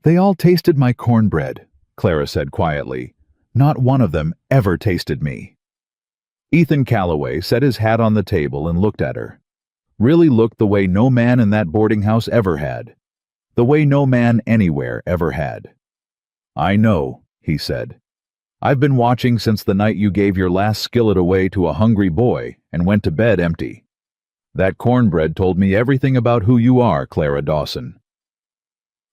They all tasted my cornbread, Clara said quietly. Not one of them ever tasted me. Ethan Calloway set his hat on the table and looked at her. Really looked the way no man in that boarding house ever had. The way no man anywhere ever had. I know, he said. I've been watching since the night you gave your last skillet away to a hungry boy and went to bed empty. That cornbread told me everything about who you are, Clara Dawson.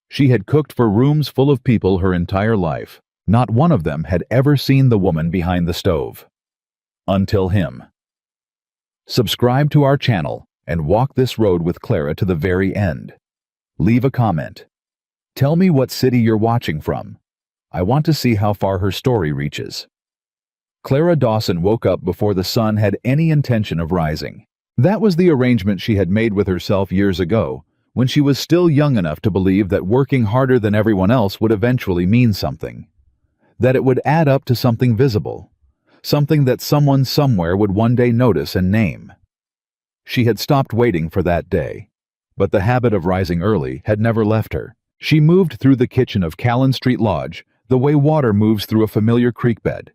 She had cooked for rooms full of people her entire life. Not one of them had ever seen the woman behind the stove. Until him. Subscribe to our channel and walk this road with Clara to the very end. Leave a comment. Tell me what city you're watching from. I want to see how far her story reaches. Clara Dawson woke up before the sun had any intention of rising. That was the arrangement she had made with herself years ago, when she was still young enough to believe that working harder than everyone else would eventually mean something. That it would add up to something visible. Something that someone somewhere would one day notice and name. She had stopped waiting for that day, but the habit of rising early had never left her. She moved through the kitchen of Callan Street Lodge the way water moves through a familiar creek bed.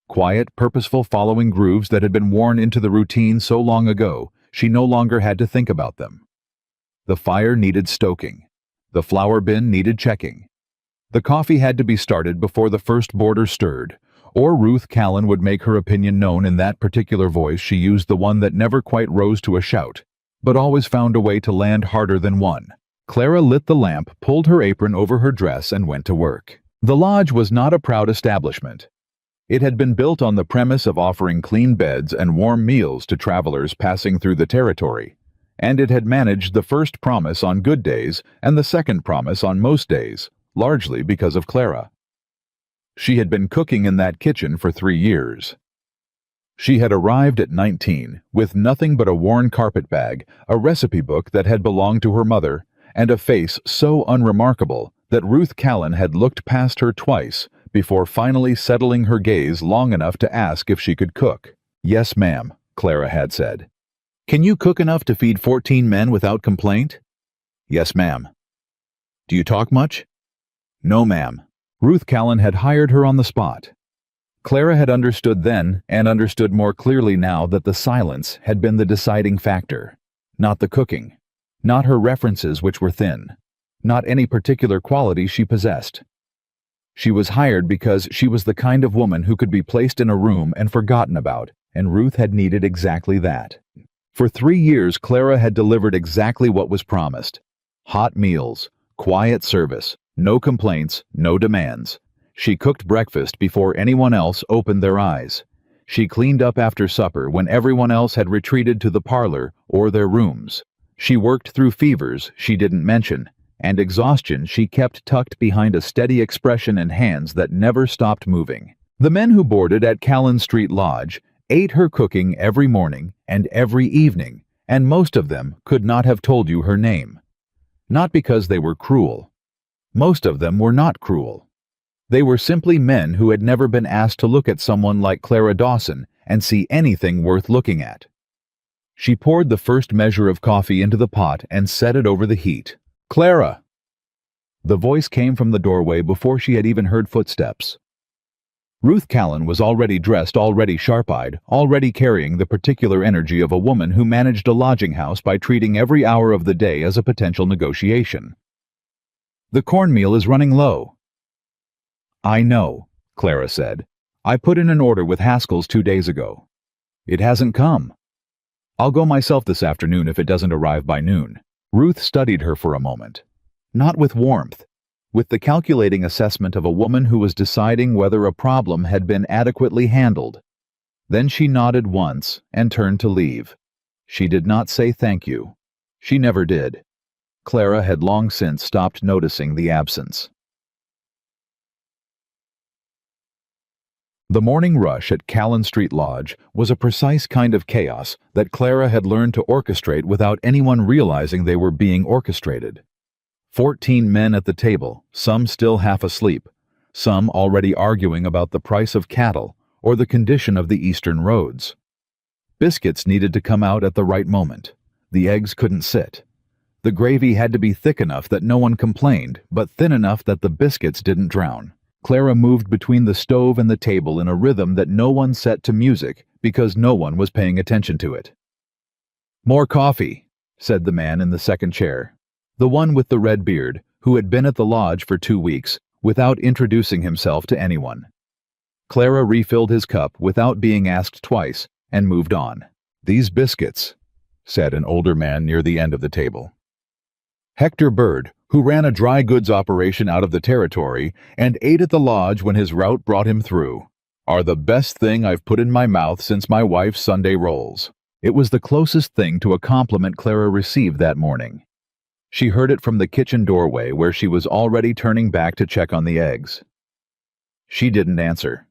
Quiet, purposeful following grooves that had been worn into the routine so long ago, she no longer had to think about them. The fire needed stoking. The flour bin needed checking. The coffee had to be started before the first boarder stirred, or Ruth Callan would make her opinion known in that particular voice she used, the one that never quite rose to a shout, but always found a way to land harder than one. Clara lit the lamp, pulled her apron over her dress, and went to work. The lodge was not a proud establishment. It had been built on the premise of offering clean beds and warm meals to travelers passing through the territory, and it had managed the first promise on good days and the second promise on most days, largely because of Clara. She had been cooking in that kitchen for 3 years. She had arrived at 19 with nothing but a worn carpet bag, a recipe book that had belonged to her mother, and a face so unremarkable that Ruth Callan had looked past her twice before finally settling her gaze long enough to ask if she could cook. "Yes, ma'am," Clara had said. "Can you cook enough to feed 14 men without complaint?" "Yes, ma'am." "Do you talk much?" "No, ma'am." Ruth Callan had hired her on the spot. Clara had understood then, and understood more clearly now, that the silence had been the deciding factor. Not the cooking. Not her references, which were thin. Not any particular quality she possessed. She was hired because she was the kind of woman who could be placed in a room and forgotten about, and Ruth had needed exactly that. For 3 years, Clara had delivered exactly what was promised. Hot meals, quiet service, no complaints, no demands. She cooked breakfast before anyone else opened their eyes. She cleaned up after supper when everyone else had retreated to the parlor or their rooms. She worked through fevers she didn't mention, and exhaustion she kept tucked behind a steady expression and hands that never stopped moving. The men who boarded at Callan Street Lodge ate her cooking every morning and every evening, and most of them could not have told you her name. Not because they were cruel. Most of them were not cruel. They were simply men who had never been asked to look at someone like Clara Dawson and see anything worth looking at. She poured the first measure of coffee into the pot and set it over the heat. "Clara!" The voice came from the doorway before she had even heard footsteps. Ruth Callan was already dressed, already sharp-eyed, already carrying the particular energy of a woman who managed a lodging house by treating every hour of the day as a potential negotiation. "The cornmeal is running low." "I know," Clara said. "I put in an order with Haskell's 2 days ago. It hasn't come. I'll go myself this afternoon if it doesn't arrive by noon." Ruth studied her for a moment. Not with warmth, with the calculating assessment of a woman who was deciding whether a problem had been adequately handled. Then she nodded once and turned to leave. She did not say thank you. She never did. Clara had long since stopped noticing the absence. The morning rush at Callan Street Lodge was a precise kind of chaos that Clara had learned to orchestrate without anyone realizing they were being orchestrated. 14 men at the table, some still half asleep, some already arguing about the price of cattle or the condition of the eastern roads. Biscuits needed to come out at the right moment. The eggs couldn't sit. The gravy had to be thick enough that no one complained, but thin enough that the biscuits didn't drown. Clara moved between the stove and the table in a rhythm that no one set to music because no one was paying attention to it. "More coffee," said the man in the second chair, the one with the red beard, who had been at the lodge for 2 weeks, without introducing himself to anyone. Clara refilled his cup without being asked twice and moved on. "These biscuits," said an older man near the end of the table. Hector Bird, who ran a dry goods operation out of the territory and ate at the lodge when his route brought him through, "are the best thing I've put in my mouth since my wife's Sunday rolls." It was the closest thing to a compliment Clara received that morning. She heard it from the kitchen doorway where she was already turning back to check on the eggs. She didn't answer.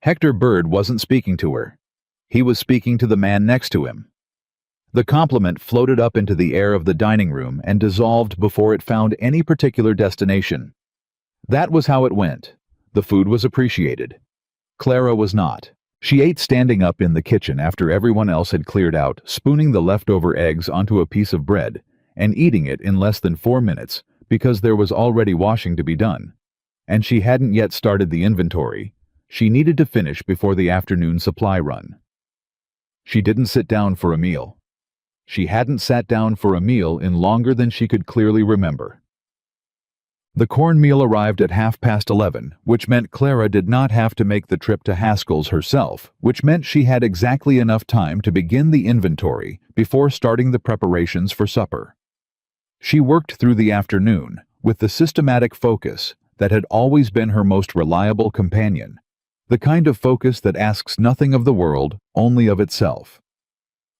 Hector Bird wasn't speaking to her. He was speaking to the man next to him. The compliment floated up into the air of the dining room and dissolved before it found any particular destination. That was how it went. The food was appreciated. Clara was not. She ate standing up in the kitchen after everyone else had cleared out, spooning the leftover eggs onto a piece of bread and eating it in less than 4 minutes because there was already washing to be done. And she hadn't yet started the inventory. She needed to finish before the afternoon supply run. She didn't sit down for a meal. She hadn't sat down for a meal in longer than she could clearly remember. The cornmeal arrived at 11:30, which meant Clara did not have to make the trip to Haskell's herself, which meant she had exactly enough time to begin the inventory before starting the preparations for supper. She worked through the afternoon with the systematic focus that had always been her most reliable companion, the kind of focus that asks nothing of the world, only of itself.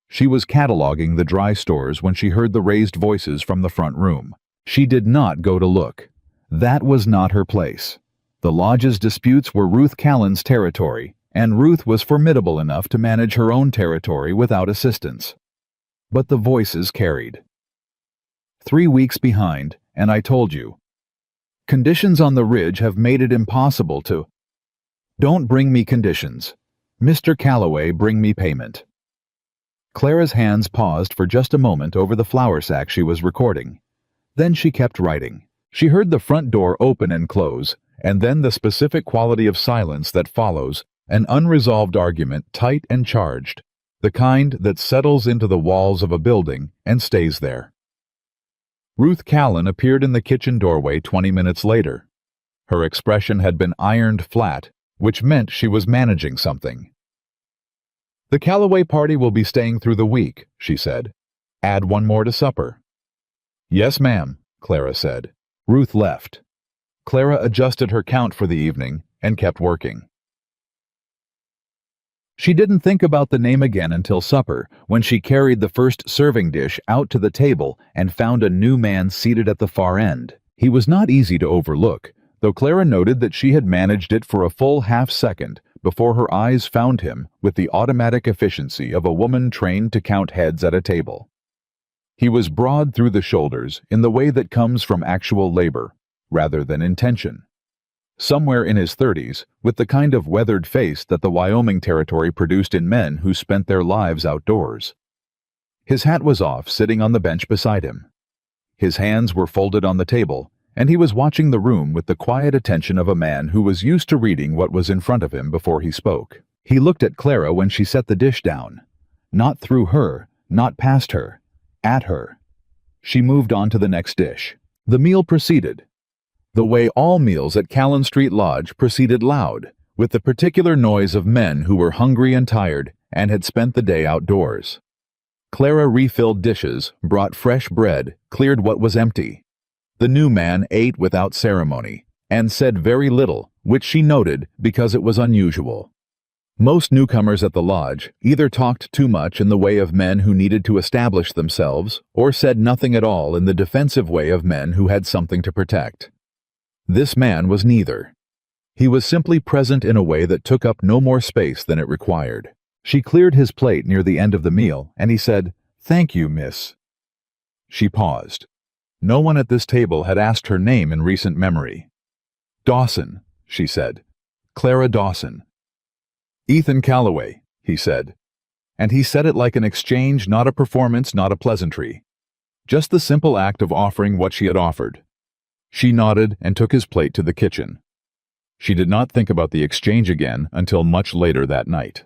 She was cataloging the dry stores when she heard the raised voices from the front room. She did not go to look. That was not her place. The lodge's disputes were Ruth Callan's territory, and Ruth was formidable enough to manage her own territory without assistance. But the voices carried. 3 weeks behind, and I told you. Conditions on the ridge have made it impossible to... Don't bring me conditions. Mr. Calloway, bring me payment. Clara's hands paused for just a moment over the flour sack she was recording. Then she kept writing. She heard the front door open and close, and then the specific quality of silence that follows, an unresolved argument tight and charged, the kind that settles into the walls of a building and stays there. Ruth Callan appeared in the kitchen doorway 20 minutes later. Her expression had been ironed flat, which meant she was managing something. "The Calloway party will be staying through the week," she said. "Add 1 more to supper." "Yes, ma'am," Clara said. Ruth left. Clara adjusted her count for the evening and kept working. She didn't think about the name again until supper, when she carried the first serving dish out to the table and found a new man seated at the far end. He was not easy to overlook, though Clara noted that she had managed it for a full half-second before her eyes found him with the automatic efficiency of a woman trained to count heads at a table. He was broad through the shoulders in the way that comes from actual labor, rather than intention. Somewhere in his 30s, with the kind of weathered face that the Wyoming Territory produced in men who spent their lives outdoors. His hat was off, sitting on the bench beside him. His hands were folded on the table, and he was watching the room with the quiet attention of a man who was used to reading what was in front of him before he spoke. He looked at Clara when she set the dish down. Not through her, not past her, at her. She moved on to the next dish. The meal proceeded. The way all meals at Callan Street Lodge proceeded loud, with the particular noise of men who were hungry and tired and had spent the day outdoors. Clara refilled dishes, brought fresh bread, cleared what was empty. The new man ate without ceremony, and said very little, which she noted because it was unusual. Most newcomers at the lodge either talked too much in the way of men who needed to establish themselves, or said nothing at all in the defensive way of men who had something to protect. This man was neither. He was simply present in a way that took up no more space than it required. She cleared his plate near the end of the meal, and he said, "Thank you, miss." She paused. No one at this table had asked her name in recent memory. "Dawson," she said. "Clara Dawson." "Ethan Calloway," he said. And he said it like an exchange, not a performance, not a pleasantry. Just the simple act of offering what she had offered. She nodded and took his plate to the kitchen. She did not think about the exchange again until much later that night.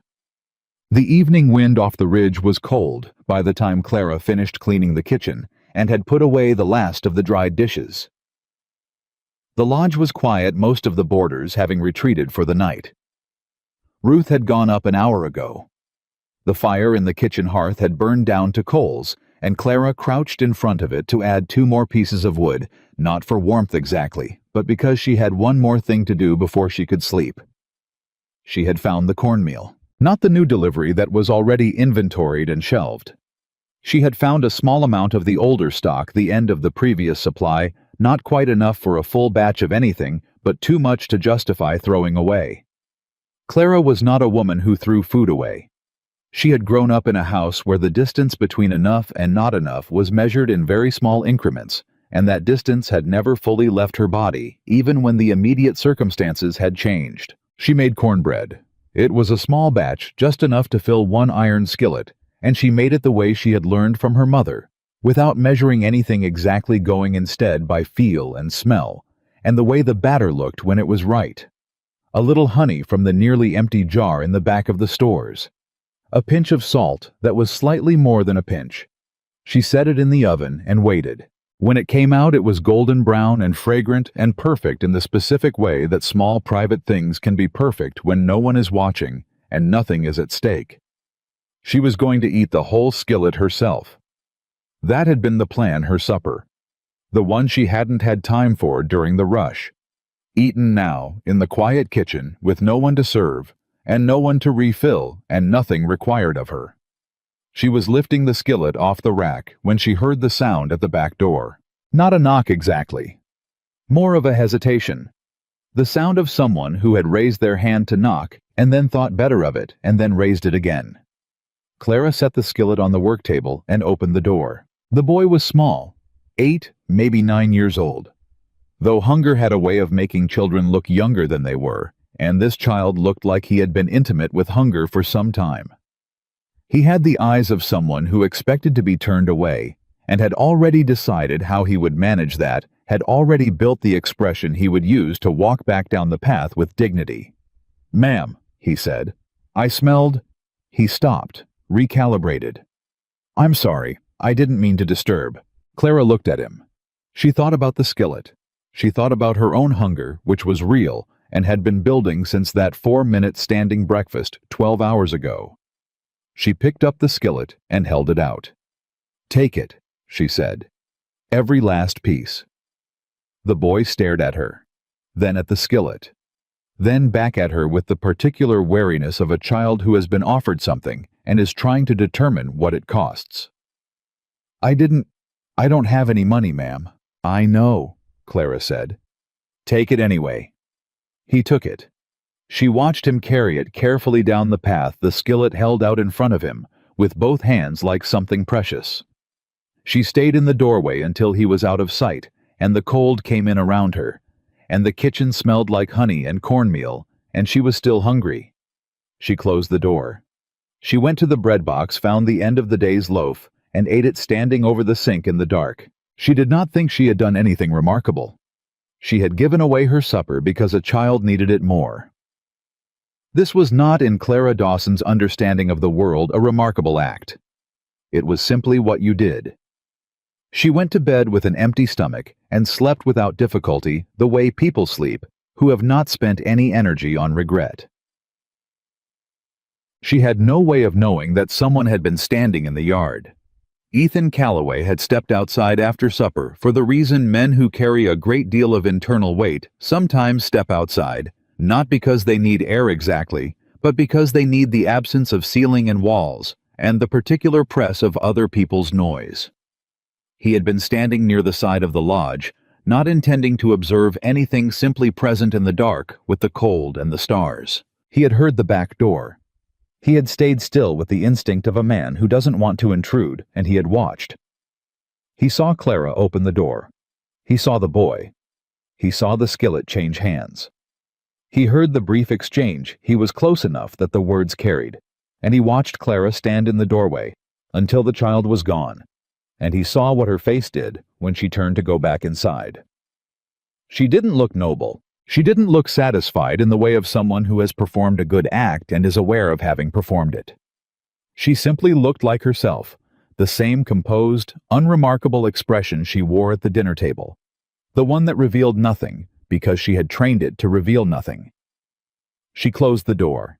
The evening wind off the ridge was cold by the time Clara finished cleaning the kitchen and had put away the last of the dried dishes. The lodge was quiet, most of the boarders having retreated for the night. Ruth had gone up an hour ago. The fire in the kitchen hearth had burned down to coals, and Clara crouched in front of it to add 2 more pieces of wood, not for warmth exactly, but because she had one more thing to do before she could sleep. She had found the cornmeal, not the new delivery that was already inventoried and shelved. She had found a small amount of the older stock, the end of the previous supply, not quite enough for a full batch of anything, but too much to justify throwing away. Clara was not a woman who threw food away. She had grown up in a house where the distance between enough and not enough was measured in very small increments, and that distance had never fully left her body, even when the immediate circumstances had changed. She made cornbread. It was a small batch, just enough to fill 1 iron skillet, and she made it the way she had learned from her mother, without measuring anything exactly, going instead by feel and smell, and the way the batter looked when it was right. A little honey from the nearly empty jar in the back of the stores. A pinch of salt that was slightly more than a pinch. She set it in the oven and waited. When it came out, it was golden brown and fragrant and perfect in the specific way that small private things can be perfect when no one is watching and nothing is at stake. She was going to eat the whole skillet herself. That had been the plan, her supper. The one she hadn't had time for during the rush. Eaten now, in the quiet kitchen, with no one to serve, and no one to refill, and nothing required of her. She was lifting the skillet off the rack when she heard the sound at the back door. Not a knock exactly. More of a hesitation. The sound of someone who had raised their hand to knock, and then thought better of it, and then raised it again. Clara set the skillet on the work table and opened the door. The boy was small, 8, maybe 9 years old. Though hunger had a way of making children look younger than they were, and this child looked like he had been intimate with hunger for some time. He had the eyes of someone who expected to be turned away, and had already decided how he would manage that, had already built the expression he would use to walk back down the path with dignity. "Ma'am," he said. "I smelled—" He stopped, recalibrated. "I'm sorry, I didn't mean to disturb." Clara looked at him. She thought about the skillet. She thought about her own hunger, which was real, and had been building since that 4-minute standing breakfast 12 hours ago. She picked up the skillet and held it out. "Take it," she said. "Every last piece." The boy stared at her, then at the skillet, then back at her with the particular wariness of a child who has been offered something and is trying to determine what it costs. I don't have any money, ma'am." "I know," Clara said. "Take it anyway." He took it. She watched him carry it carefully down the path, the skillet held out in front of him, with both hands like something precious. She stayed in the doorway until he was out of sight, and the cold came in around her, and the kitchen smelled like honey and cornmeal, and she was still hungry. She closed the door. She went to the bread box, found the end of the day's loaf, and ate it standing over the sink in the dark. She did not think she had done anything remarkable. She had given away her supper because a child needed it more. This was not, in Clara Dawson's understanding of the world, a remarkable act. It was simply what you did. She went to bed with an empty stomach and slept without difficulty, the way people sleep who have not spent any energy on regret. She had no way of knowing that someone had been standing in the yard. Ethan Calloway had stepped outside after supper for the reason men who carry a great deal of internal weight sometimes step outside, not because they need air exactly, but because they need the absence of ceiling and walls, and the particular press of other people's noise. He had been standing near the side of the lodge, not intending to observe anything, simply present in the dark with the cold and the stars. He had heard the back door. He had stayed still with the instinct of a man who doesn't want to intrude, and he had watched. He saw Clara open the door. He saw the boy. He saw the skillet change hands. He heard the brief exchange. He was close enough that the words carried, and he watched Clara stand in the doorway until the child was gone. and he saw what her face did when she turned to go back inside. She didn't look noble. She didn't look satisfied in the way of someone who has performed a good act and is aware of having performed it. She simply looked like herself, the same composed, unremarkable expression she wore at the dinner table, the one that revealed nothing because she had trained it to reveal nothing. She closed the door.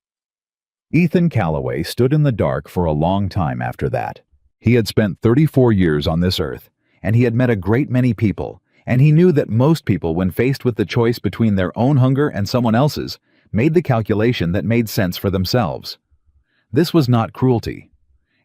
Ethan Calloway stood in the dark for a long time after that. He had spent 34 years on this earth, and he had met a great many people, and he knew that most people, when faced with the choice between their own hunger and someone else's, made the calculation that made sense for themselves. This was not cruelty.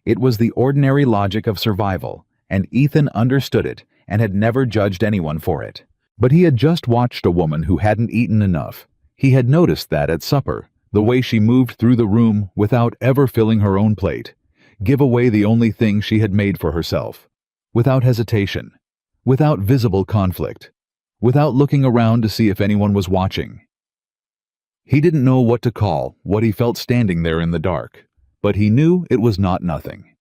It was the ordinary logic of survival, and Ethan understood it and had never judged anyone for it. But he had just watched a woman who hadn't eaten enough. He had noticed that at supper, the way she moved through the room without ever filling her own plate, give away the only thing she had made for herself, without hesitation, without visible conflict, without looking around to see if anyone was watching. He didn't know what to call what he felt standing there in the dark, but he knew it was not nothing.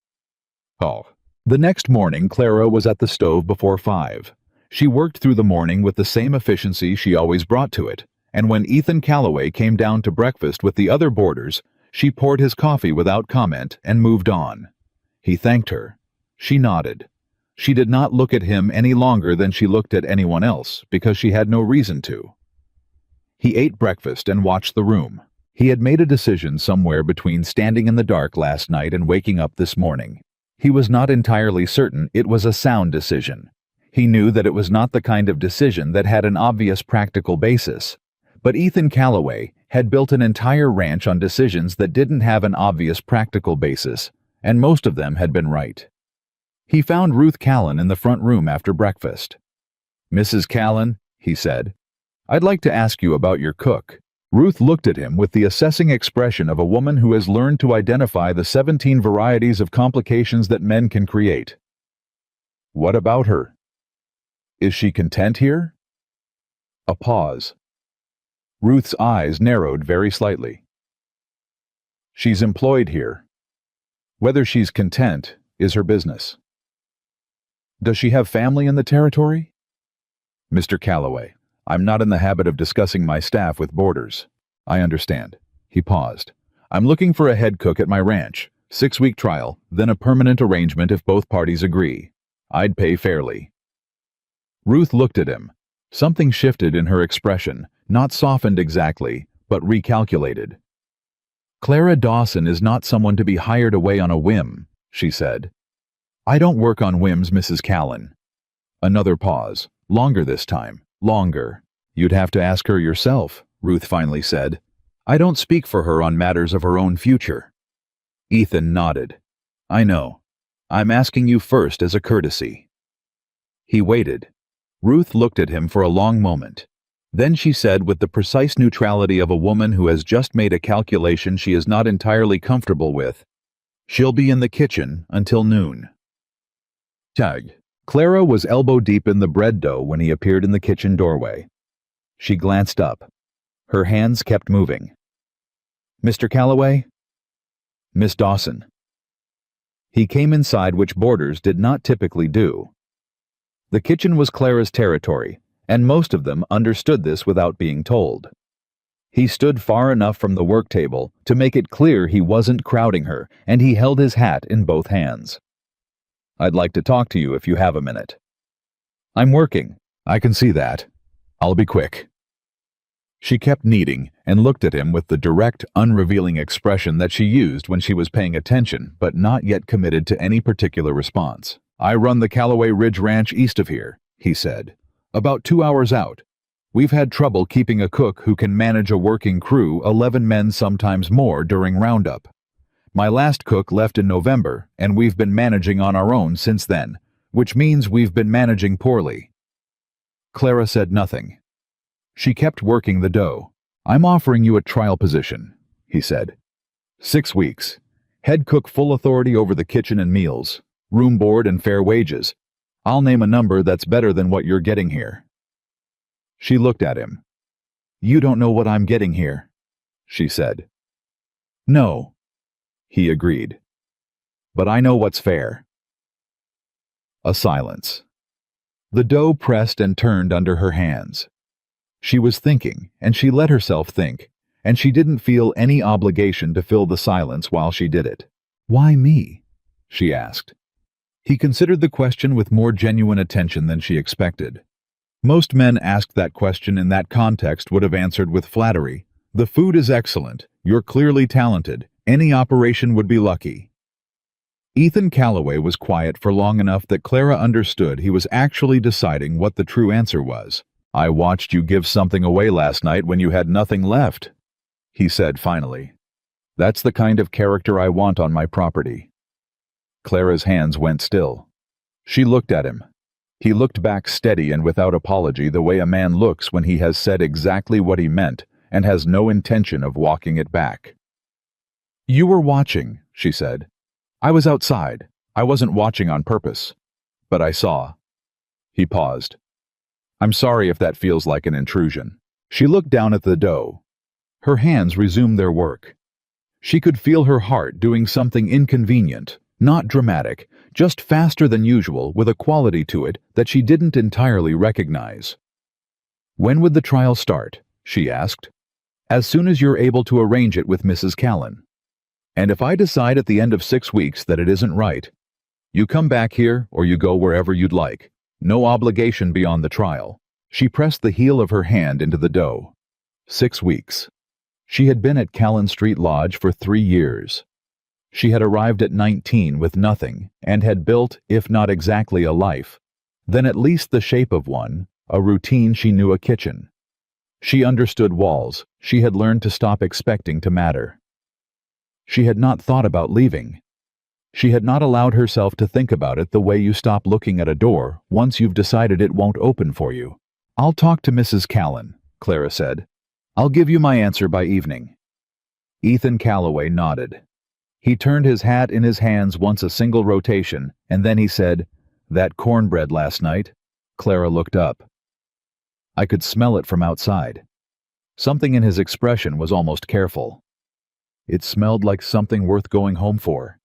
Oh. The next morning, Clara was at the stove before 5. She worked through the morning with the same efficiency she always brought to it, and when Ethan Calloway came down to breakfast with the other boarders, she poured his coffee without comment and moved on. He thanked her. She nodded. She did not look at him any longer than she looked at anyone else, because she had no reason to. He ate breakfast and watched the room. He had made a decision somewhere between standing in the dark last night and waking up this morning. He was not entirely certain it was a sound decision. He knew that it was not the kind of decision that had an obvious practical basis. But Ethan Calloway had built an entire ranch on decisions that didn't have an obvious practical basis, and most of them had been right. He found Ruth Callan in the front room after breakfast. "Mrs. Callan," he said, "I'd like to ask you about your cook." Ruth looked at him with the assessing expression of a woman who has learned to identify the 17 varieties of complications that men can create. "What about her? Is she content here?" A pause. Ruth's eyes narrowed very slightly. "She's employed here. Whether she's content is her business." "Does she have family in the territory?" "Mr. Calloway, I'm not in the habit of discussing my staff with boarders. I understand." He paused. "I'm looking for a head cook at my ranch. 6-week trial, then a permanent arrangement if both parties agree. I'd pay fairly." Ruth looked at him. Something shifted in her expression, not softened exactly, but recalculated. "Clara Dawson is not someone to be hired away on a whim," she said. "I don't work on whims, Mrs. Callan." Another pause, longer this time, longer. "You'd have to ask her yourself," Ruth finally said. "I don't speak for her on matters of her own future." Ethan nodded. "I know. I'm asking you first as a courtesy." He waited. Ruth looked at him for a long moment. Then she said with the precise neutrality of a woman who has just made a calculation she is not entirely comfortable with, "She'll be in the kitchen until noon." Tag. Clara was elbow-deep in the bread dough when he appeared in the kitchen doorway. She glanced up. Her hands kept moving. "Mr. Calloway?" "Miss Dawson." He came inside, which boarders did not typically do. The kitchen was Clara's territory, and most of them understood this without being told. He stood far enough from the work table to make it clear he wasn't crowding her, and he held his hat in both hands. "I'd like to talk to you if you have a minute." "I'm working. I can see that. I'll be quick." She kept kneading and looked at him with the direct, unrevealing expression that she used when she was paying attention but not yet committed to any particular response. "I run the Calloway Ridge Ranch east of here," he said. "About 2 hours out. We've had trouble keeping a cook who can manage a working crew, 11 men sometimes more, during roundup. My last cook left in November, and we've been managing on our own since then, which means we've been managing poorly." Clara said nothing. She kept working the dough. "I'm offering you a trial position," he said. 6 weeks. Head cook, full authority over the kitchen and meals. Room board and fair wages. I'll name a number that's better than what you're getting here." She looked at him. "You don't know what I'm getting here," she said. "No," he agreed. "But I know what's fair." A silence. The dough pressed and turned under her hands. She was thinking, and she let herself think, and she didn't feel any obligation to fill the silence while she did it. "Why me?" she asked. He considered the question with more genuine attention than she expected. Most men asked that question in that context would have answered with flattery. "The food is excellent. You're clearly talented. Any operation would be lucky." Ethan Calloway was quiet for long enough that Clara understood he was actually deciding what the true answer was. "I watched you give something away last night when you had nothing left," he said finally. "That's the kind of character I want on my property." Clara's hands went still. She looked at him. He looked back steady and without apology, the way a man looks when he has said exactly what he meant and has no intention of walking it back. "You were watching," she said. "I was outside. I wasn't watching on purpose. But I saw." He paused. "I'm sorry if that feels like an intrusion." She looked down at the dough. Her hands resumed their work. She could feel her heart doing something inconvenient, not dramatic, just faster than usual, with a quality to it that she didn't entirely recognize. "When would the trial start?" she asked. "As soon as you're able to arrange it with Mrs. Callan. And if I decide at the end of 6 weeks that it isn't right, you come back here or you go wherever you'd like. No obligation beyond the trial." She pressed the heel of her hand into the dough. 6 weeks. She had been at Callan Street Lodge for 3 years. She had arrived at 19 with nothing and had built, if not exactly a life, then at least the shape of one, a routine. She knew a kitchen. She understood walls. She had learned to stop expecting to matter. She had not thought about leaving. She had not allowed herself to think about it the way you stop looking at a door once you've decided it won't open for you. "I'll talk to Mrs. Callan," Clara said. "I'll give you my answer by evening." Ethan Calloway nodded. He turned his hat in his hands once a single rotation, and then he said, "That cornbread last night?" Clara looked up. I could smell it from outside. Something in his expression was almost careful. It smelled like something worth going home for.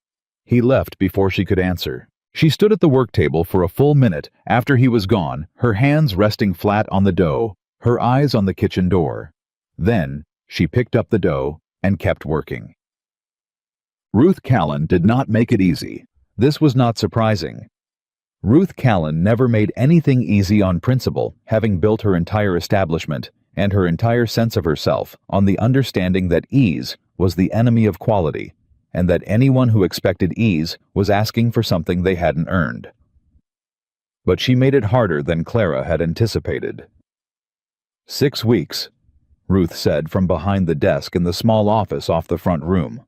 He left before she could answer. She stood at the work table for a full minute after he was gone, her hands resting flat on the dough, her eyes on the kitchen door. Then, she picked up the dough and kept working. Ruth Callan did not make it easy. This was not surprising. Ruth Callan never made anything easy on principle, having built her entire establishment and her entire sense of herself on the understanding that ease was the enemy of quality, and that anyone who expected ease was asking for something they hadn't earned. But she made it harder than Clara had anticipated. 6 weeks, Ruth said from behind the desk in the small office off the front room.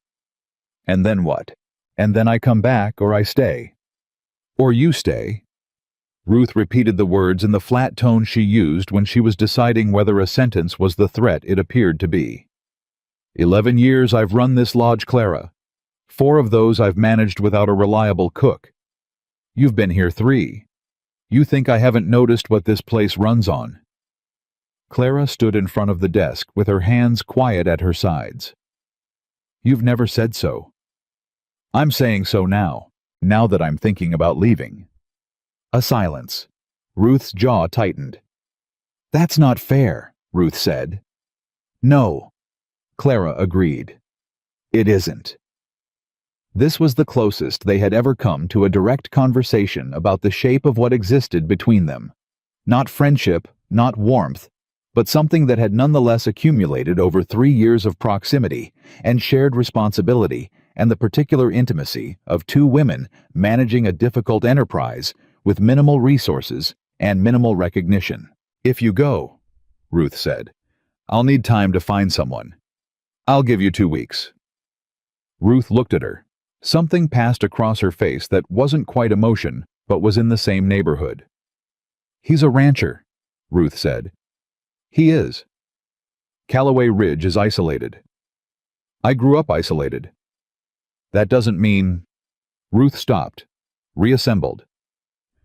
"And then what? And then I come back or I stay. Or you stay." Ruth repeated the words in the flat tone she used when she was deciding whether a sentence was the threat it appeared to be. 11 years I've run this lodge, Clara. 4 of those I've managed without a reliable cook. You've been here 3. You think I haven't noticed what this place runs on?" Clara stood in front of the desk with her hands quiet at her sides. "You've never said so." "I'm saying so now that I'm thinking about leaving." A silence. Ruth's jaw tightened. "That's not fair," Ruth said. "No," Clara agreed. "It isn't." This was the closest they had ever come to a direct conversation about the shape of what existed between them. Not friendship, not warmth, but something that had nonetheless accumulated over 3 years of proximity and shared responsibility and the particular intimacy of 2 women managing a difficult enterprise with minimal resources and minimal recognition. "If you go," Ruth said, "I'll need time to find someone. I'll give you 2 weeks. Ruth looked at her. Something passed across her face that wasn't quite emotion, but was in the same neighborhood. "He's a rancher," Ruth said. "He is. Calloway Ridge is isolated. I grew up isolated. That doesn't mean—" Ruth stopped, reassembled.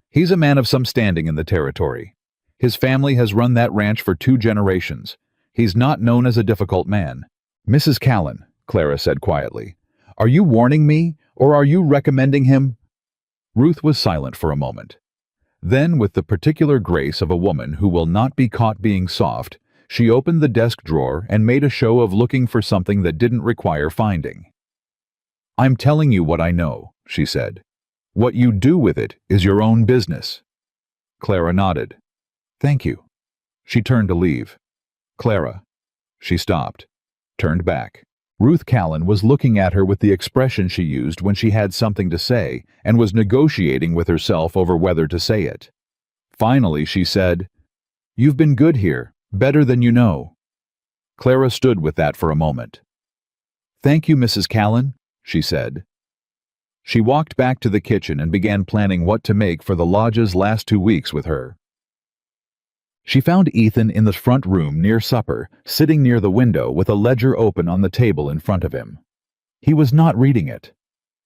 "He's a man of some standing in the territory. His family has run that ranch for 2 generations. He's not known as a difficult man." "Mrs. Callan," Clara said quietly, "are you warning me, or are you recommending him?" Ruth was silent for a moment. Then, with the particular grace of a woman who will not be caught being soft, she opened the desk drawer and made a show of looking for something that didn't require finding. "I'm telling you what I know," she said. "What you do with it is your own business." Clara nodded. "Thank you." She turned to leave. "Clara." She stopped, turned back. Ruth Callan was looking at her with the expression she used when she had something to say and was negotiating with herself over whether to say it. Finally, she said, "You've been good here, better than you know." Clara stood with that for a moment. "Thank you, Mrs. Callan," she said. She walked back to the kitchen and began planning what to make for the lodge's last 2 weeks with her. She found Ethan in the front room near supper, sitting near the window with a ledger open on the table in front of him. He was not reading it.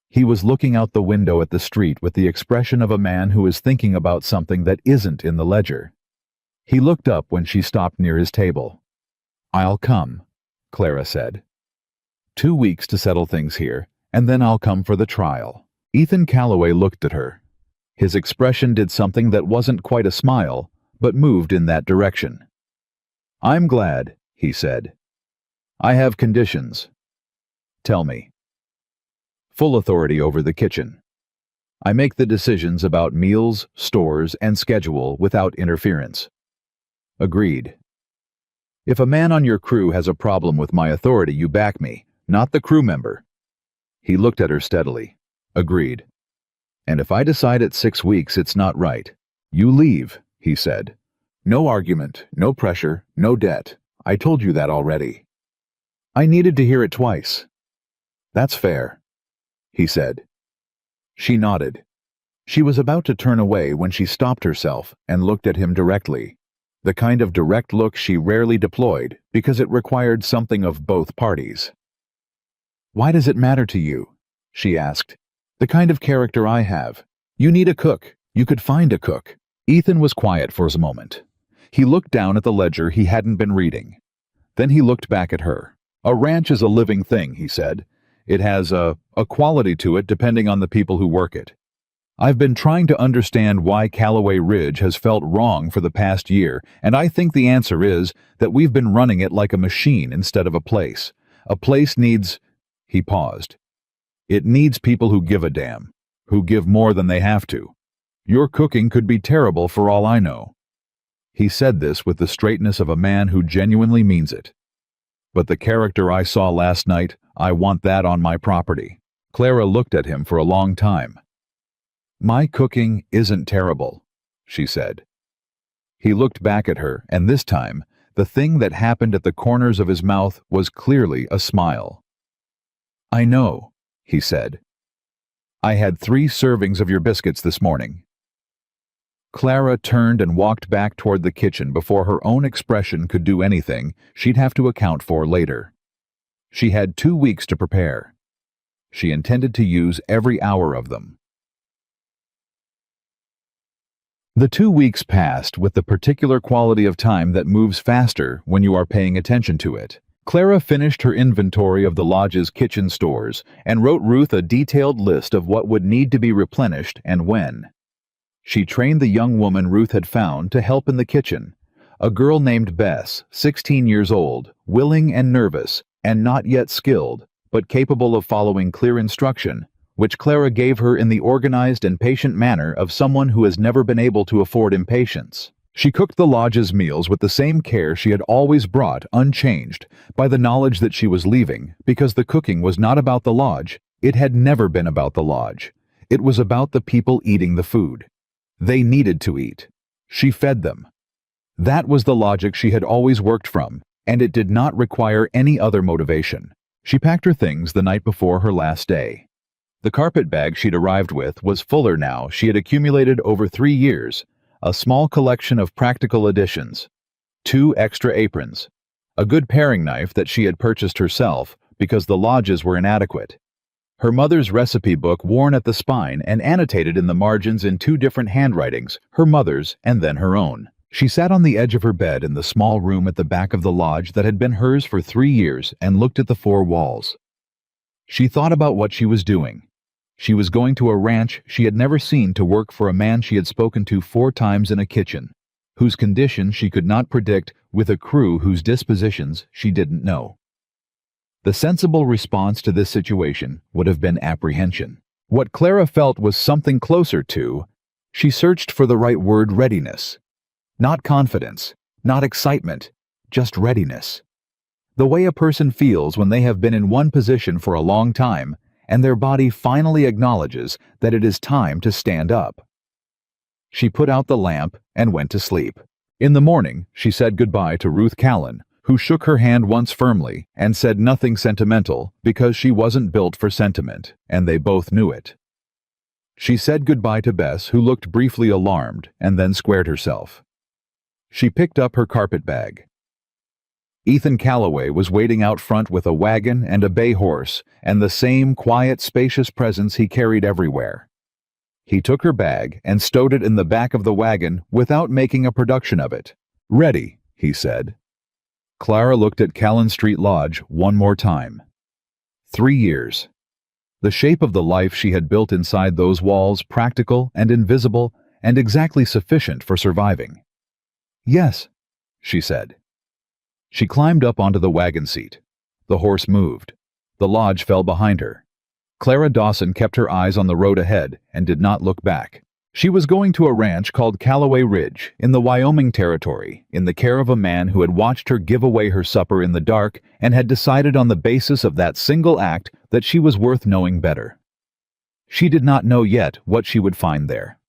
He was looking out the window at the street with the expression of a man who is thinking about something that isn't in the ledger. He looked up when she stopped near his table. "I'll come," Clara said. 2 weeks to settle things here, and then I'll come for the trial." Ethan Calloway looked at her. His expression did something that wasn't quite a smile, but moved in that direction. "I'm glad," he said. "I have conditions." "Tell me." "Full authority over the kitchen. I make the decisions about meals, stores, and schedule without interference." "Agreed." "If a man on your crew has a problem with my authority, you back me, not the crew member." He looked at her steadily. "Agreed." "And if I decide at 6 weeks it's not right, you leave," he said. "No argument, no pressure, no debt. I told you that already." I needed to hear it twice. "That's fair," he said. She nodded. She was about to turn away when she stopped herself and looked at him directly, the kind of direct look she rarely deployed because it required something of both parties. "Why does it matter to you?" she asked. "The kind of character I have. You need a cook. You could find a cook." Ethan was quiet for a moment. He looked down at the ledger he hadn't been reading. Then he looked back at her. "A ranch is a living thing," he said. "It has a quality to it depending on the people who work it. I've been trying to understand why Callaway Ridge has felt wrong for the past year, and I think the answer is that we've been running it like a machine instead of a place. A place needs..." He paused. "It needs people who give a damn, who give more than they have to. Your cooking could be terrible for all I know." He said this with the straightness of a man who genuinely means it. "But the character I saw last night, I want that on my property." Clara looked at him for a long time. "My cooking isn't terrible," she said. He looked back at her, and this time, the thing that happened at the corners of his mouth was clearly a smile. "I know," he said. "I had 3 servings of your biscuits this morning." Clara turned and walked back toward the kitchen before her own expression could do anything she'd have to account for later. She had 2 weeks to prepare. She intended to use every hour of them. The 2 weeks passed with the particular quality of time that moves faster when you are paying attention to it. Clara finished her inventory of the lodge's kitchen stores and wrote Ruth a detailed list of what would need to be replenished and when. She trained the young woman Ruth had found to help in the kitchen, a girl named Bess, 16 years old, willing and nervous, and not yet skilled, but capable of following clear instruction, which Clara gave her in the organized and patient manner of someone who has never been able to afford impatience. She cooked the lodge's meals with the same care she had always brought, unchanged, by the knowledge that she was leaving, because the cooking was not about the lodge. It had never been about the lodge. It was about the people eating the food. They needed to eat. She fed them. That was the logic she had always worked from, and it did not require any other motivation. She packed her things the night before her last day. The carpet bag she'd arrived with was fuller now. She had accumulated over 3 years, a small collection of practical additions, 2 extra aprons, a good paring knife that she had purchased herself because the lodges were inadequate, her mother's recipe book worn at the spine and annotated in the margins in 2 different handwritings, her mother's and then her own. She sat on the edge of her bed in the small room at the back of the lodge that had been hers for 3 years and looked at the 4 walls. She thought about what she was doing. She was going to a ranch she had never seen to work for a man she had spoken to 4 times in a kitchen, whose condition she could not predict, with a crew whose dispositions she didn't know. The sensible response to this situation would have been apprehension. What Clara felt was something closer to, she searched for the right word, readiness. Not confidence, not excitement, just readiness. The way a person feels when they have been in one position for a long time and their body finally acknowledges that it is time to stand up. She put out the lamp and went to sleep. In the morning, she said goodbye to Ruth Callan, who shook her hand once firmly and said nothing sentimental because she wasn't built for sentiment, and they both knew it. She said goodbye to Bess, who looked briefly alarmed and then squared herself. She picked up her carpet bag. Ethan Calloway was waiting out front with a wagon and a bay horse and the same quiet, spacious presence he carried everywhere. He took her bag and stowed it in the back of the wagon without making a production of it. "Ready," he said. Clara looked at Callan Street Lodge one more time. 3 years. The shape of the life she had built inside those walls, practical and invisible and exactly sufficient for surviving. "Yes," she said. She climbed up onto the wagon seat. The horse moved. The lodge fell behind her. Clara Dawson kept her eyes on the road ahead and did not look back. She was going to a ranch called Callaway Ridge in the Wyoming Territory in the care of a man who had watched her give away her supper in the dark and had decided on the basis of that single act that she was worth knowing better. She did not know yet what she would find there.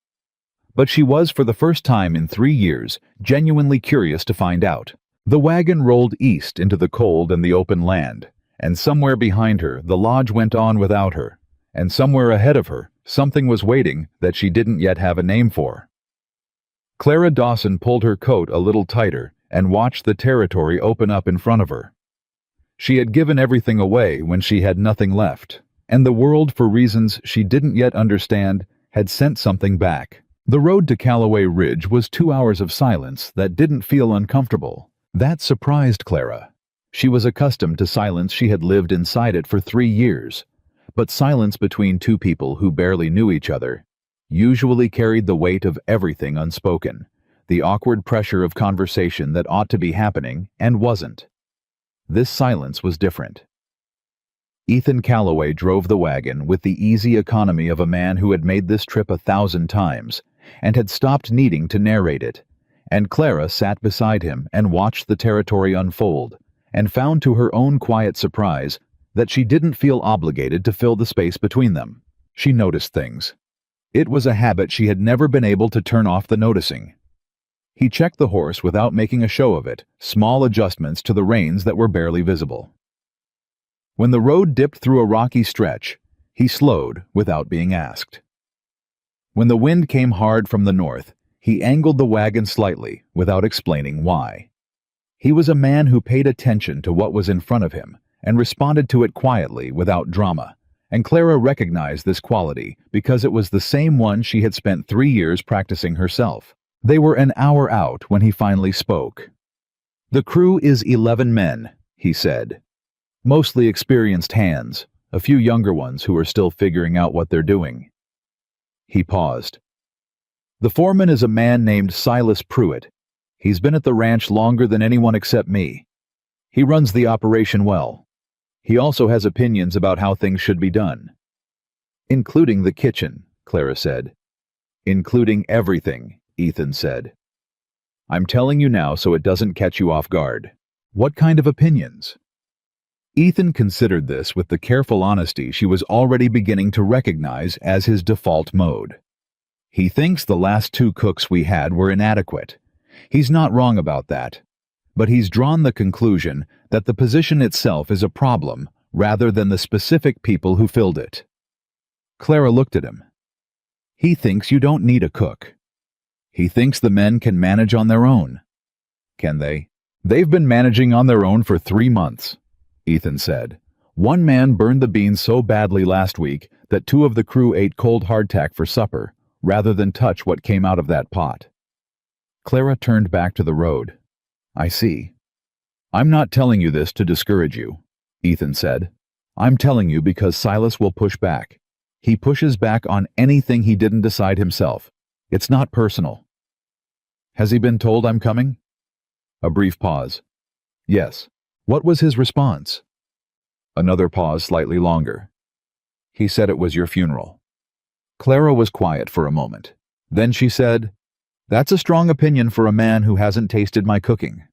But she was, for the first time in 3 years, genuinely curious to find out. The wagon rolled east into the cold and the open land, and somewhere behind her the lodge went on without her, and somewhere ahead of her something was waiting that she didn't yet have a name for. Clara Dawson pulled her coat a little tighter and watched the territory open up in front of her. She had given everything away when she had nothing left, and the world, for reasons she didn't yet understand, had sent something back. The road to Callaway Ridge was 2 hours of silence that didn't feel uncomfortable. That surprised Clara. She was accustomed to silence she had lived inside it for 3 years, but silence between two people who barely knew each other usually carried the weight of everything unspoken, the awkward pressure of conversation that ought to be happening and wasn't. This silence was different. Ethan Calloway drove the wagon with the easy economy of a man who had made this trip 1,000 times and had stopped needing to narrate it, and Clara sat beside him and watched the territory unfold, and found to her own quiet surprise that she didn't feel obligated to fill the space between them. She noticed things. It was a habit she had never been able to turn off the noticing. He checked the horse without making a show of it, small adjustments to the reins that were barely visible. When the road dipped through a rocky stretch, he slowed without being asked. When the wind came hard from the north, he angled the wagon slightly without explaining why. He was a man who paid attention to what was in front of him and responded to it quietly without drama, and Clara recognized this quality because it was the same one she had spent 3 years practicing herself. They were an hour out when he finally spoke. "The crew is 11 men," he said. "Mostly experienced hands, a few younger ones who are still figuring out what they're doing." He paused. "The foreman is a man named Silas Pruitt. He's been at the ranch longer than anyone except me. He runs the operation well. He also has opinions about how things should be done." "Including the kitchen," Clara said. "Including everything," Ethan said. "I'm telling you now so it doesn't catch you off guard. What kind of opinions?" Ethan considered this with the careful honesty she was already beginning to recognize as his default mode. "He thinks the last 2 cooks we had were inadequate. He's not wrong about that. But he's drawn the conclusion that the position itself is a problem rather than the specific people who filled it." Clara looked at him. "He thinks you don't need a cook. He thinks the men can manage on their own." "Can they?" "They've been managing on their own for 3 months," Ethan said. "One man burned the beans so badly last week that 2 of the crew ate cold hardtack for supper, rather than touch what came out of that pot." Clara turned back to the road. "I see." "I'm not telling you this to discourage you," Ethan said. "I'm telling you because Silas will push back. He pushes back on anything he didn't decide himself. It's not personal. Has he been told I'm coming? A brief pause. Yes. What was his response? Another pause, slightly longer. He said it was your funeral. Clara was quiet for a moment. Then she said, "That's a strong opinion for a man who hasn't tasted my cooking."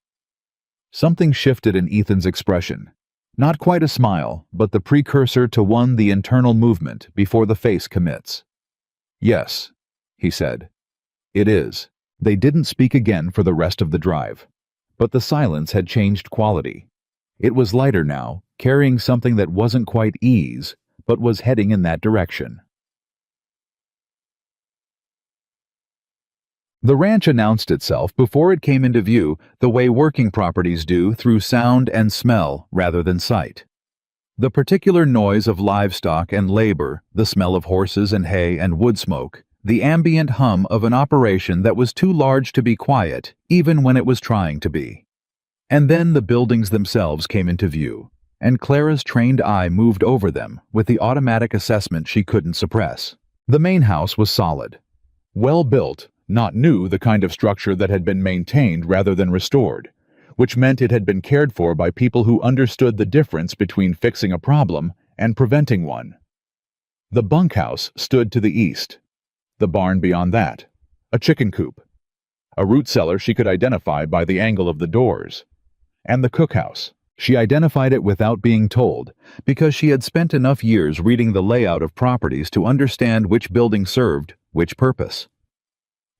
Something shifted in Ethan's expression. Not quite a smile, but the precursor to the internal movement before the face commits. "Yes," he said. "It is." They didn't speak again for the rest of the drive. But the silence had changed quality. It was lighter now, carrying something that wasn't quite ease, but was heading in that direction. The ranch announced itself before it came into view the way working properties do, through sound and smell rather than sight. The particular noise of livestock and labor, the smell of horses and hay and wood smoke, the ambient hum of an operation that was too large to be quiet, even when it was trying to be. And then the buildings themselves came into view, and Clara's trained eye moved over them with the automatic assessment she couldn't suppress. The main house was solid. Well built, not new, the kind of structure that had been maintained rather than restored, which meant it had been cared for by people who understood the difference between fixing a problem and preventing one. The bunkhouse stood to the east. The barn beyond that, a chicken coop. A root cellar she could identify by the angle of the doors. And the cookhouse. She identified it without being told, because she had spent enough years reading the layout of properties to understand which building served which purpose.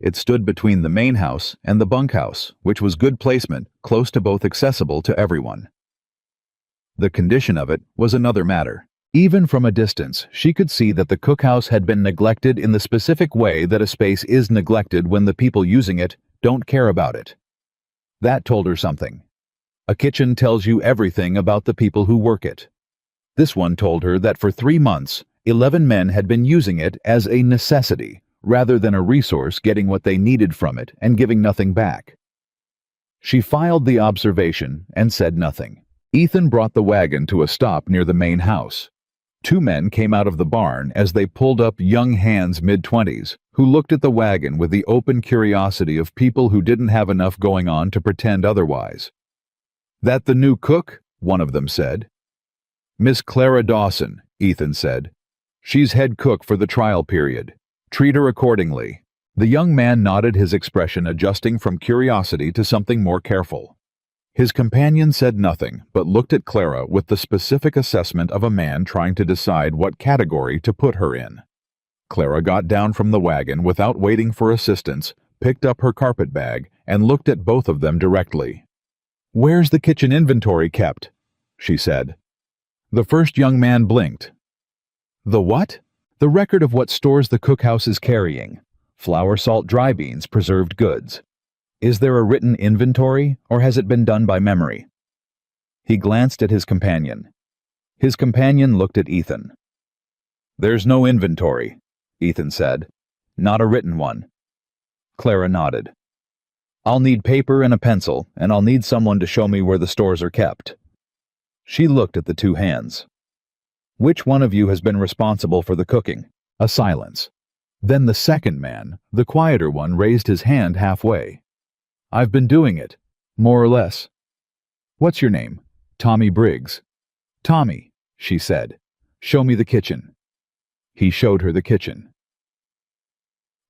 It stood between the main house and the bunkhouse, which was good placement, close to both, accessible to everyone. The condition of it was another matter. Even from a distance, she could see that the cookhouse had been neglected in the specific way that a space is neglected when the people using it don't care about it. That told her something. A kitchen tells you everything about the people who work it. This one told her that for 3 months, 11 men had been using it as a necessity, rather than a resource, getting what they needed from it and giving nothing back. She filed the observation and said nothing. Ethan brought the wagon to a stop near the main house. 2 men came out of the barn as they pulled up, young hands mid-20s, who looked at the wagon with the open curiosity of people who didn't have enough going on to pretend otherwise. "That the new cook?" one of them said. "Miss Clara Dawson," Ethan said. "She's head cook for the trial period. Treat her accordingly." The young man nodded, his expression adjusting from curiosity to something more careful. His companion said nothing, but looked at Clara with the specific assessment of a man trying to decide what category to put her in. Clara got down from the wagon without waiting for assistance, picked up her carpet bag, and looked at both of them directly. "Where's the kitchen inventory kept?" she said. The first young man blinked. "The what?" "The record of what stores the cookhouse is carrying. Flour, salt, dry beans, preserved goods. Is there a written inventory, or has it been done by memory?" He glanced at his companion. His companion looked at Ethan. "There's no inventory," Ethan said. "Not a written one." Clara nodded. "I'll need paper and a pencil, and I'll need someone to show me where the stores are kept." She looked at the 2 hands. "Which one of you has been responsible for the cooking?" A silence. Then the second man, the quieter one, raised his hand halfway. "I've been doing it, more or less." "What's your name?" "Tommy Briggs." "Tommy," she said. "Show me the kitchen." He showed her the kitchen.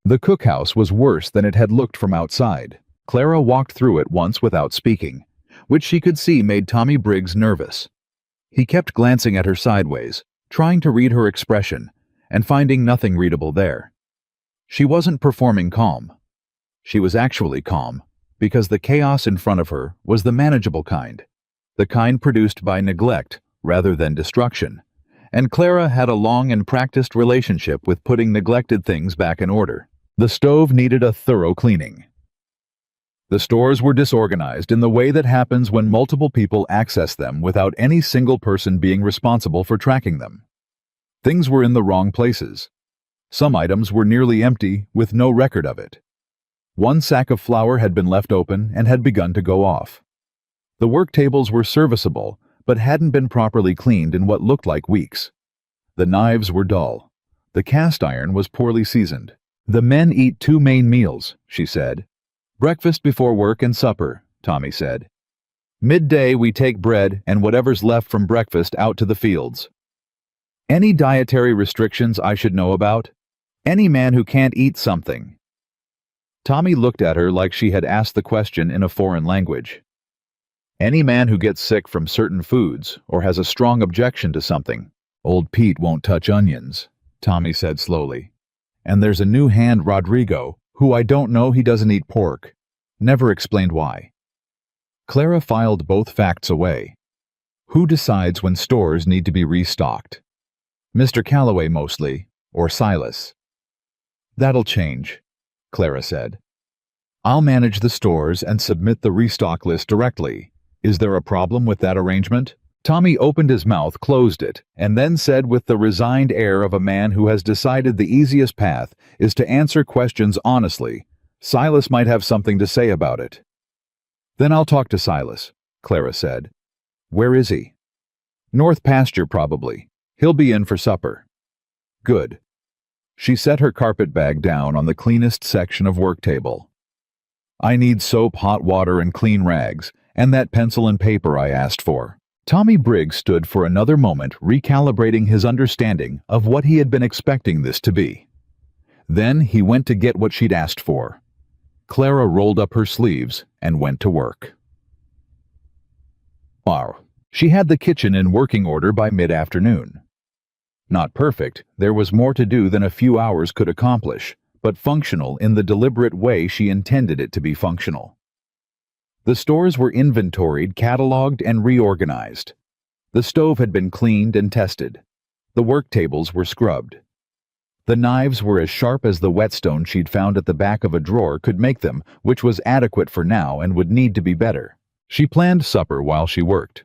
The cookhouse was worse than it had looked from outside. Clara walked through it once without speaking, which she could see made Tommy Briggs nervous. He kept glancing at her sideways, trying to read her expression, and finding nothing readable there. She wasn't performing calm. She was actually calm, because the chaos in front of her was the manageable kind, the kind produced by neglect rather than destruction, and Clara had a long and practiced relationship with putting neglected things back in order. The stove needed a thorough cleaning. The stores were disorganized in the way that happens when multiple people access them without any single person being responsible for tracking them. Things were in the wrong places. Some items were nearly empty with no record of it. One sack of flour had been left open and had begun to go off. The work tables were serviceable, but hadn't been properly cleaned in what looked like weeks. The knives were dull. The cast iron was poorly seasoned. "The men eat 2 main meals," she said. "Breakfast before work and supper," Tommy said. "Midday we take bread and whatever's left from breakfast out to the fields." "Any dietary restrictions I should know about? Any man who can't eat something?" Tommy looked at her like she had asked the question in a foreign language. "Any man who gets sick from certain foods or has a strong objection to something. Old Pete won't touch onions," Tommy said slowly. "And there's a new hand, Rodrigo, who I don't know, he doesn't eat pork. Never explained why." Clara filed both facts away. Who decides when stores need to be restocked? Mr. Calloway mostly, or Silas? "That'll change," Clara said. "I'll manage the stores and submit the restock list directly. Is there a problem with that arrangement?" Tommy opened his mouth, closed it, and then said with the resigned air of a man who has decided the easiest path is to answer questions honestly, "Silas might have something to say about it." "Then I'll talk to Silas," Clara said. "Where is he?" "North pasture, probably. He'll be in for supper." "Good." She set her carpet bag down on the cleanest section of work table. "I need soap, hot water, and clean rags, and that pencil and paper I asked for." Tommy Briggs stood for another moment, recalibrating his understanding of what he had been expecting this to be. Then he went to get what she'd asked for. Clara rolled up her sleeves and went to work. She had the kitchen in working order by mid-afternoon. Not perfect, there was more to do than a few hours could accomplish, but functional in the deliberate way she intended it to be functional. The stores were inventoried, cataloged, and reorganized. The stove had been cleaned and tested. The work tables were scrubbed. The knives were as sharp as the whetstone she'd found at the back of a drawer could make them, which was adequate for now and would need to be better. She planned supper while she worked.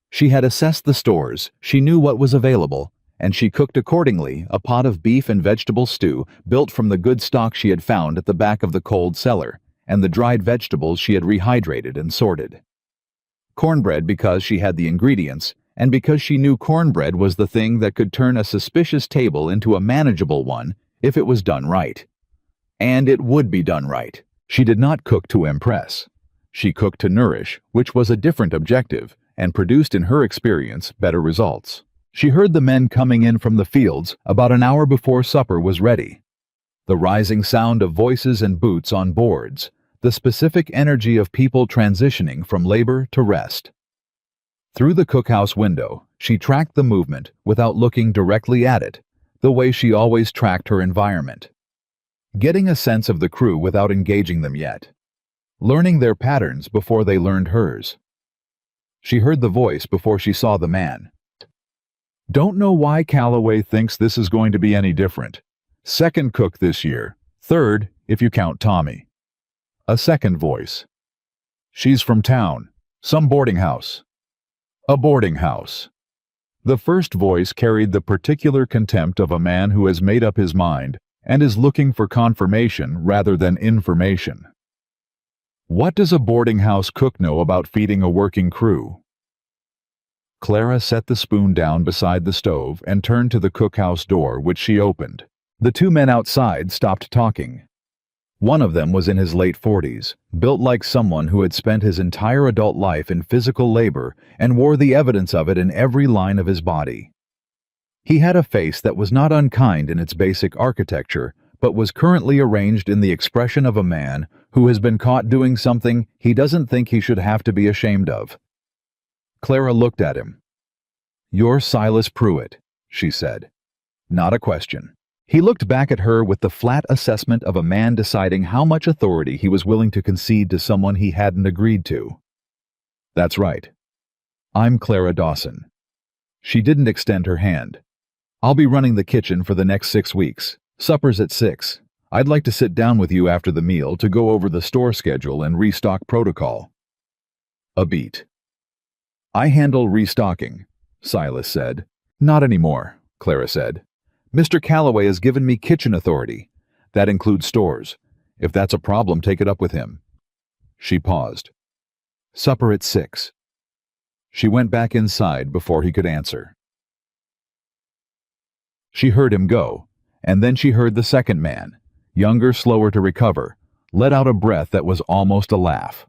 She had assessed the stores, she knew what was available, and she cooked accordingly a pot of beef and vegetable stew built from the good stock she had found at the back of the cold cellar, and the dried vegetables she had rehydrated and sorted. Cornbread because she had the ingredients, and because she knew cornbread was the thing that could turn a suspicious table into a manageable one if it was done right. And it would be done right. She did not cook to impress. She cooked to nourish, which was a different objective, and produced in her experience better results. She heard the men coming in from the fields about an hour before supper was ready. The rising sound of voices and boots on boards, the specific energy of people transitioning from labor to rest. Through the cookhouse window, she tracked the movement without looking directly at it, the way she always tracked her environment. Getting a sense of the crew without engaging them yet. Learning their patterns before they learned hers. She heard the voice before she saw the man. "Don't know why Calloway thinks this is going to be any different. Second cook this year. Third, if you count Tommy." A second voice. "She's from town. Some boarding house." A boarding house. The first voice carried the particular contempt of a man who has made up his mind and is looking for confirmation rather than information. What does a boarding house cook know about feeding a working crew? Clara set the spoon down beside the stove and turned to the cookhouse door, which she opened. The two men outside stopped talking. One of them was in his late 40s, built like someone who had spent his entire adult life in physical labor and wore the evidence of it in every line of his body. He had a face that was not unkind in its basic architecture, but was currently arranged in the expression of a man who has been caught doing something he doesn't think he should have to be ashamed of. Clara looked at him. "You're Silas Pruitt," she said. Not a question. He looked back at her with the flat assessment of a man deciding how much authority he was willing to concede to someone he hadn't agreed to. "That's right. I'm Clara Dawson." She didn't extend her hand. "I'll be running the kitchen for the next 6 weeks. Supper's at 6. I'd like to sit down with you after the meal to go over the store schedule and restock protocol." A beat. "I handle restocking," Silas said. "Not anymore," Clara said. "Mr. Calloway has given me kitchen authority. That includes stores. If that's a problem, take it up with him." She paused. "Supper at 6. She went back inside before he could answer. She heard him go, And then she heard the second man, younger, slower to recover, let out a breath that was almost a laugh.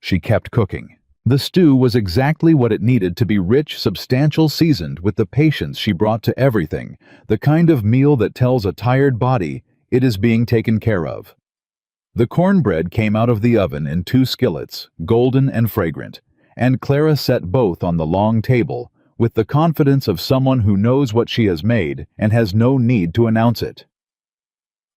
She kept cooking. The stew was exactly what it needed to be: rich, substantial, seasoned with the patience she brought to everything, the kind of meal that tells a tired body it is being taken care of. The cornbread came out of the oven in 2 skillets, golden and fragrant, and Clara set both on the long table with the confidence of someone who knows what she has made and has no need to announce it.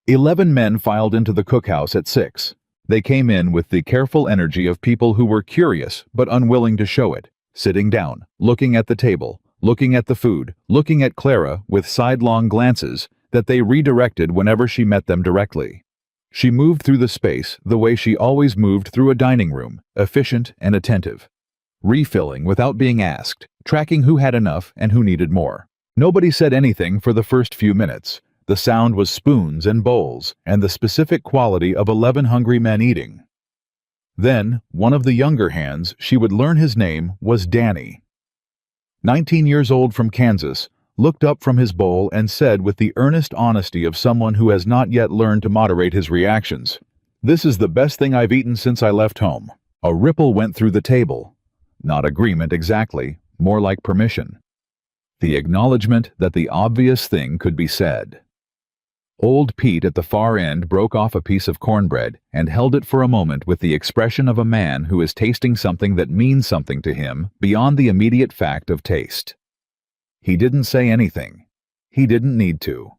11 men filed into the cookhouse at 6. They came in with the careful energy of people who were curious but unwilling to show it, sitting down, looking at the table, looking at the food, looking at Clara with sidelong glances that they redirected whenever she met them directly. She moved through the space the way she always moved through a dining room, efficient and attentive, refilling without being asked, tracking who had enough and who needed more. Nobody said anything for the first few minutes. The sound was spoons and bowls, and the specific quality of 11 hungry men eating. Then, one of the younger hands, she would learn his name, was Danny. 19 years old, from Kansas, looked up from his bowl and said with the earnest honesty of someone who has not yet learned to moderate his reactions, "This is the best thing I've eaten since I left home." A ripple went through the table. Not agreement exactly, more like permission. The acknowledgement that the obvious thing could be said. Old Pete at the far end broke off a piece of cornbread and held it for a moment with the expression of a man who is tasting something that means something to him beyond the immediate fact of taste. He didn't say anything. He didn't need to.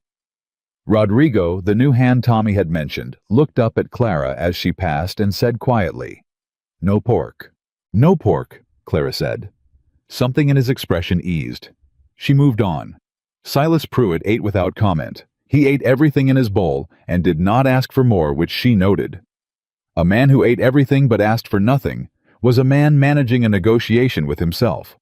Rodrigo, the new hand Tommy had mentioned, looked up at Clara as she passed and said quietly, "No pork." "No pork," Clara said. Something in his expression eased. She moved on. Silas Pruitt ate without comment. He ate everything in his bowl and did not ask for more, which she noted. A man who ate everything but asked for nothing was a man managing a negotiation with himself.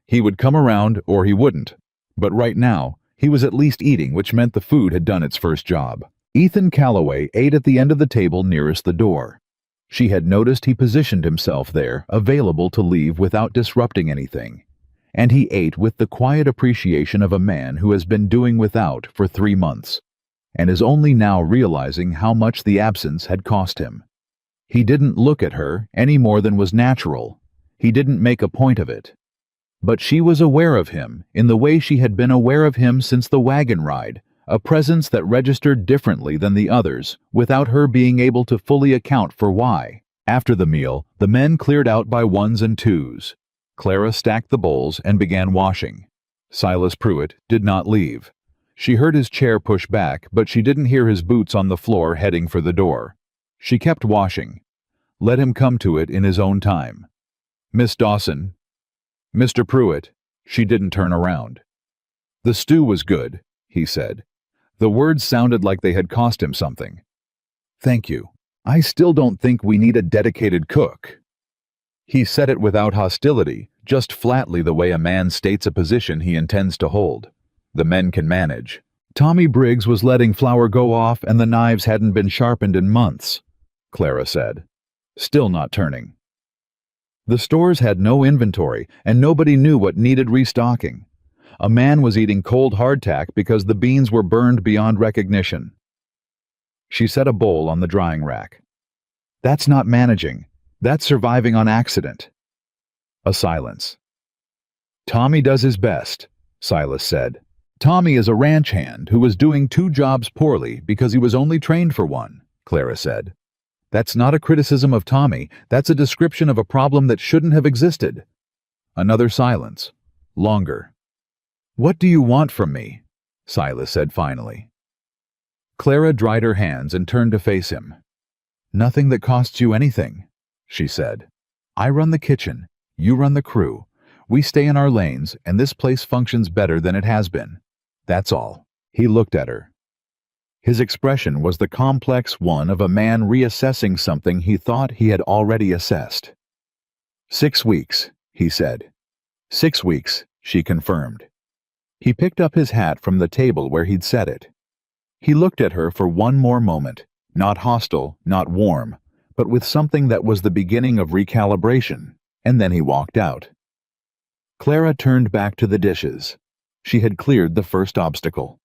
He would come around or he wouldn't, but right now he was at least eating, which meant the food had done its first job. Ethan Calloway ate at the end of the table nearest the door. She had noticed he positioned himself there, available to leave without disrupting anything. And he ate with the quiet appreciation of a man who has been doing without for 3 months, and is only now realizing how much the absence had cost him. He didn't look at her any more than was natural. He didn't make a point of it. But she was aware of him in the way she had been aware of him since the wagon ride, a presence that registered differently than the others, without her being able to fully account for why. After the meal, the men cleared out by 1s and 2s. Clara stacked the bowls and began washing. Silas Pruitt did not leave. She heard his chair push back, but she didn't hear his boots on the floor heading for the door. She kept washing. Let him come to it in his own time. "Miss Dawson." "Mr. Pruitt." She didn't turn around. "The stew was good," he said. The words sounded like they had cost him something. "Thank you. I still don't think we need a dedicated cook." He said it without hostility, just flatly, the way a man states a position he intends to hold. The men can manage. Tommy Briggs was letting flour go off and the knives hadn't been sharpened in months, Clara said, still not turning. The stores had no inventory and nobody knew what needed restocking. A man was eating cold hardtack because the beans were burned beyond recognition. She set a bowl on the drying rack. "That's not managing. That's surviving on accident." A silence. "Tommy does his best," Silas said. "Tommy is a ranch hand who was doing 2 jobs poorly because he was only trained for one," Clara said. "That's not a criticism of Tommy, that's a description of a problem that shouldn't have existed." Another silence. Longer. "What do you want from me?" Silas said finally. Clara dried her hands and turned to face him. "Nothing that costs you anything," she said. "I run the kitchen, you run the crew. We stay in our lanes, and this place functions better than it has been. That's all." He looked at her. His expression was the complex one of a man reassessing something he thought he had already assessed. 6 weeks, he said. 6 weeks, she confirmed. He picked up his hat from the table where he'd set it. He looked at her for one more moment, not hostile, not warm, but with something that was the beginning of recalibration, and then he walked out. Clara turned back to the dishes. She had cleared the first obstacle.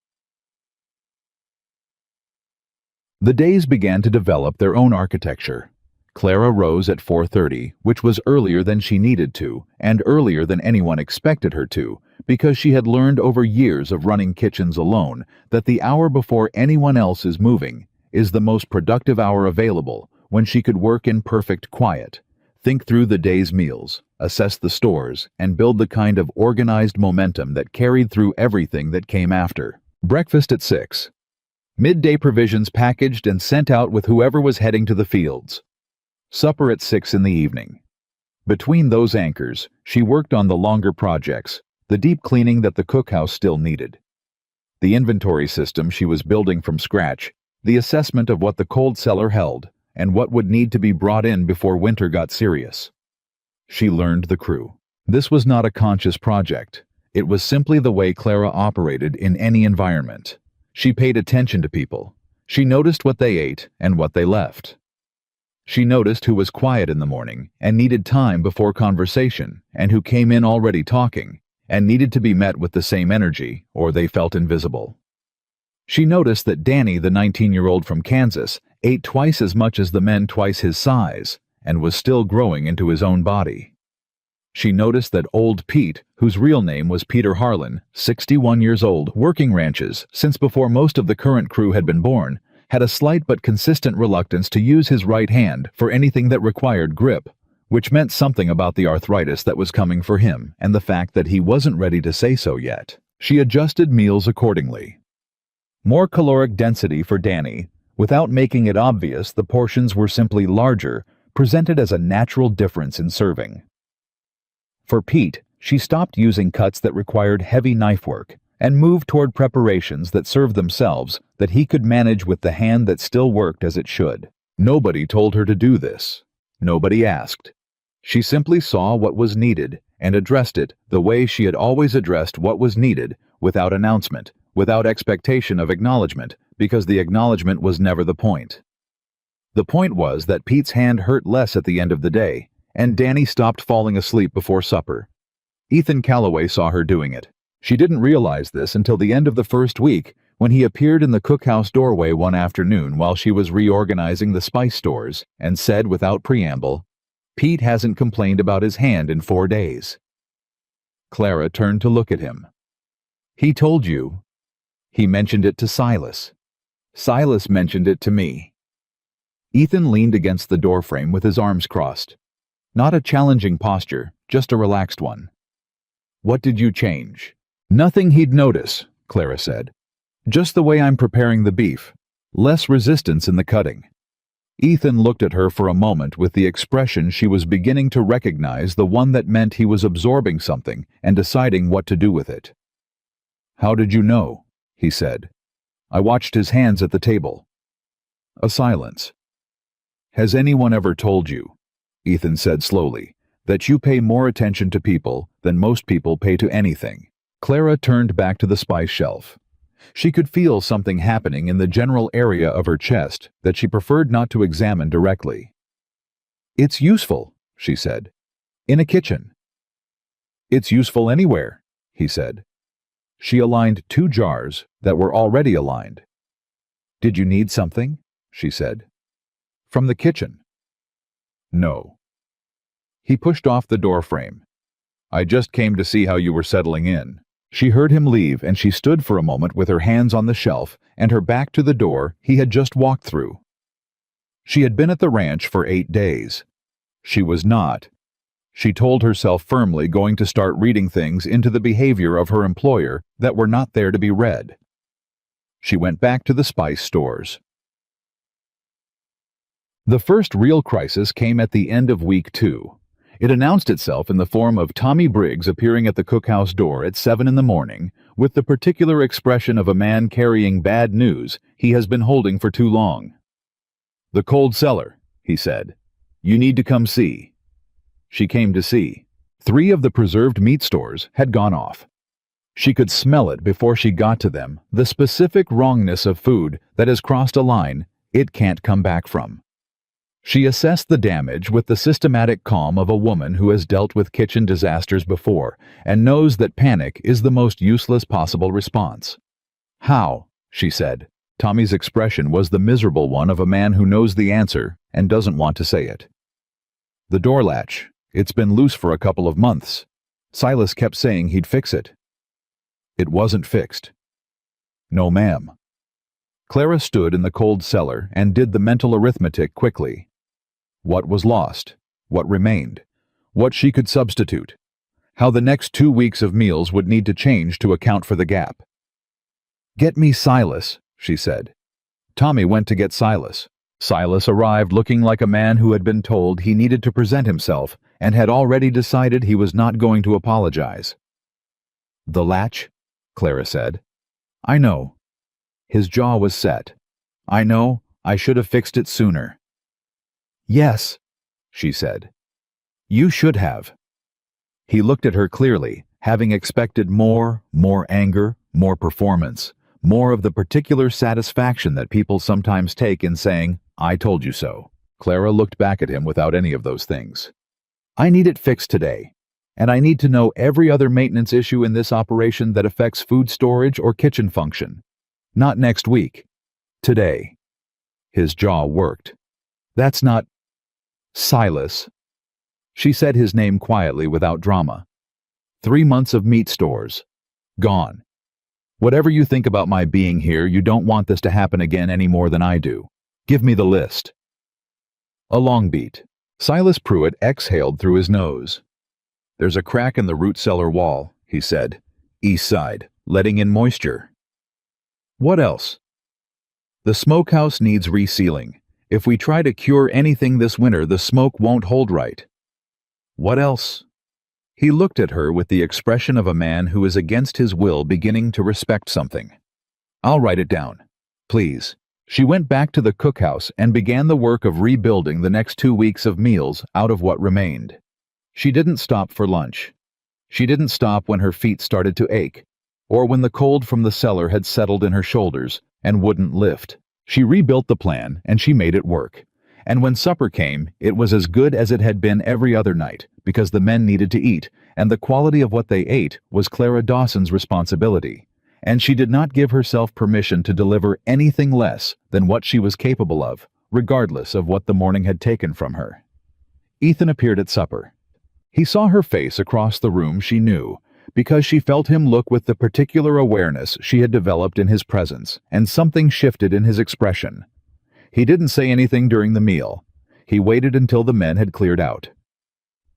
The days began to develop their own architecture. Clara rose at 4:30, which was earlier than she needed to, and earlier than anyone expected her to, because she had learned over years of running kitchens alone that the hour before anyone else is moving is the most productive hour available, when she could work in perfect quiet, think through the day's meals, assess the stores, and build the kind of organized momentum that carried through everything that came after. Breakfast at 6. Midday provisions packaged and sent out with whoever was heading to the fields. Supper at 6 in the evening. Between those anchors, she worked on the longer projects, the deep cleaning that the cookhouse still needed. The inventory system she was building from scratch, the assessment of what the cold cellar held, and what would need to be brought in before winter got serious. She learned the crew. This was not a conscious project. It was simply the way Clara operated in any environment. She paid attention to people. She noticed what they ate and what they left. She noticed who was quiet in the morning and needed time before conversation, and who came in already talking and needed to be met with the same energy, or they felt invisible. She noticed that Danny, the 19-year-old from Kansas, ate twice as much as the men twice his size and was still growing into his own body. She noticed that old Pete, whose real name was Peter Harlan, 61 years old, working ranches since before most of the current crew had been born, had a slight but consistent reluctance to use his right hand for anything that required grip, which meant something about the arthritis that was coming for him and the fact that he wasn't ready to say so yet. She adjusted meals accordingly. More caloric density for Danny. Without making it obvious, the portions were simply larger, presented as a natural difference in serving. For Pete, she stopped using cuts that required heavy knife work and moved toward preparations that served themselves that he could manage with the hand that still worked as it should. Nobody told her to do this. Nobody asked. She simply saw what was needed and addressed it the way she had always addressed what was needed, without announcement, without expectation of acknowledgement, because the acknowledgement was never the point. The point was that Pete's hand hurt less at the end of the day, and Danny stopped falling asleep before supper. Ethan Calloway saw her doing it. She didn't realize this until the end of the first week, when he appeared in the cookhouse doorway one afternoon while she was reorganizing the spice stores and said without preamble, "Pete hasn't complained about his hand in 4 days." Clara turned to look at him. "He told you." "He mentioned it to Silas. Silas mentioned it to me." Ethan leaned against the doorframe with his arms crossed. Not a challenging posture, just a relaxed one. "What did you change?" "Nothing he'd notice," Clara said. "Just the way I'm preparing the beef. Less resistance in the cutting." Ethan looked at her for a moment with the expression she was beginning to recognize, the one that meant he was absorbing something and deciding what to do with it. "How did you know?" he said. "I watched his hands at the table." A silence. "Has anyone ever told you," Ethan said slowly, "that you pay more attention to people than most people pay to anything?" Clara turned back to the spice shelf. She could feel something happening in the general area of her chest that she preferred not to examine directly. "It's useful," she said. "In a kitchen." "It's useful anywhere," he said. She aligned 2 jars that were already aligned. "Did you need something?" she said. "From the kitchen." "No." He pushed off the doorframe. "I just came to see how you were settling in." She heard him leave, and she stood for a moment with her hands on the shelf and her back to the door he had just walked through. She had been at the ranch for 8 days. She was not, she told herself firmly, going to start reading things into the behavior of her employer that were not there to be read. She went back to the spice stores. The first real crisis came at the end of week 2. It announced itself in the form of Tommy Briggs appearing at the cookhouse door at 7 in the morning with the particular expression of a man carrying bad news he has been holding for too long. "The cold cellar," he said. "You need to come see." She came to see. 3 of the preserved meat stores had gone off. She could smell it before she got to them, the specific wrongness of food that has crossed a line it can't come back from. She assessed the damage with the systematic calm of a woman who has dealt with kitchen disasters before and knows that panic is the most useless possible response. "How?" she said. Tommy's expression was the miserable one of a man who knows the answer and doesn't want to say it. The door latch. It's been loose for a couple of months. Silas kept saying he'd fix it. It wasn't fixed. No, ma'am. Clara stood in the cold cellar and did the mental arithmetic quickly. What was lost? What remained? What she could substitute? How the next 2 weeks of meals would need to change to account for the gap. "Get me Silas," she said. Tommy went to get Silas. Silas arrived looking like a man who had been told he needed to present himself and had already decided he was not going to apologize. "The latch?" Clara said. "I know." His jaw was set. "I know. I should have fixed it sooner." "Yes," she said. "You should have." He looked at her clearly, having expected more anger, more performance, more of the particular satisfaction that people sometimes take in saying, "I told you so." Clara looked back at him without any of those things. "I need it fixed today, and I need to know every other maintenance issue in this operation that affects food storage or kitchen function. Not next week. Today." His jaw worked. "That's not Silas." She said his name quietly without drama. 3 months of meat stores. Gone. Whatever you think about my being here, you don't want this to happen again any more than I do. Give me the list. A long beat. Silas Pruitt exhaled through his nose. "There's a crack in the root cellar wall," he said. "East side, letting in moisture." "What else?" "The smokehouse needs resealing. If we try to cure anything this winter, the smoke won't hold right." "What else?" He looked at her with the expression of a man who is against his will beginning to respect something. "I'll write it down. Please." She went back to the cookhouse and began the work of rebuilding the next 2 weeks of meals out of what remained. She didn't stop for lunch. She didn't stop when her feet started to ache, or when the cold from the cellar had settled in her shoulders and wouldn't lift. She rebuilt the plan and she made it work. And when supper came, it was as good as it had been every other night, because the men needed to eat, and the quality of what they ate was Clara Dawson's responsibility. And she did not give herself permission to deliver anything less than what she was capable of, regardless of what the morning had taken from her. Ethan appeared at supper. He saw her face across the room, she knew, because she felt him look with the particular awareness she had developed in his presence, and something shifted in his expression. He didn't say anything during the meal. He waited until the men had cleared out.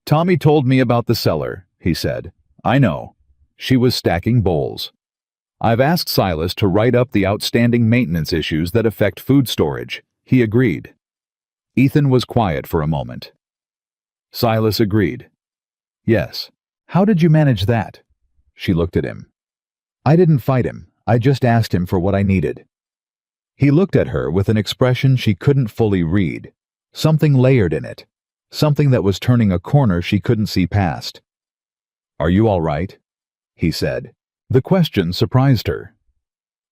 "Tommy told me about the cellar," he said. "I know. She was stacking bowls. I've asked Silas to write up the outstanding maintenance issues that affect food storage." He agreed. Ethan was quiet for a moment. Silas agreed. "Yes. How did you manage that?" She looked at him. "I didn't fight him. I just asked him for what I needed." He looked at her with an expression she couldn't fully read, something layered in it, something that was turning a corner she couldn't see past. "Are you all right?" he said. The question surprised her.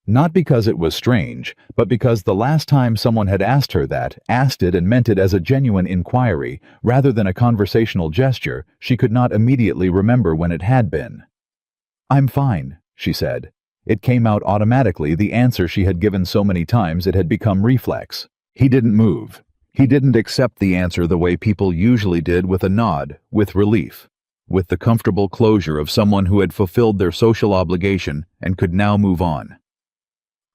Not because it was strange, but because the last time someone had asked her that, asked it and meant it as a genuine inquiry, rather than a conversational gesture, she could not immediately remember when it had been. "I'm fine," she said. It came out automatically, the answer she had given so many times it had become reflex. He didn't move. He didn't accept the answer the way people usually did, with a nod, with relief, with the comfortable closure of someone who had fulfilled their social obligation and could now move on.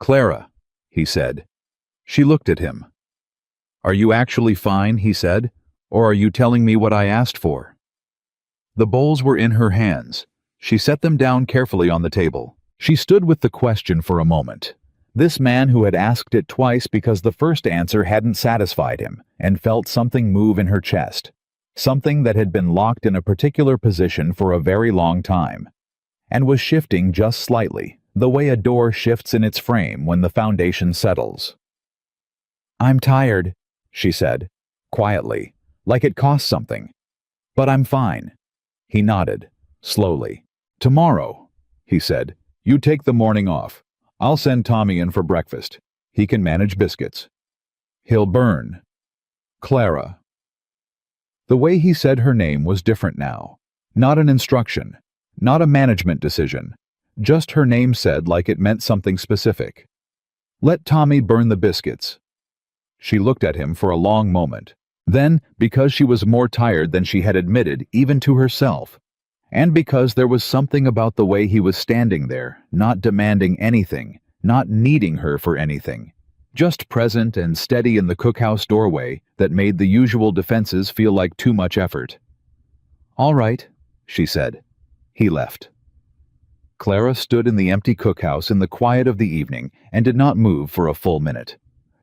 "Clara," he said. She looked at him. "Are you actually fine?" he said. "Or are you telling me what I asked for?" The bowls were in her hands. She set them down carefully on the table. She stood with the question for a moment. This man who had asked it twice because the first answer hadn't satisfied him, and felt something move in her chest. Something that had been locked in a particular position for a very long time, and was shifting just slightly, the way a door shifts in its frame when the foundation settles. "I'm tired," she said, quietly, like it cost something. "But I'm fine." He nodded, slowly. "Tomorrow," he said, "you take the morning off. I'll send Tommy in for breakfast. He can manage biscuits. He'll burn. Clara." The way he said her name was different now. Not an instruction, not a management decision, just her name said like it meant something specific. Let Tommy burn the biscuits. She looked at him for a long moment. Then, because she was more tired than she had admitted even to herself, and because there was something about the way he was standing there, not demanding anything, not needing her for anything, just present and steady in the cookhouse doorway, that made the usual defenses feel like too much effort. "All right," she said. He left. Clara stood in the empty cookhouse in the quiet of the evening and did not move for a full minute.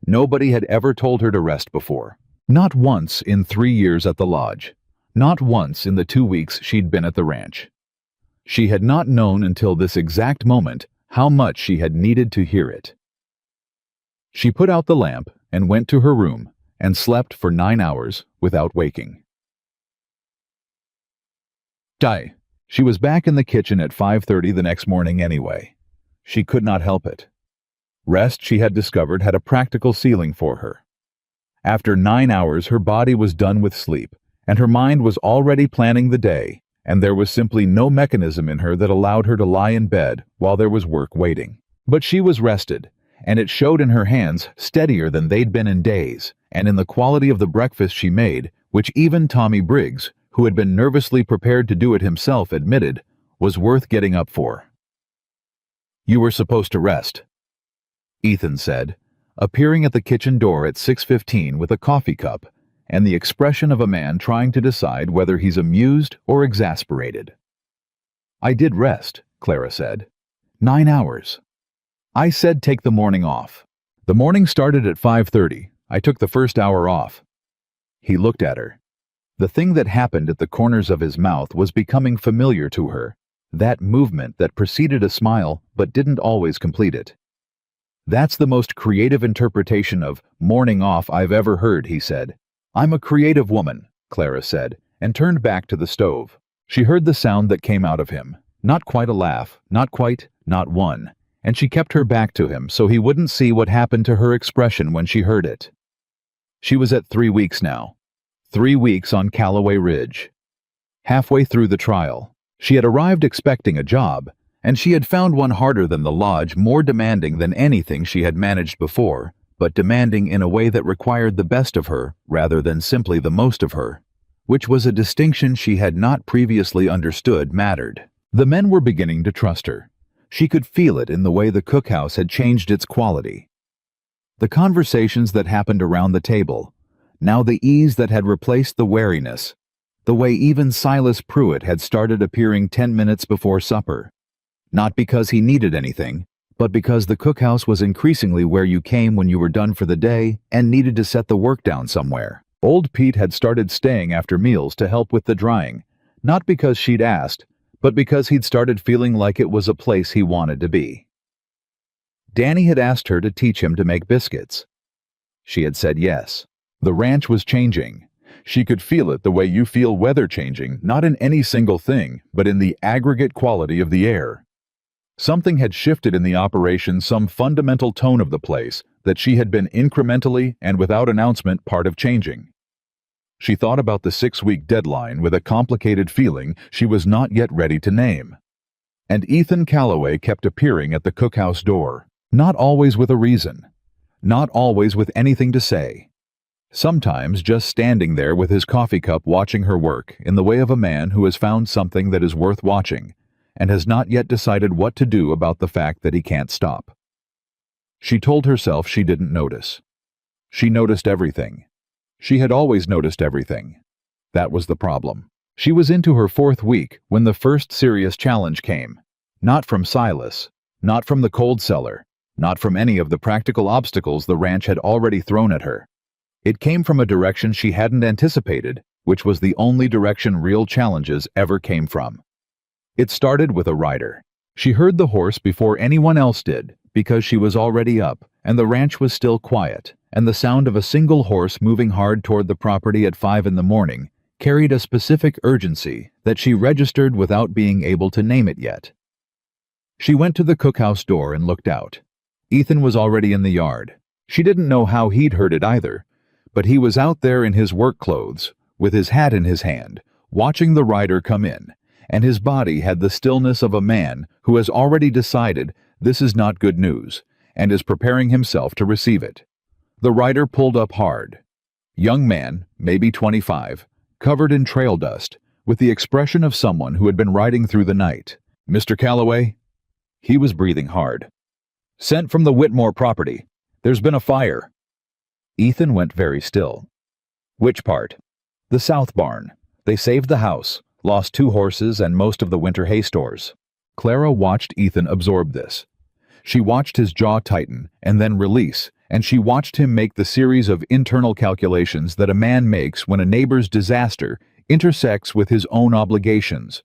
Nobody had ever told her to rest before. Not once in 3 years at the lodge. Not once in the 2 weeks she'd been at the ranch. She had not known until this exact moment how much she had needed to hear it. She put out the lamp and went to her room and slept for 9 hours without waking. She was back in the kitchen at 5:30 the next morning anyway. She could not help it. Rest, she had discovered, had a practical ceiling for her. After 9 hours, her body was done with sleep, and her mind was already planning the day, and there was simply no mechanism in her that allowed her to lie in bed while there was work waiting. But she was rested, and it showed in her hands, steadier than they'd been in days, and in the quality of the breakfast she made, which even Tommy Briggs, who had been nervously prepared to do it himself, admitted was worth getting up for. "You were supposed to rest," Ethan said, appearing at the kitchen door at 6:15 with a coffee cup and the expression of a man trying to decide whether he's amused or exasperated. "I did rest," Clara said. 9 hours. I said take the morning off. The morning started at 5:30. I took the first hour off." He looked at her. The thing that happened at the corners of his mouth was becoming familiar to her, that movement that preceded a smile but didn't always complete it. "That's the most creative interpretation of morning off I've ever heard," he said. "I'm a creative woman," Clara said, and turned back to the stove. She heard the sound that came out of him. Not quite a laugh, not quite, not one. And she kept her back to him so he wouldn't see what happened to her expression when she heard it. She was at 3 weeks now. 3 weeks on Callaway Ridge. Halfway through the trial, she had arrived expecting a job, and she had found one harder than the lodge, more demanding than anything she had managed before, but demanding in a way that required the best of her rather than simply the most of her, which was a distinction she had not previously understood mattered. The men were beginning to trust her. She could feel it in the way the cookhouse had changed its quality. The conversations that happened around the table, now the ease that had replaced the wariness, the way even Silas Pruitt had started appearing 10 minutes before supper. Not because he needed anything, but because the cookhouse was increasingly where you came when you were done for the day and needed to set the work down somewhere. Old Pete had started staying after meals to help with the drying, not because she'd asked, but because he'd started feeling like it was a place he wanted to be. Danny had asked her to teach him to make biscuits. She had said yes. The ranch was changing. She could feel it the way you feel weather changing, not in any single thing, but in the aggregate quality of the air. Something had shifted in the operation, some fundamental tone of the place that she had been incrementally and without announcement part of changing. She thought about the 6-week deadline with a complicated feeling she was not yet ready to name. And Ethan Callaway kept appearing at the cookhouse door, not always with a reason, not always with anything to say. Sometimes just standing there with his coffee cup watching her work in the way of a man who has found something that is worth watching and has not yet decided what to do about the fact that he can't stop. She told herself she didn't notice. She noticed everything. She had always noticed everything. That was the problem. She was into her 4th week when the first serious challenge came. Not from Silas, not from the cold cellar, not from any of the practical obstacles the ranch had already thrown at her. It came from a direction she hadn't anticipated, which was the only direction real challenges ever came from. It started with a rider. She heard the horse before anyone else did, because she was already up, and the ranch was still quiet, and the sound of a single horse moving hard toward the property at 5 in the morning carried a specific urgency that she registered without being able to name it yet. She went to the cookhouse door and looked out. Ethan was already in the yard. She didn't know how he'd heard it either, but he was out there in his work clothes, with his hat in his hand, watching the rider come in, and his body had the stillness of a man who has already decided this is not good news, and is preparing himself to receive it. The rider pulled up hard. Young man, maybe 25, covered in trail dust, with the expression of someone who had been riding through the night. "Mr. Calloway?" He was breathing hard. "Sent from the Whitmore property. There's been a fire." Ethan went very still. "Which part?" "The south barn. They saved the house, lost 2 horses and most of the winter hay stores." Clara watched Ethan absorb this. She watched his jaw tighten and then release, and she watched him make the series of internal calculations that a man makes when a neighbor's disaster intersects with his own obligations.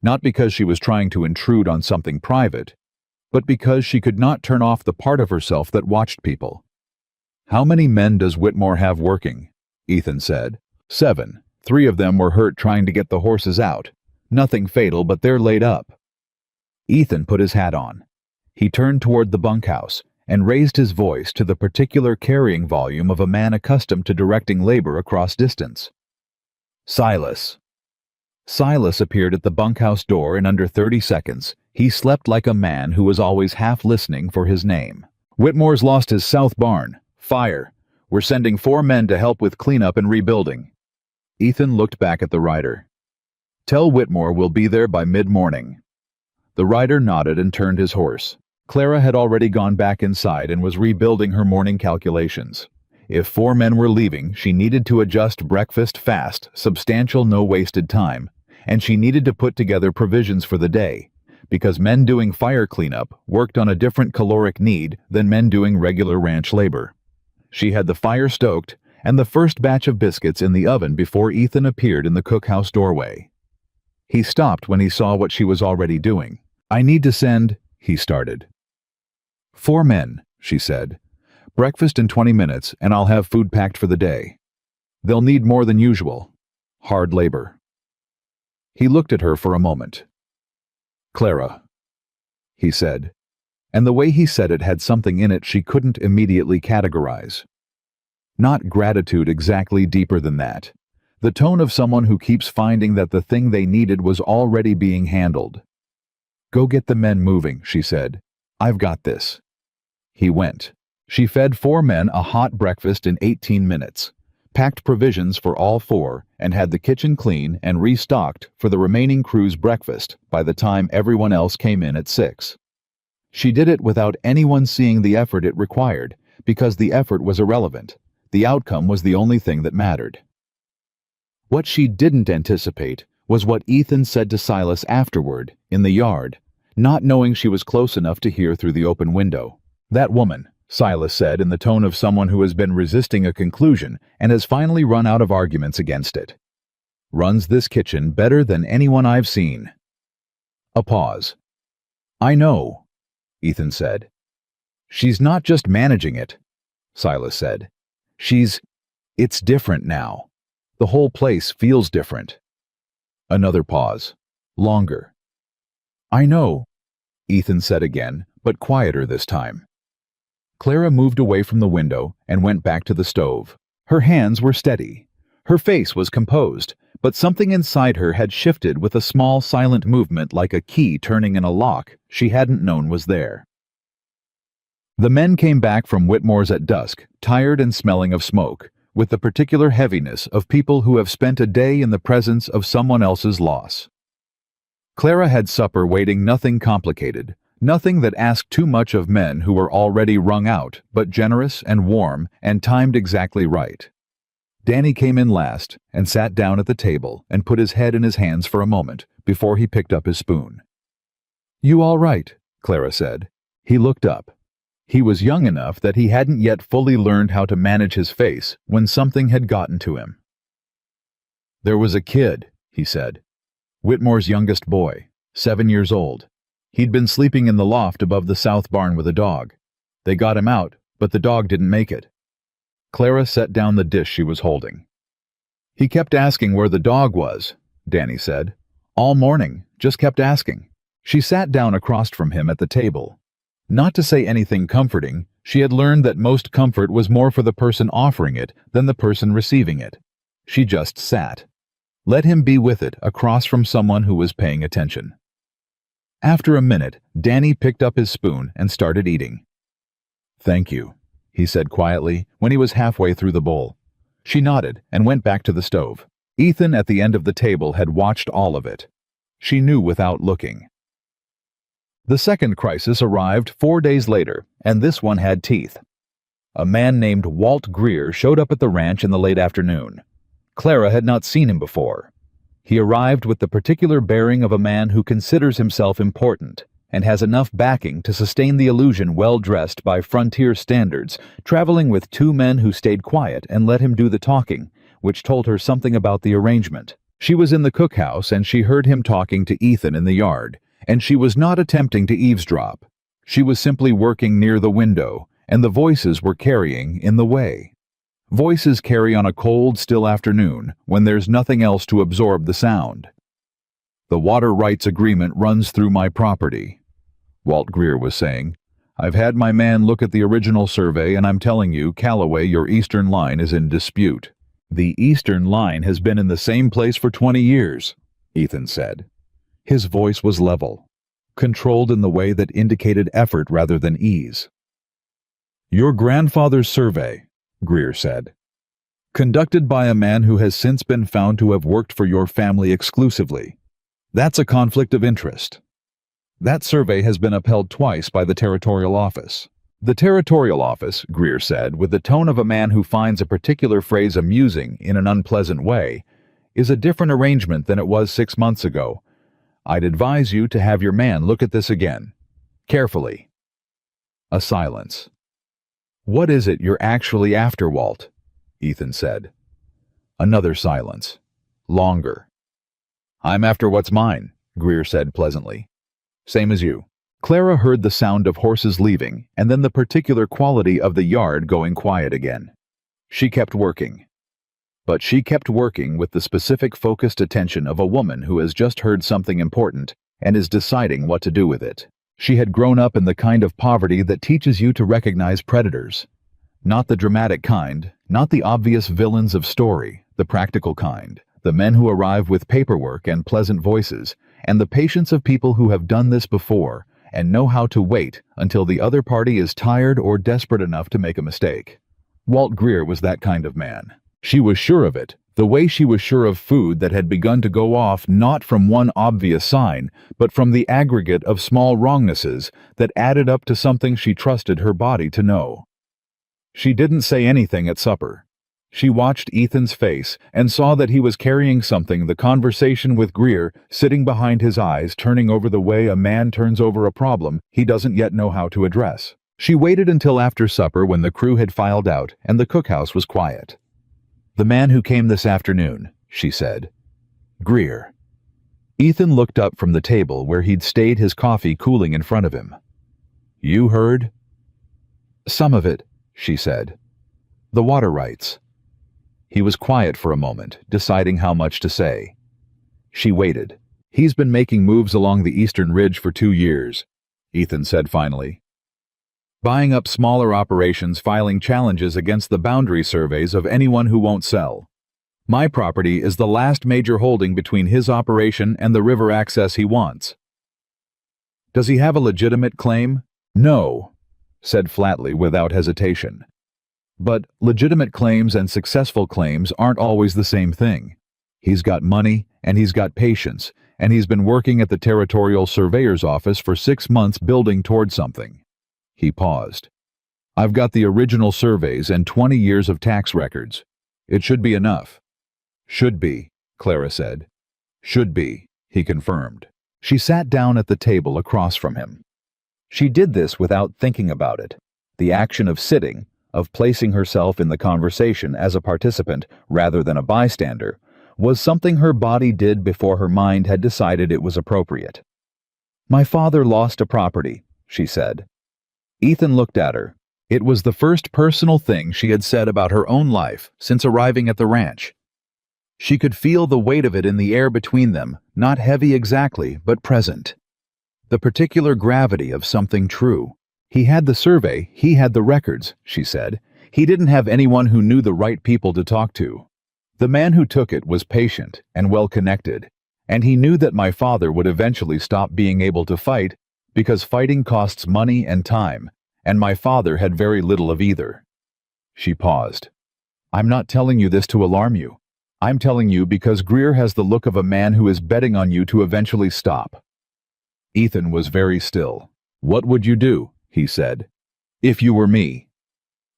Not because she was trying to intrude on something private, but because she could not turn off the part of herself that watched people. "How many men does Whitmore have working?" Ethan said. 7. 3 of them were hurt trying to get the horses out. Nothing fatal, but they're laid up." Ethan put his hat on. He turned toward the bunkhouse and raised his voice to the particular carrying volume of a man accustomed to directing labor across distance. "Silas." Silas appeared at the bunkhouse door in under 30 seconds. He slept like a man who was always half listening for his name. "Whitmore's lost his south barn. Fire. We're sending 4 men to help with cleanup and rebuilding." Ethan looked back at the rider. "Tell Whitmore we'll be there by mid-morning." The rider nodded and turned his horse. Clara had already gone back inside and was rebuilding her morning calculations. If 4 men were leaving, she needed to adjust breakfast fast, substantial, no wasted time, and she needed to put together provisions for the day, because men doing fire cleanup worked on a different caloric need than men doing regular ranch labor. She had the fire stoked and the first batch of biscuits in the oven before Ethan appeared in the cookhouse doorway. He stopped when he saw what she was already doing. "I need to send," he started. "4 men," she said. "Breakfast in 20 minutes, and I'll have food packed for the day. They'll need more than usual. Hard labor." He looked at her for a moment. "Clara," he said, and the way he said it had something in it she couldn't immediately categorize. Not gratitude exactly, deeper than that. The tone of someone who keeps finding that the thing they needed was already being handled. "Go get the men moving," she said. "I've got this." He went. She fed 4 men a hot breakfast in 18 minutes, packed provisions for all 4, and had the kitchen clean and restocked for the remaining crew's breakfast by the time everyone else came in at 6. She did it without anyone seeing the effort it required, because the effort was irrelevant. The outcome was the only thing that mattered. What she didn't anticipate was what Ethan said to Silas afterward, in the yard, not knowing she was close enough to hear through the open window. "That woman," Silas said in the tone of someone who has been resisting a conclusion and has finally run out of arguments against it, "runs this kitchen better than anyone I've seen." A pause. "I know," Ethan said. "She's not just managing it," Silas said. It's different now. The whole place feels different." Another pause. Longer. "I know," Ethan said again, but quieter this time. Clara moved away from the window and went back to the stove. Her hands were steady. Her face was composed, but something inside her had shifted with a small silent movement like a key turning in a lock she hadn't known was there. The men came back from Whitmore's at dusk, tired and smelling of smoke, with the particular heaviness of people who have spent a day in the presence of someone else's loss. Clara had supper waiting, nothing complicated, nothing that asked too much of men who were already wrung out, but generous and warm and timed exactly right. Danny came in last and sat down at the table and put his head in his hands for a moment before he picked up his spoon. "You all right?" Clara said. He looked up. He was young enough that he hadn't yet fully learned how to manage his face when something had gotten to him. "There was a kid," he said. "Whitmore's youngest boy, 7 years old. He'd been sleeping in the loft above the south barn with a dog. They got him out, but the dog didn't make it." Clara set down the dish she was holding. "He kept asking where the dog was," Danny said. "All morning, just kept asking." She sat down across from him at the table. Not to say anything comforting, she had learned that most comfort was more for the person offering it than the person receiving it. She just sat. Let him be with it across from someone who was paying attention. After a minute, Danny picked up his spoon and started eating. "Thank you," he said quietly when he was halfway through the bowl. She nodded and went back to the stove. Ethan at the end of the table had watched all of it. She knew without looking. The second crisis arrived 4 days later, and this one had teeth. A man named Walt Greer showed up at the ranch in the late afternoon. Clara had not seen him before. He arrived with the particular bearing of a man who considers himself important and has enough backing to sustain the illusion well-dressed by frontier standards, traveling with 2 men who stayed quiet and let him do the talking, which told her something about the arrangement. She was in the cookhouse and she heard him talking to Ethan in the yard, and she was not attempting to eavesdrop. She was simply working near the window, and the voices were carrying in the way. Voices carry on a cold, still afternoon when there's nothing else to absorb the sound. "The water rights agreement runs through my property," Walt Greer was saying. "I've had my man look at the original survey, and I'm telling you, Callaway, your eastern line is in dispute." "The eastern line has been in the same place for 20 years, Ethan said. His voice was level, controlled in the way that indicated effort rather than ease. "Your grandfather's survey," Greer said, "conducted by a man who has since been found to have worked for your family exclusively. That's a conflict of interest. That survey has been upheld twice by the Territorial Office." "The Territorial Office," Greer said, with the tone of a man who finds a particular phrase amusing in an unpleasant way, "is a different arrangement than it was 6 months ago. I'd advise you to have your man look at this again. Carefully." A silence. "What is it you're actually after, Walt?" Ethan said. Another silence. Longer. "I'm after what's mine," Greer said pleasantly. "Same as you." Clara heard the sound of horses leaving, and then the particular quality of the yard going quiet again. She kept working. But she kept working with the specific focused attention of a woman who has just heard something important and is deciding what to do with it. She had grown up in the kind of poverty that teaches you to recognize predators. Not the dramatic kind, not the obvious villains of story, the practical kind, the men who arrive with paperwork and pleasant voices, and the patience of people who have done this before and know how to wait until the other party is tired or desperate enough to make a mistake. Walt Greer was that kind of man. She was sure of it, the way she was sure of food that had begun to go off not from one obvious sign, but from the aggregate of small wrongnesses that added up to something she trusted her body to know. She didn't say anything at supper. She watched Ethan's face and saw that he was carrying something, the conversation with Greer sitting behind his eyes, turning over the way a man turns over a problem he doesn't yet know how to address. She waited until after supper when the crew had filed out and the cookhouse was quiet. "The man who came this afternoon," she said. "Greer." Ethan looked up from the table where he'd stayed his coffee cooling in front of him. "You heard?" "Some of it," she said. "The water rights." He was quiet for a moment, deciding how much to say. She waited. "He's been making moves along the eastern ridge for 2 years," Ethan said finally. "Buying up smaller operations, filing challenges against the boundary surveys of anyone who won't sell. My property is the last major holding between his operation and the river access he wants." "Does he have a legitimate claim?" "No," said flatly without hesitation. "But legitimate claims and successful claims aren't always the same thing. He's got money, and he's got patience, and he's been working at the Territorial Surveyor's office for 6 months building toward something." He paused. "I've got the original surveys and 20 years of tax records. It should be enough." "Should be," Clara said. "Should be," he confirmed. She sat down at the table across from him. She did this without thinking about it. The action of sitting, of placing herself in the conversation as a participant rather than a bystander, was something her body did before her mind had decided it was appropriate. "My father lost a property," she said. Ethan looked at her. It was the first personal thing she had said about her own life since arriving at the ranch. She could feel the weight of it in the air between them, not heavy exactly, but present. The particular gravity of something true. He had the survey, he had the records, she said. He didn't have anyone who knew the right people to talk to. The man who took it was patient and well-connected, and he knew that my father would eventually stop being able to fight because fighting costs money and time, and my father had very little of either. She paused. I'm not telling you this to alarm you. I'm telling you because Greer has the look of a man who is betting on you to eventually stop. Ethan was very still. What would you do, he said, if you were me?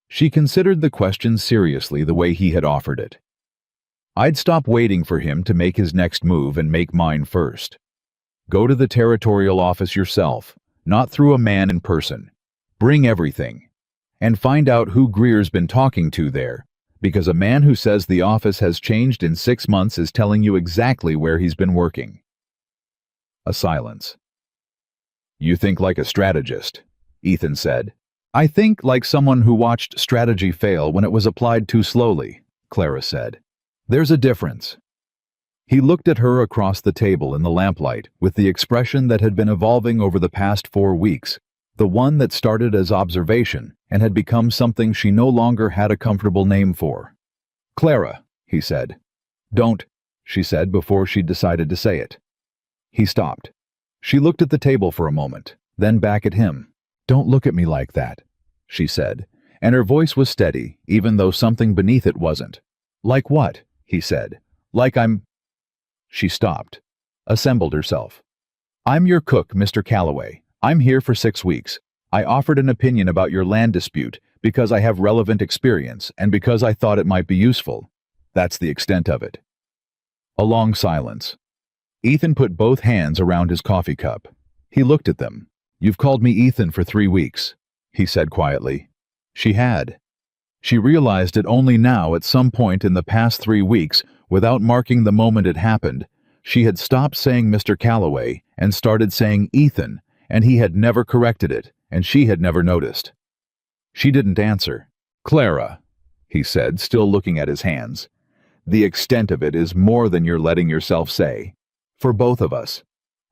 She considered the question seriously the way he had offered it. I'd stop waiting for him to make his next move and make mine first. Go to the territorial office yourself, not through a man in person. Bring everything. And find out who Greer's been talking to there, because a man who says the office has changed in 6 months is telling you exactly where he's been working. A silence. You think like a strategist, Ethan said. I think like someone who watched strategy fail when it was applied too slowly, Clara said. There's a difference. He looked at her across the table in the lamplight with the expression that had been evolving over the past 4 weeks, the one that started as observation and had become something she no longer had a comfortable name for. Clara, he said. Don't, she said before she decided to say it. He stopped. She looked at the table for a moment, then back at him. Don't look at me like that, she said, and her voice was steady, even though something beneath it wasn't. Like what? He said. Like I'm... She stopped, assembled herself. I'm your cook, Mr. Calloway. I'm here for 6 weeks. I offered an opinion about your land dispute because I have relevant experience and because I thought it might be useful. That's the extent of it. A long silence. Ethan put both hands around his coffee cup. He looked at them. You've called me Ethan for 3 weeks, he said quietly. She had. She realized it only now at some point in the past 3 weeks, without marking the moment it happened. She had stopped saying Mr. Calloway and started saying Ethan, and he had never corrected it, and she had never noticed. She didn't answer. Clara, he said, still looking at his hands. The extent of it is more than you're letting yourself say. For both of us.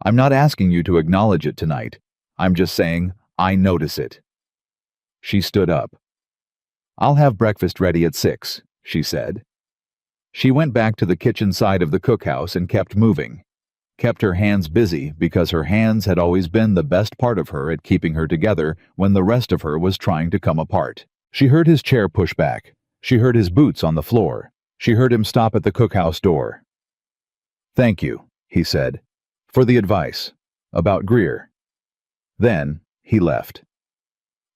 I'm not asking you to acknowledge it tonight. I'm just saying, I notice it. She stood up. I'll have breakfast ready at 6, she said. She went back to the kitchen side of the cookhouse and kept moving. Kept her hands busy because her hands had always been the best part of her at keeping her together when the rest of her was trying to come apart. She heard his chair push back. She heard his boots on the floor. She heard him stop at the cookhouse door. Thank you, he said, for the advice. About Greer. Then, he left.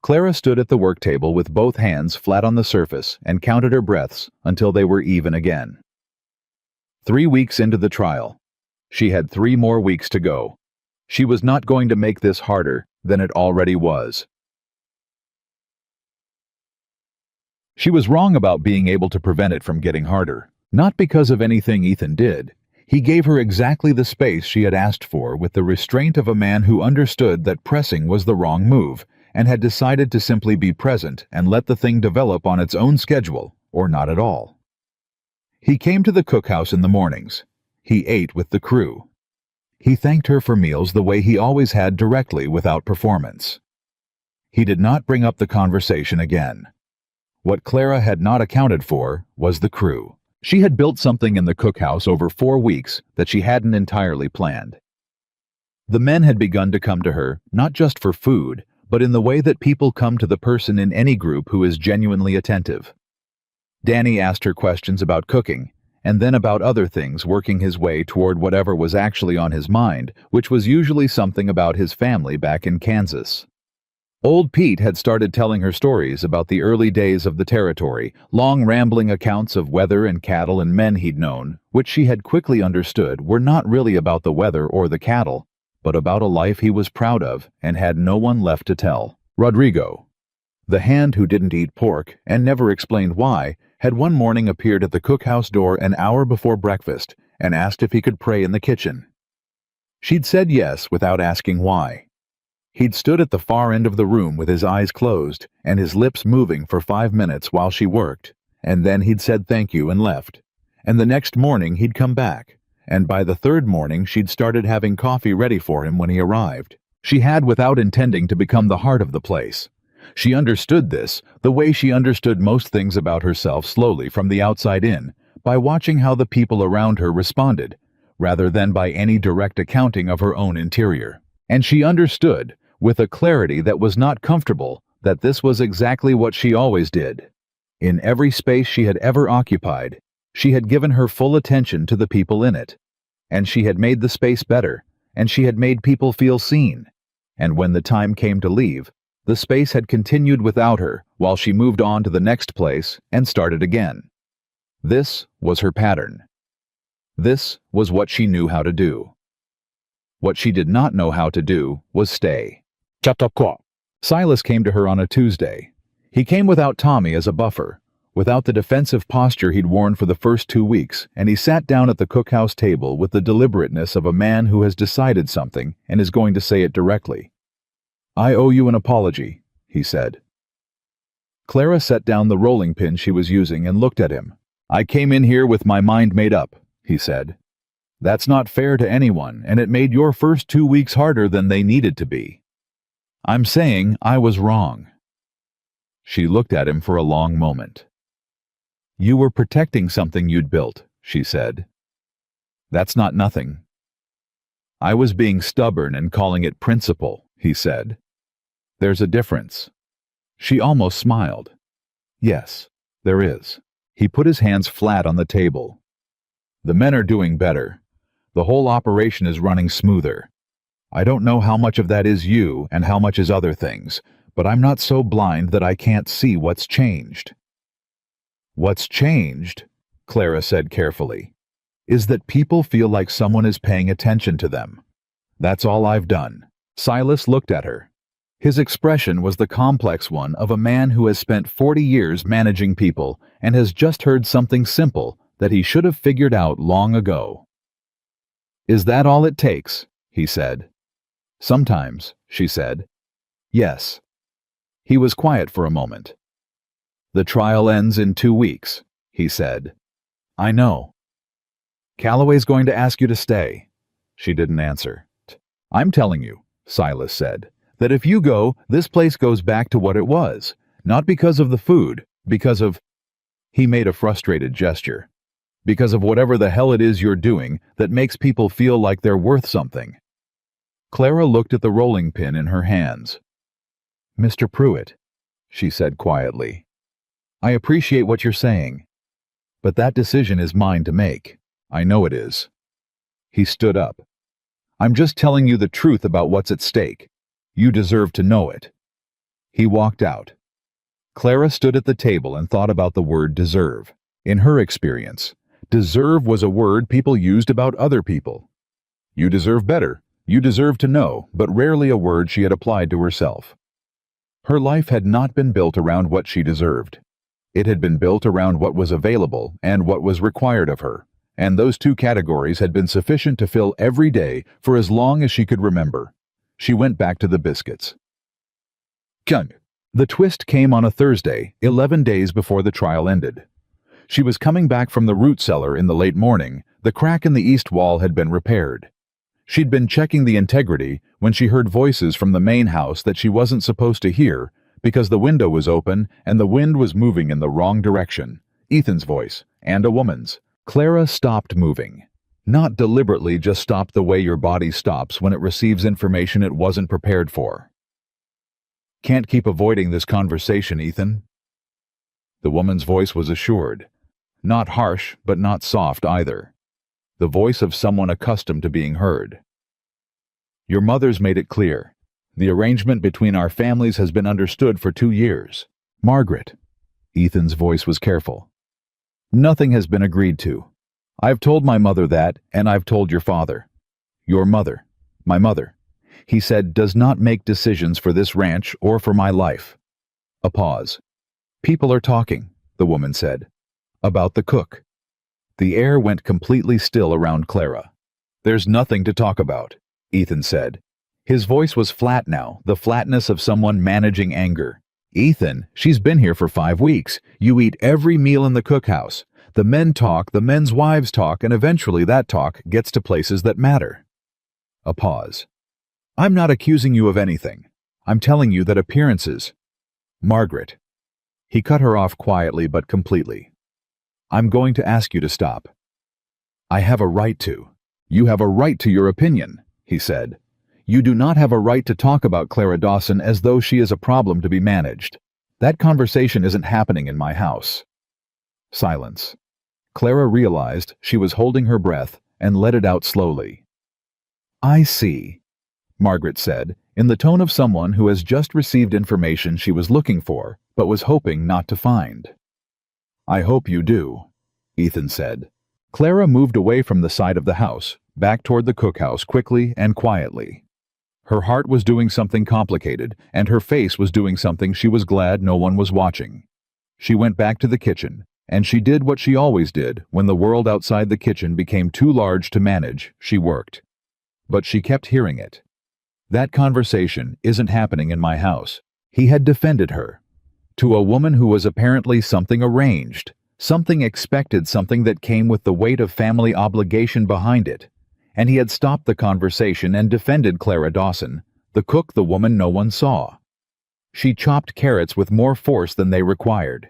Clara stood at the work table with both hands flat on the surface and counted her breaths until they were even again. 3 weeks into the trial. She had 3 more weeks to go. She was not going to make this harder than it already was. She was wrong about being able to prevent it from getting harder, not because of anything Ethan did. He gave her exactly the space she had asked for with the restraint of a man who understood that pressing was the wrong move and had decided to simply be present and let the thing develop on its own schedule, or not at all. He came to the cookhouse in the mornings. He ate with the crew. He thanked her for meals the way he always had, directly without performance. He did not bring up the conversation again. What Clara had not accounted for was the crew. She had built something in the cookhouse over 4 weeks that she hadn't entirely planned. The men had begun to come to her, not just for food, but in the way that people come to the person in any group who is genuinely attentive. Danny asked her questions about cooking, and then about other things, working his way toward whatever was actually on his mind, which was usually something about his family back in Kansas. Old Pete had started telling her stories about the early days of the territory, long rambling accounts of weather and cattle and men he'd known, which she had quickly understood were not really about the weather or the cattle, but about a life he was proud of and had no one left to tell. Rodrigo, the hand who didn't eat pork and never explained why, had one morning appeared at the cookhouse door an hour before breakfast and asked if he could pray in the kitchen. She'd said yes without asking why. He'd stood at the far end of the room with his eyes closed and his lips moving for 5 minutes while she worked, and then he'd said thank you and left. And the next morning he'd come back, and by the 3rd morning she'd started having coffee ready for him when he arrived. She had, without intending to become the heart of the place. She understood this, the way she understood most things about herself, slowly from the outside in, by watching how the people around her responded, rather than by any direct accounting of her own interior. And she understood, with a clarity that was not comfortable, that this was exactly what she always did. In every space she had ever occupied, she had given her full attention to the people in it, and she had made the space better, and she had made people feel seen. And when the time came to leave, the space had continued without her while she moved on to the next place and started again. This was her pattern. This was what she knew how to do. What she did not know how to do was stay. Silas came to her on a Tuesday. He came without Tommy as a buffer, without the defensive posture he'd worn for the first 2 weeks, and he sat down at the cookhouse table with the deliberateness of a man who has decided something and is going to say it directly. "I owe you an apology," he said. Clara set down the rolling pin she was using and looked at him. "I came in here with my mind made up," he said. "That's not fair to anyone, and it made your first 2 weeks harder than they needed to be. I'm saying I was wrong." She looked at him for a long moment. "You were protecting something you'd built," she said. "That's not nothing." "I was being stubborn and calling it principle," he said. "There's a difference." She almost smiled. "Yes, there is." He put his hands flat on the table. "The men are doing better. The whole operation is running smoother. I don't know how much of that is you and how much is other things, but I'm not so blind that I can't see what's changed." "What's changed," Clara said carefully, "is that people feel like someone is paying attention to them. That's all I've done." Silas looked at her. His expression was the complex one of a man who has spent 40 years managing people and has just heard something simple that he should have figured out long ago. "Is that all it takes?" he said. "Sometimes," she said. "Yes." He was quiet for a moment. "The trial ends in 2 weeks," he said. "I know." "Calloway's going to ask you to stay." She didn't answer. "I'm telling you," Silas said, "that if you go, this place goes back to what it was. Not because of the food, because of—" He made a frustrated gesture. "Because of whatever the hell it is you're doing that makes people feel like they're worth something." Clara looked at the rolling pin in her hands. "Mr. Pruitt," she said quietly, "I appreciate what you're saying, but that decision is mine to make. I know it is." He stood up. "I'm just telling you the truth about what's at stake. You deserve to know it." He walked out. Clara stood at the table and thought about the word deserve. In her experience, deserve was a word people used about other people. You deserve better, you deserve to know, but rarely a word she had applied to herself. Her life had not been built around what she deserved. It had been built around what was available and what was required of her, and those two categories had been sufficient to fill every day for as long as she could remember. She went back to the biscuits. The twist came on a Thursday, 11 days before the trial ended. She was coming back from the root cellar in the late morning. The crack in the east wall had been repaired. She'd been checking the integrity when she heard voices from the main house that she wasn't supposed to hear because the window was open and the wind was moving in the wrong direction. Ethan's voice, and a woman's. Clara stopped moving. Not deliberately, just stopped the way your body stops when it receives information it wasn't prepared for. "Can't keep avoiding this conversation, Ethan." The woman's voice was assured. Not harsh, but not soft either. The voice of someone accustomed to being heard. "Your mother's made it clear. The arrangement between our families has been understood for 2 years. Margaret." Ethan's voice was careful. "Nothing has been agreed to. I've told my mother that, and I've told your father. Your mother, my mother, he said, does not make decisions for this ranch or for my life." A pause. "People are talking," the woman said. "About the cook." The air went completely still around Clara. "There's nothing to talk about," Ethan said. His voice was flat now, the flatness of someone managing anger. "Ethan, she's been here for 5 weeks. You eat every meal in the cookhouse. The men talk, the men's wives talk, and eventually that talk gets to places that matter." A pause. "I'm not accusing you of anything. I'm telling you that appearances—" "Margaret." He cut her off quietly but completely. "I'm going to ask you to stop." "I have a right to." "You have a right to your opinion," he said. You do not have a right to talk about Clara Dawson as though she is a problem to be managed. That conversation isn't happening in my house." Silence. Clara realized she was holding her breath and let it out slowly. "I see," Margaret said, in the tone of someone who has just received information she was looking for, but was hoping not to find. "I hope you do," Ethan said. Clara moved away from the side of the house, back toward the cookhouse quickly and quietly. Her heart was doing something complicated, and her face was doing something she was glad no one was watching. She went back to the kitchen, and she did what she always did when the world outside the kitchen became too large to manage. She worked. But she kept hearing it. "That conversation isn't happening in my house." He had defended her. To a woman who was apparently something arranged, something expected, something that came with the weight of family obligation behind it. And he had stopped the conversation and defended Clara Dawson, the cook, the woman no one saw. She chopped carrots with more force than they required.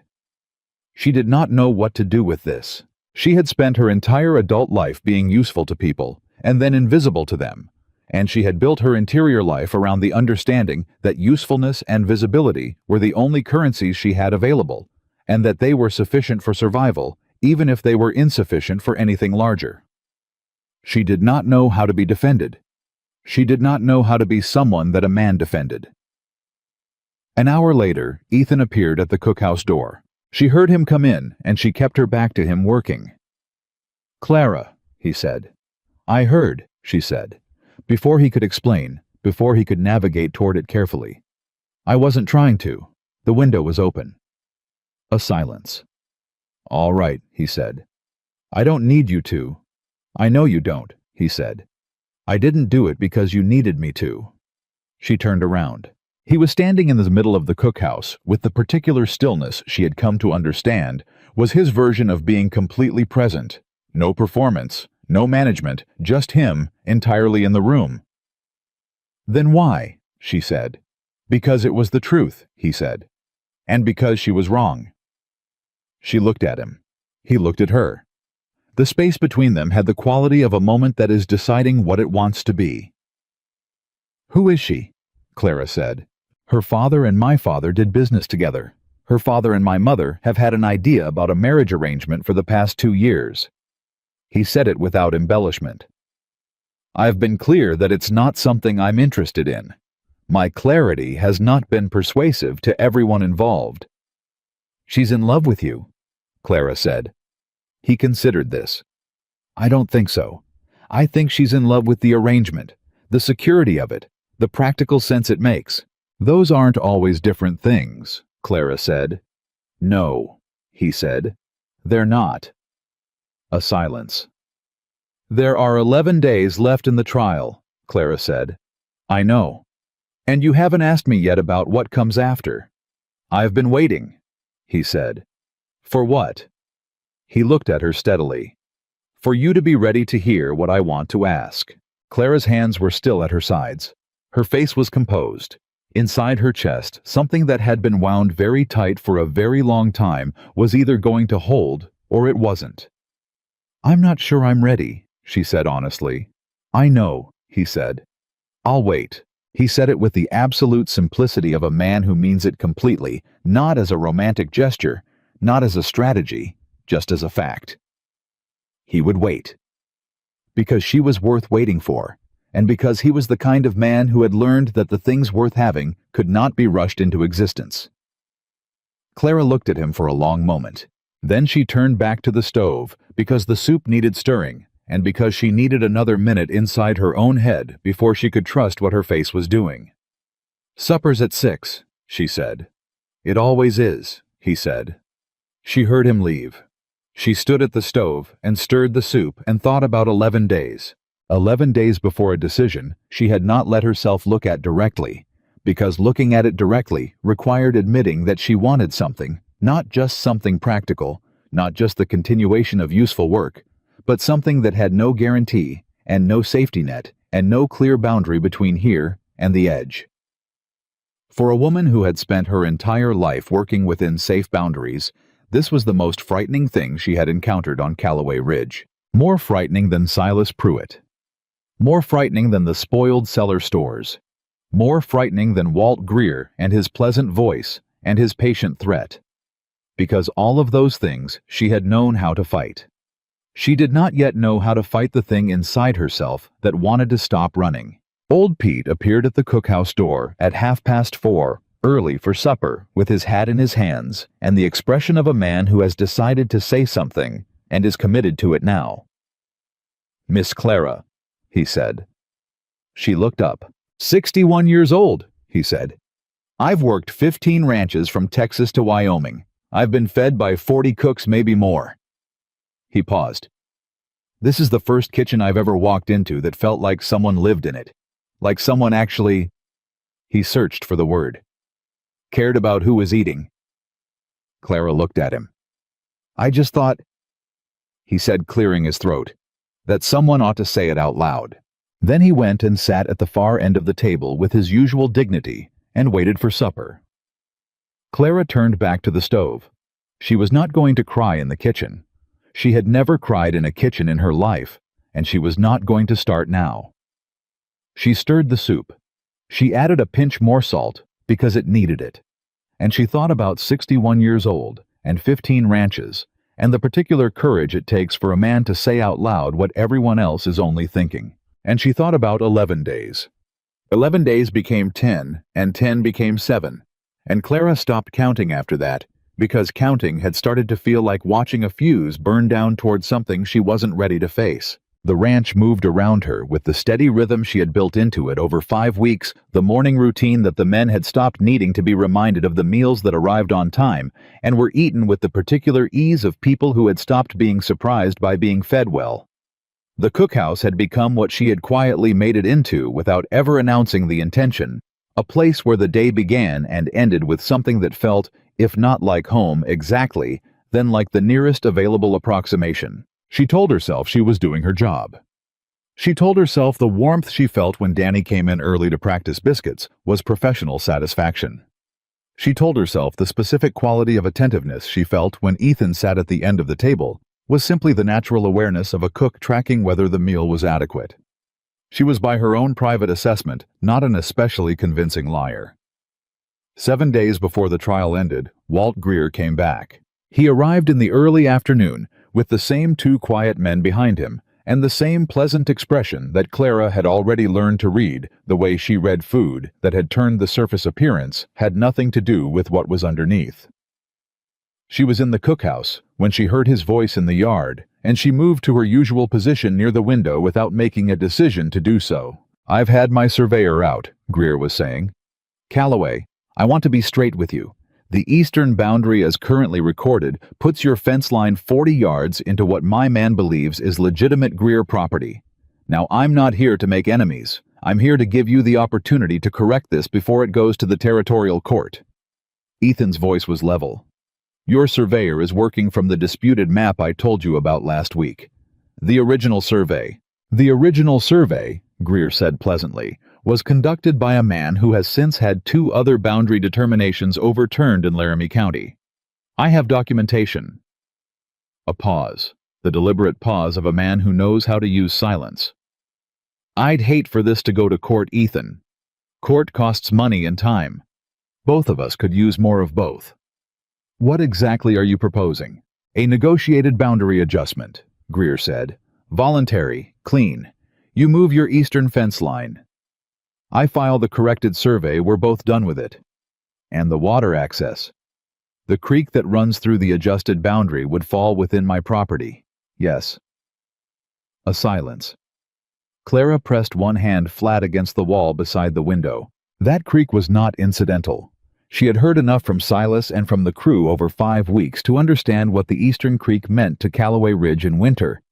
She did not know what to do with this. She had spent her entire adult life being useful to people, and then invisible to them, and she had built her interior life around the understanding that usefulness and visibility were the only currencies she had available, and that they were sufficient for survival, even if they were insufficient for anything larger. She did not know how to be defended. She did not know how to be someone that a man defended. An hour later, Ethan appeared at the cookhouse door. She heard him come in, and she kept her back to him, working. "Clara," he said. "I heard," she said, before he could explain, before he could navigate toward it carefully. "I wasn't trying to. The window was open." A silence. "All right," he said. "I don't need you to." "I know you don't," he said. "I didn't do it because you needed me to." She turned around. He was standing in the middle of the cookhouse, with the particular stillness she had come to understand was his version of being completely present. No performance, no management, just him, entirely in the room. "Then why?" she said. "Because it was the truth," he said. "And because she was wrong." She looked at him. He looked at her. The space between them had the quality of a moment that is deciding what it wants to be. "Who is she?" Clara said. "Her father and my father did business together. Her father and my mother have had an idea about a marriage arrangement for the past 2 years. He said it without embellishment. "I've been clear that it's not something I'm interested in. My clarity has not been persuasive to everyone involved." "She's in love with you," Clara said. He considered this. "I don't think so. I think she's in love with the arrangement, the security of it, the practical sense it makes." "Those aren't always different things," Clara said. "No," he said. "They're not." A silence. "There are 11 days left in the trial," Clara said. "I know. And you haven't asked me yet about what comes after." "I've been waiting," he said. "For what?" He looked at her steadily. "For you to be ready to hear what I want to ask." Clara's hands were still at her sides. Her face was composed. Inside her chest, something that had been wound very tight for a very long time was either going to hold or it wasn't. "I'm not sure I'm ready," she said honestly. "I know," he said. "I'll wait." He said it with the absolute simplicity of a man who means it completely, not as a romantic gesture, not as a strategy, just as a fact. He would wait. Because she was worth waiting for, and because he was the kind of man who had learned that the things worth having could not be rushed into existence. Clara looked at him for a long moment. Then she turned back to the stove, because the soup needed stirring, and because she needed another minute inside her own head before she could trust what her face was doing. "Supper's at 6, she said. "It always is," he said. She heard him leave. She stood at the stove and stirred the soup and thought about 11 days. 11 days before a decision she had not let herself look at directly, because looking at it directly required admitting that she wanted something, not just something practical, not just the continuation of useful work, but something that had no guarantee and no safety net and no clear boundary between here and the edge. For a woman who had spent her entire life working within safe boundaries, this was the most frightening thing she had encountered on Callaway Ridge, more frightening than Silas Pruitt. More frightening than the spoiled cellar stores. More frightening than Walt Greer and his pleasant voice and his patient threat. Because all of those things she had known how to fight. She did not yet know how to fight the thing inside herself that wanted to stop running. Old Pete appeared at the cookhouse door at 4:30, early for supper, with his hat in his hands and the expression of a man who has decided to say something and is committed to it now. "Miss Clara," he said. She looked up. 61 years old, he said. "I've worked 15 ranches from Texas to Wyoming. I've been fed by 40 cooks, maybe more." He paused. "This is the first kitchen I've ever walked into that felt like someone lived in it. Like someone actually—" He searched for the word. "Cared about who was eating." Clara looked at him. "I just thought," he said, clearing his throat, "that someone ought to say it out loud." Then he went and sat at the far end of the table with his usual dignity and waited for supper. Clara turned back to the stove. She was not going to cry in the kitchen. She had never cried in a kitchen in her life, and she was not going to start now. She stirred the soup. She added a pinch more salt because it needed it. And she thought about 61 years old and 15 ranches and the particular courage it takes for a man to say out loud what everyone else is only thinking. And she thought about 11 days. 11 days became 10, and 10 became 7. And Clara stopped counting after that, because counting had started to feel like watching a fuse burn down toward something she wasn't ready to face. The ranch moved around her with the steady rhythm she had built into it over 5 weeks, the morning routine that the men had stopped needing to be reminded of the meals that arrived on time and were eaten with the particular ease of people who had stopped being surprised by being fed well. The cookhouse had become what she had quietly made it into without ever announcing the intention, a place where the day began and ended with something that felt, if not like home exactly, then like the nearest available approximation. She told herself she was doing her job. She told herself the warmth she felt when Danny came in early to practice biscuits was professional satisfaction. She told herself the specific quality of attentiveness she felt when Ethan sat at the end of the table was simply the natural awareness of a cook tracking whether the meal was adequate. She was, by her own private assessment, not an especially convincing liar. 7 days before the trial ended, Walt Greer came back. He arrived in the early afternoon with the same 2 quiet men behind him and the same pleasant expression that Clara had already learned to read the way she read food that had turned the surface appearance had nothing to do with what was underneath. She was in the cookhouse when she heard his voice in the yard, and she moved to her usual position near the window without making a decision to do so. "I've had my surveyor out," Greer was saying. "Calloway, I want to be straight with you. The eastern boundary as currently recorded puts your fence line 40 yards into what my man believes is legitimate Greer property. Now, I'm not here to make enemies. I'm here to give you the opportunity to correct this before it goes to the territorial court." Ethan's voice was level. "Your surveyor is working from the disputed map I told you about last week. The original survey." "The original survey," Greer said pleasantly, "was conducted by a man who has since had 2 other boundary determinations overturned in Laramie County. I have documentation." A pause, the deliberate pause of a man who knows how to use silence. "I'd hate for this to go to court, Ethan. Court costs money and time. Both of us could use more of both." "What exactly are you proposing?" "A negotiated boundary adjustment," Greer said. "Voluntary, clean. You move your eastern fence line. I file the corrected survey, we're both done with it. And the water access. The creek that runs through the adjusted boundary would fall within my property. Yes." A silence. Clara pressed one hand flat against the wall beside the window. That creek was not incidental. She had heard enough from Silas and from the crew over 5 weeks to understand what the Eastern Creek meant to Calloway Ridge in winter.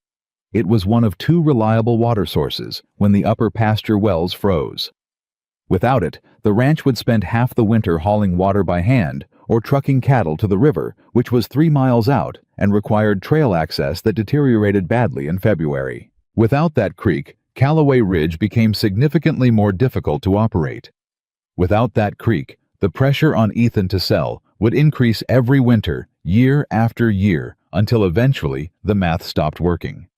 It was one of 2 reliable water sources when the upper pasture wells froze. Without it, the ranch would spend half the winter hauling water by hand or trucking cattle to the river, which was 3 miles out and required trail access that deteriorated badly in February. Without that creek, Calloway Ridge became significantly more difficult to operate. Without that creek, the pressure on Ethan to sell would increase every winter, year after year, until eventually the math stopped working.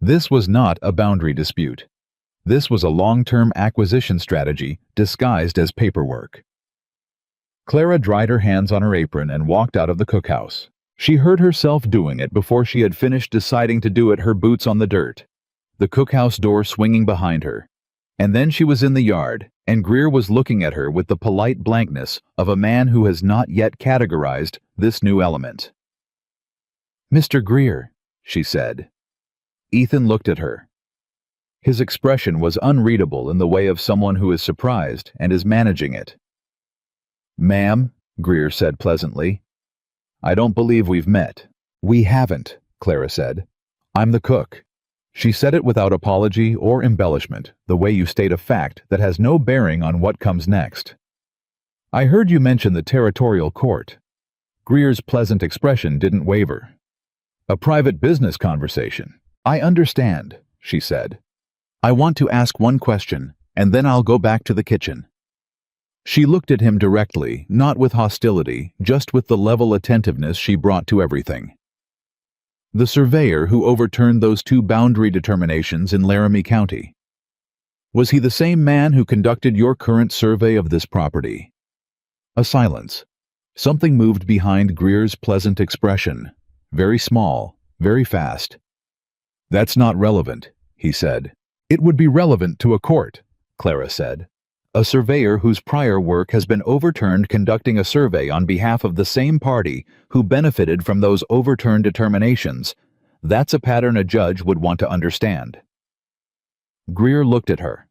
This was not a boundary dispute. This was a long-term acquisition strategy disguised as paperwork. Clara dried her hands on her apron and walked out of the cookhouse. She heard herself doing it before she had finished deciding to do it, her boots on the dirt, the cookhouse door swinging behind her. And then she was in the yard, and Greer was looking at her with the polite blankness of a man who has not yet categorized this new element. "Mr. Greer," she said. Ethan looked at her. His expression was unreadable in the way of someone who is surprised and is managing it. "Ma'am," Greer said pleasantly. "I don't believe we've met." "We haven't," Clara said. "I'm the cook." She said it without apology or embellishment, the way you state a fact that has no bearing on what comes next. "I heard you mention the territorial court." Greer's pleasant expression didn't waver. "A private business conversation. I understand," she said. "I want to ask one question, and then I'll go back to the kitchen." She looked at him directly, not with hostility, just with the level attentiveness she brought to everything. "The surveyor who overturned those 2 boundary determinations in Laramie County. Was he the same man who conducted your current survey of this property?" A silence. Something moved behind Greer's pleasant expression. Very small, very fast. "That's not relevant," he said. "It would be relevant to a court," Clara said. "A surveyor whose prior work has been overturned conducting a survey on behalf of the same party who benefited from those overturned determinations. That's a pattern a judge would want to understand." Greer looked at her.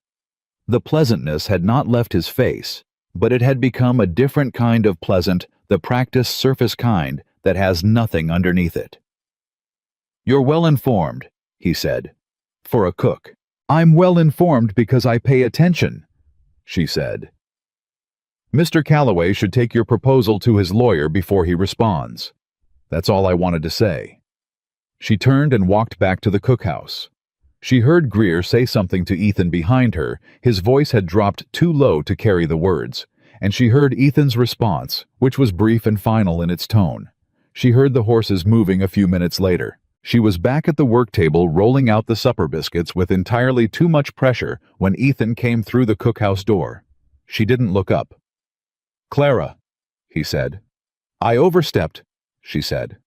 The pleasantness had not left his face, but it had become a different kind of pleasant, the practiced surface kind that has nothing underneath it. "You're well informed," he said. "For a cook." "I'm well informed because I pay attention," she said. "Mr. Calloway should take your proposal to his lawyer before he responds. That's all I wanted to say." She turned and walked back to the cookhouse. She heard Greer say something to Ethan behind her. His voice had dropped too low to carry the words, and she heard Ethan's response, which was brief and final in its tone. She heard the horses moving a few minutes later. She was back at the work table rolling out the supper biscuits with entirely too much pressure when Ethan came through the cookhouse door. She didn't look up. "Clara," he said. "I overstepped," she said.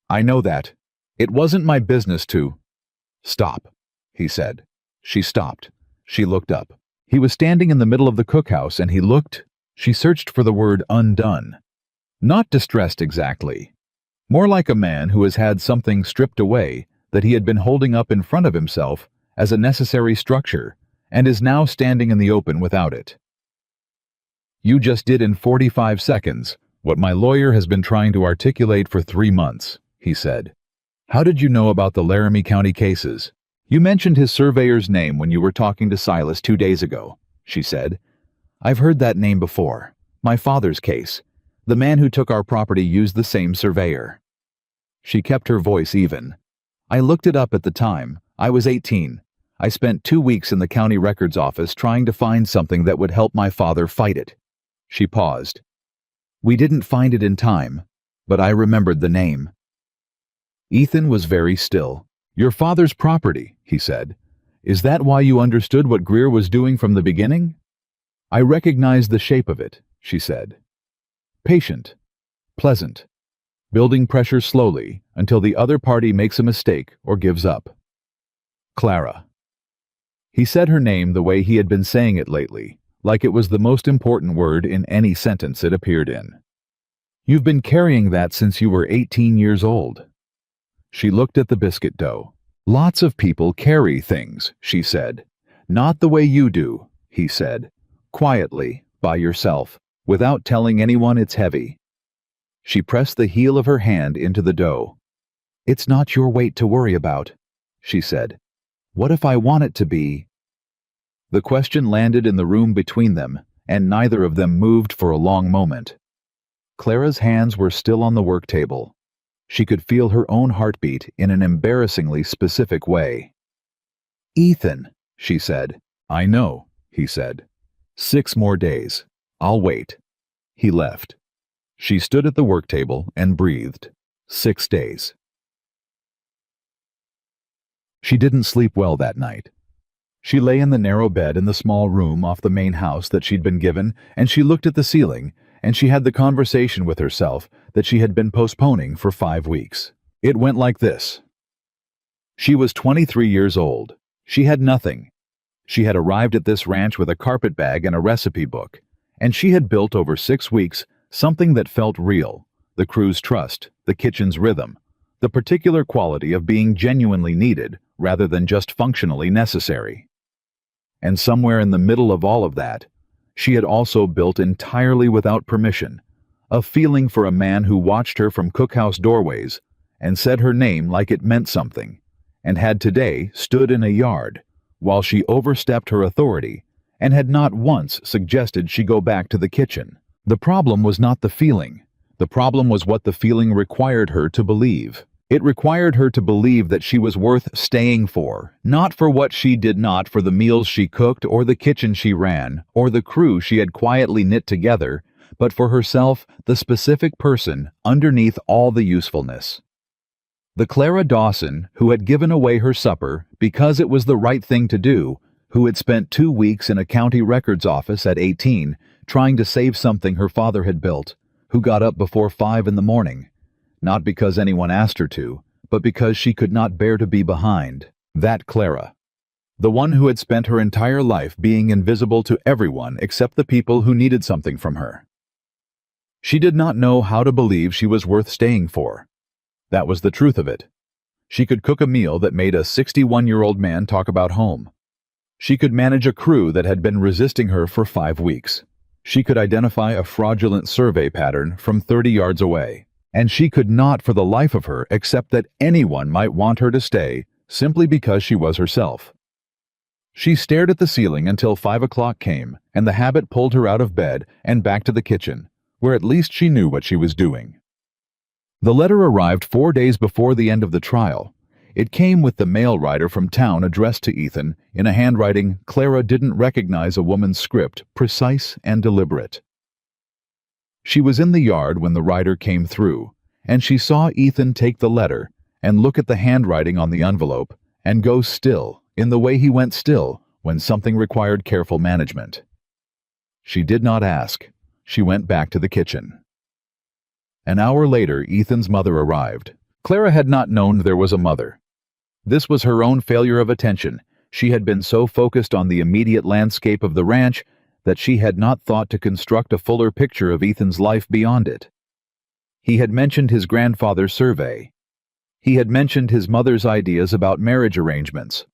"I know that. It wasn't my business to—" "Stop," he said. She stopped. She looked up. He was standing in the middle of the cookhouse and he looked— She searched for the word undone. Not distressed exactly. More like a man who has had something stripped away that he had been holding up in front of himself as a necessary structure and is now standing in the open without it. "You just did in 45 seconds what my lawyer has been trying to articulate for 3 months, he said. "How did you know about the Laramie County cases? You mentioned his surveyor's name when you were talking to Silas 2 days ago, she said. "I've heard that name before. My father's case. The man who took our property used the same surveyor." She kept her voice even. "I looked it up at the time. I was 18. I spent 2 weeks in the county records office trying to find something that would help my father fight it." She paused. "We didn't find it in time, but I remembered the name." Ethan was very still. "Your father's property," he said. "Is that why you understood what Greer was doing from the beginning?" "I recognized the shape of it," she said. "Patient. Pleasant. Building pressure slowly until the other party makes a mistake or gives up. Clara." He said her name the way he had been saying it lately, like it was the most important word in any sentence it appeared in. "You've been carrying that since you were 18 years old." She looked at the biscuit dough. "Lots of people carry things," she said. "Not the way you do," he said. "Quietly, by yourself, without telling anyone it's heavy." She pressed the heel of her hand into the dough. "It's not your weight to worry about," she said. "What if I want it to be?" The question landed in the room between them, and neither of them moved for a long moment. Clara's hands were still on the work table. She could feel her own heartbeat in an embarrassingly specific way. "Ethan," she said. "I know," he said. 6 more days. I'll wait." He left. She stood at the work table and breathed. 6 days. She didn't sleep well that night. She lay in the narrow bed in the small room off the main house that she'd been given, and she looked at the ceiling, and she had the conversation with herself that she had been postponing for 5 weeks. It went like this. She was 23 years old. She had nothing. She had arrived at this ranch with a carpet bag and a recipe book, and she had built over 6 weeks something that felt real, the crew's trust, the kitchen's rhythm, the particular quality of being genuinely needed rather than just functionally necessary. And somewhere in the middle of all of that, she had also built entirely without permission, a feeling for a man who watched her from cookhouse doorways and said her name like it meant something, and had today stood in a yard while she overstepped her authority and had not once suggested she go back to the kitchen. The problem was not the feeling. The problem was what the feeling required her to believe. It required her to believe that she was worth staying for, not for what she did, not for the meals she cooked or the kitchen she ran or the crew she had quietly knit together, but for herself, the specific person underneath all the usefulness. The Clara Dawson who had given away her supper because it was the right thing to do, who had spent 2 weeks in a county records office at 18 trying to save something her father had built, who got up before 5 in the morning, not because anyone asked her to, but because she could not bear to be behind. That Clara. The one who had spent her entire life being invisible to everyone except the people who needed something from her. She did not know how to believe she was worth staying for. That was the truth of it. She could cook a meal that made a 61-year-old man talk about home. She could manage a crew that had been resisting her for 5 weeks. She could identify a fraudulent survey pattern from 30 yards away. And she could not for the life of her accept that anyone might want her to stay simply because she was herself. She stared at the ceiling until 5 o'clock came, and the habit pulled her out of bed and back to the kitchen, where at least she knew what she was doing. The letter arrived 4 days before the end of the trial. It came with the mail rider from town addressed to Ethan in a handwriting Clara didn't recognize a woman's script, precise and deliberate. She was in the yard when the rider came through, and she saw Ethan take the letter and look at the handwriting on the envelope and go still in the way he went still when something required careful management. She did not ask. She went back to the kitchen. An hour later, Ethan's mother arrived. Clara had not known there was a mother. This was her own failure of attention. She had been so focused on the immediate landscape of the ranch that she had not thought to construct a fuller picture of Ethan's life beyond it. He had mentioned his grandfather's survey. He had mentioned his mother's ideas about marriage arrangements.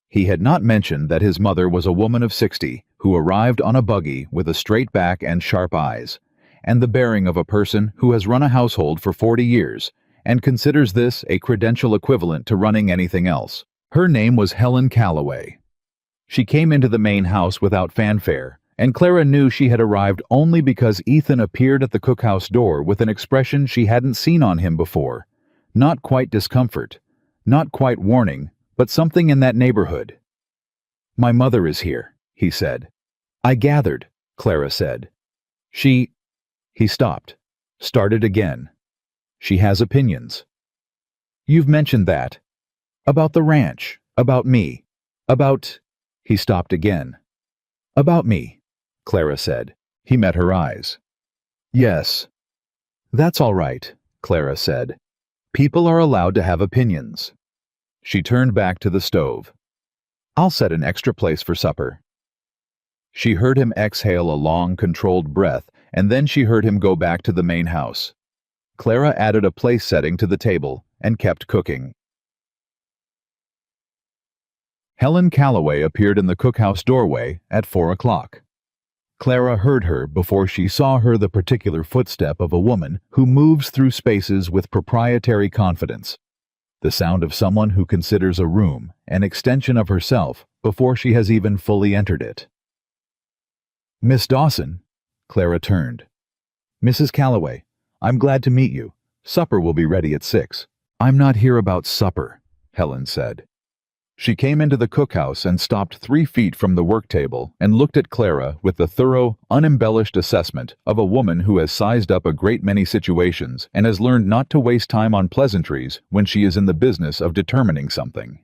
He had not mentioned that his mother was a woman of 60 who arrived on a buggy with a straight back and sharp eyes, and the bearing of a person who has run a household for 40 years and considers this a credential equivalent to running anything else. Her name was Helen Calloway. She came into the main house without fanfare, and Clara knew she had arrived only because Ethan appeared at the cookhouse door with an expression she hadn't seen on him before. Not quite discomfort, not quite warning, but something in that neighborhood. "My mother is here," he said. "I gathered," Clara said. He stopped, started again. "She has opinions." "You've mentioned that. About the ranch, about me, about..." He stopped again. "About me," Clara said. He met her eyes. "Yes." "That's all right," Clara said. "People are allowed to have opinions." She turned back to the stove. "I'll set an extra place for supper." She heard him exhale a long, controlled breath, and then she heard him go back to the main house. Clara added a place setting to the table and kept cooking. Helen Calloway appeared in the cookhouse doorway at 4 o'clock. Clara heard her before she saw her, the particular footstep of a woman who moves through spaces with proprietary confidence. The sound of someone who considers a room an extension of herself before she has even fully entered it. "Miss Dawson," Clara turned. "Mrs. Calloway, I'm glad to meet you. Supper will be ready at 6. "I'm not here about supper," Helen said. She came into the cookhouse and stopped 3 feet from the work table and looked at Clara with the thorough, unembellished assessment of a woman who has sized up a great many situations and has learned not to waste time on pleasantries when she is in the business of determining something.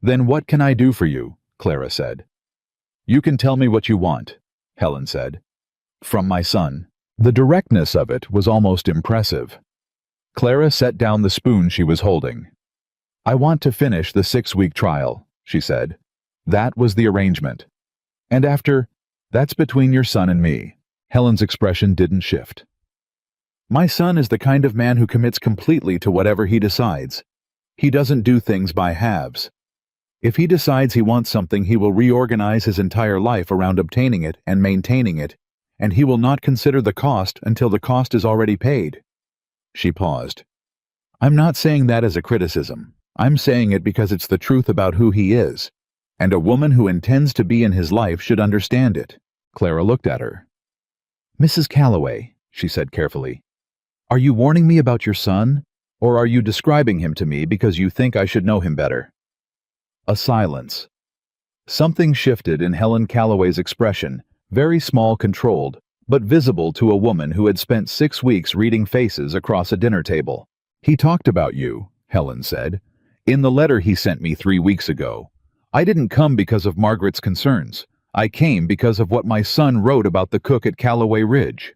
"Then what can I do for you?" Clara said. You can tell me what you want, Helen said. From my son. The directness of it was almost impressive. Clara set down the spoon she was holding. I want to finish the 6-week trial, she said. That was the arrangement. And after, that's between your son and me. Helen's expression didn't shift. My son is the kind of man who commits completely to whatever he decides. He doesn't do things by halves. If he decides he wants something, he will reorganize his entire life around obtaining it and maintaining it, and he will not consider the cost until the cost is already paid. She paused. I'm not saying that as a criticism. I'm saying it because it's the truth about who he is, and a woman who intends to be in his life should understand it. Clara looked at her. Mrs. Calloway, she said carefully, are you warning me about your son, or are you describing him to me because you think I should know him better? A silence. Something shifted in Helen Calloway's expression, very small, controlled, but visible to a woman who had spent 6 weeks reading faces across a dinner table. He talked about you, Helen said, in the letter he sent me 3 weeks ago. I didn't come because of Margaret's concerns. I came because of what my son wrote about the cook at Calloway Ridge.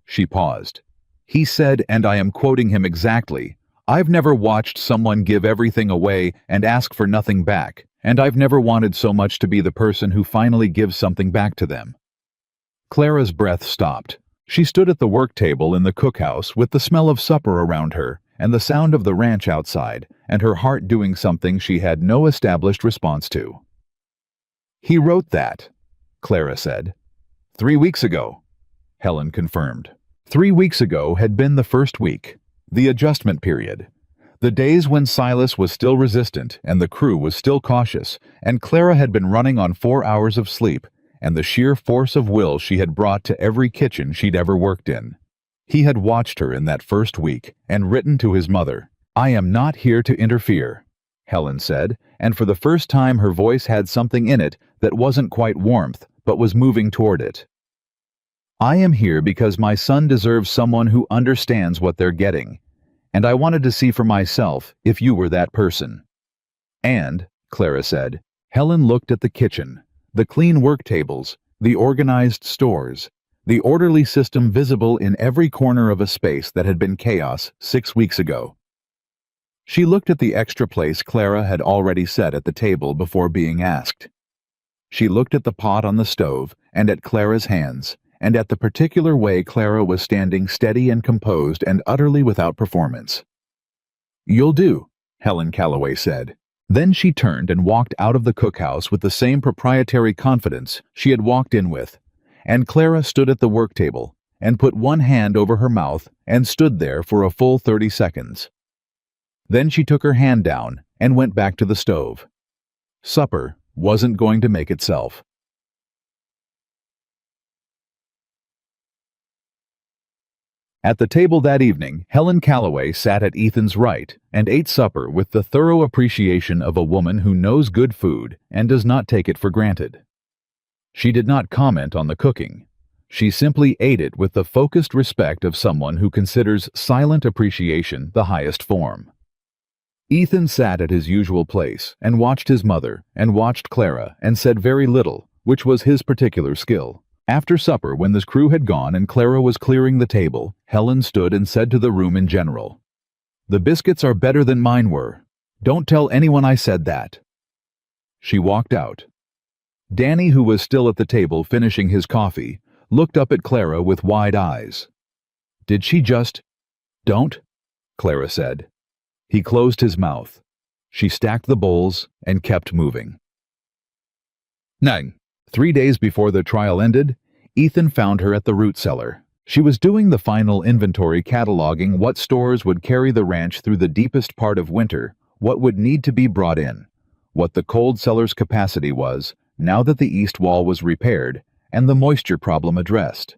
She paused. He said, and I am quoting him exactly, I've never watched someone give everything away and ask for nothing back, and I've never wanted so much to be the person who finally gives something back to them. Clara's breath stopped. She stood at the work table in the cookhouse with the smell of supper around her and the sound of the ranch outside, and her heart doing something she had no established response to. He wrote that, Clara said. 3 weeks ago, Helen confirmed. 3 weeks ago had been the first week, the adjustment period. The days when Silas was still resistant and the crew was still cautious, and Clara had been running on 4 hours of sleep and the sheer force of will she had brought to every kitchen she'd ever worked in. He had watched her in that first week and written to his mother. I am not here to interfere, Helen said, and for the first time her voice had something in it that wasn't quite warmth, but was moving toward it. I am here because my son deserves someone who understands what they're getting, and I wanted to see for myself if you were that person. And, Clara said, Helen looked at the kitchen, the clean work tables, the organized stores, the orderly system visible in every corner of a space that had been chaos 6 weeks ago. She looked at the extra place Clara had already set at the table before being asked. She looked at the pot on the stove and at Clara's hands, and at the particular way Clara was standing steady and composed and utterly without performance. You'll do, Helen Calloway said. Then she turned and walked out of the cookhouse with the same proprietary confidence she had walked in with, and Clara stood at the work table and put one hand over her mouth and stood there for a full 30 seconds. Then she took her hand down and went back to the stove. Supper wasn't going to make itself. At the table that evening, Helen Calloway sat at Ethan's right and ate supper with the thorough appreciation of a woman who knows good food and does not take it for granted. She did not comment on the cooking. She simply ate it with the focused respect of someone who considers silent appreciation the highest form. Ethan sat at his usual place and watched his mother and watched Clara and said very little, which was his particular skill. After supper, when the crew had gone and Clara was clearing the table, Helen stood and said to the room in general, "The biscuits are better than mine were. Don't tell anyone I said that." She walked out. Danny, who was still at the table finishing his coffee, looked up at Clara with wide eyes. "Did she just—" "Don't," Clara said. He closed his mouth. She stacked the bowls and kept moving. 9. 3 days before the trial ended, Ethan found her at the root cellar. She was doing the final inventory, cataloging what stores would carry the ranch through the deepest part of winter, what would need to be brought in, what the cold cellar's capacity was, now that the east wall was repaired and the moisture problem addressed.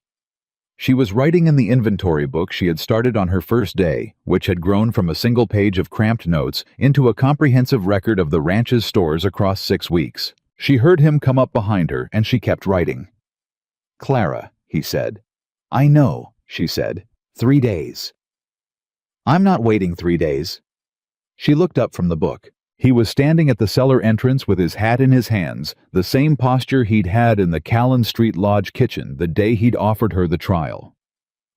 She was writing in the inventory book she had started on her first day, which had grown from a single page of cramped notes into a comprehensive record of the ranch's stores across 6 weeks. She heard him come up behind her, and she kept writing. "Clara," he said. "I know," she said. 3 days. "I'm not waiting 3 days." She looked up from the book. He was standing at the cellar entrance with his hat in his hands, the same posture he'd had in the Callan Street Lodge kitchen the day he'd offered her the trial.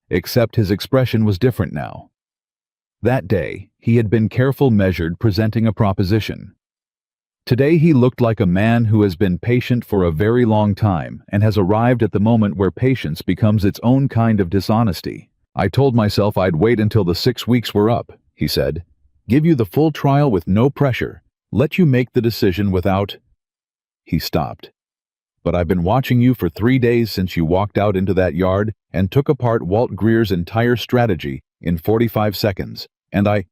Except his expression was different now. That day, he had been careful, measured, presenting a proposition. Today he looked like a man who has been patient for a very long time and has arrived at the moment where patience becomes its own kind of dishonesty. "I told myself I'd wait until the 6 weeks were up," he said. "Give you the full trial with no pressure. Let you make the decision without—" He stopped. "But I've been watching you for 3 days since you walked out into that yard and took apart Walt Greer's entire strategy in 45 seconds, and I—"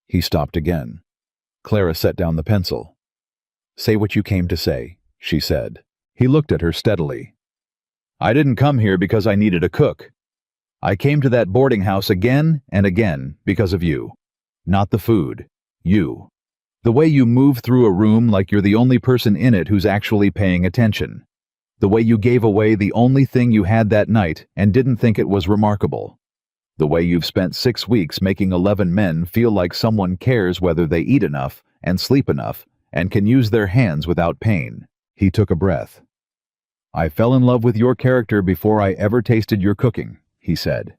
He stopped again. Clara set down the pencil. "Say what you came to say," she said. He looked at her steadily. "I didn't come here because I needed a cook. I came to that boarding house again and again because of you. Not the food. You. The way you move through a room like you're the only person in it who's actually paying attention. The way you gave away the only thing you had that night and didn't think it was remarkable. The way you've spent 6 weeks making 11 men feel like someone cares whether they eat enough and sleep enough and can use their hands without pain." He took a breath. "I fell in love with your character before I ever tasted your cooking," he said.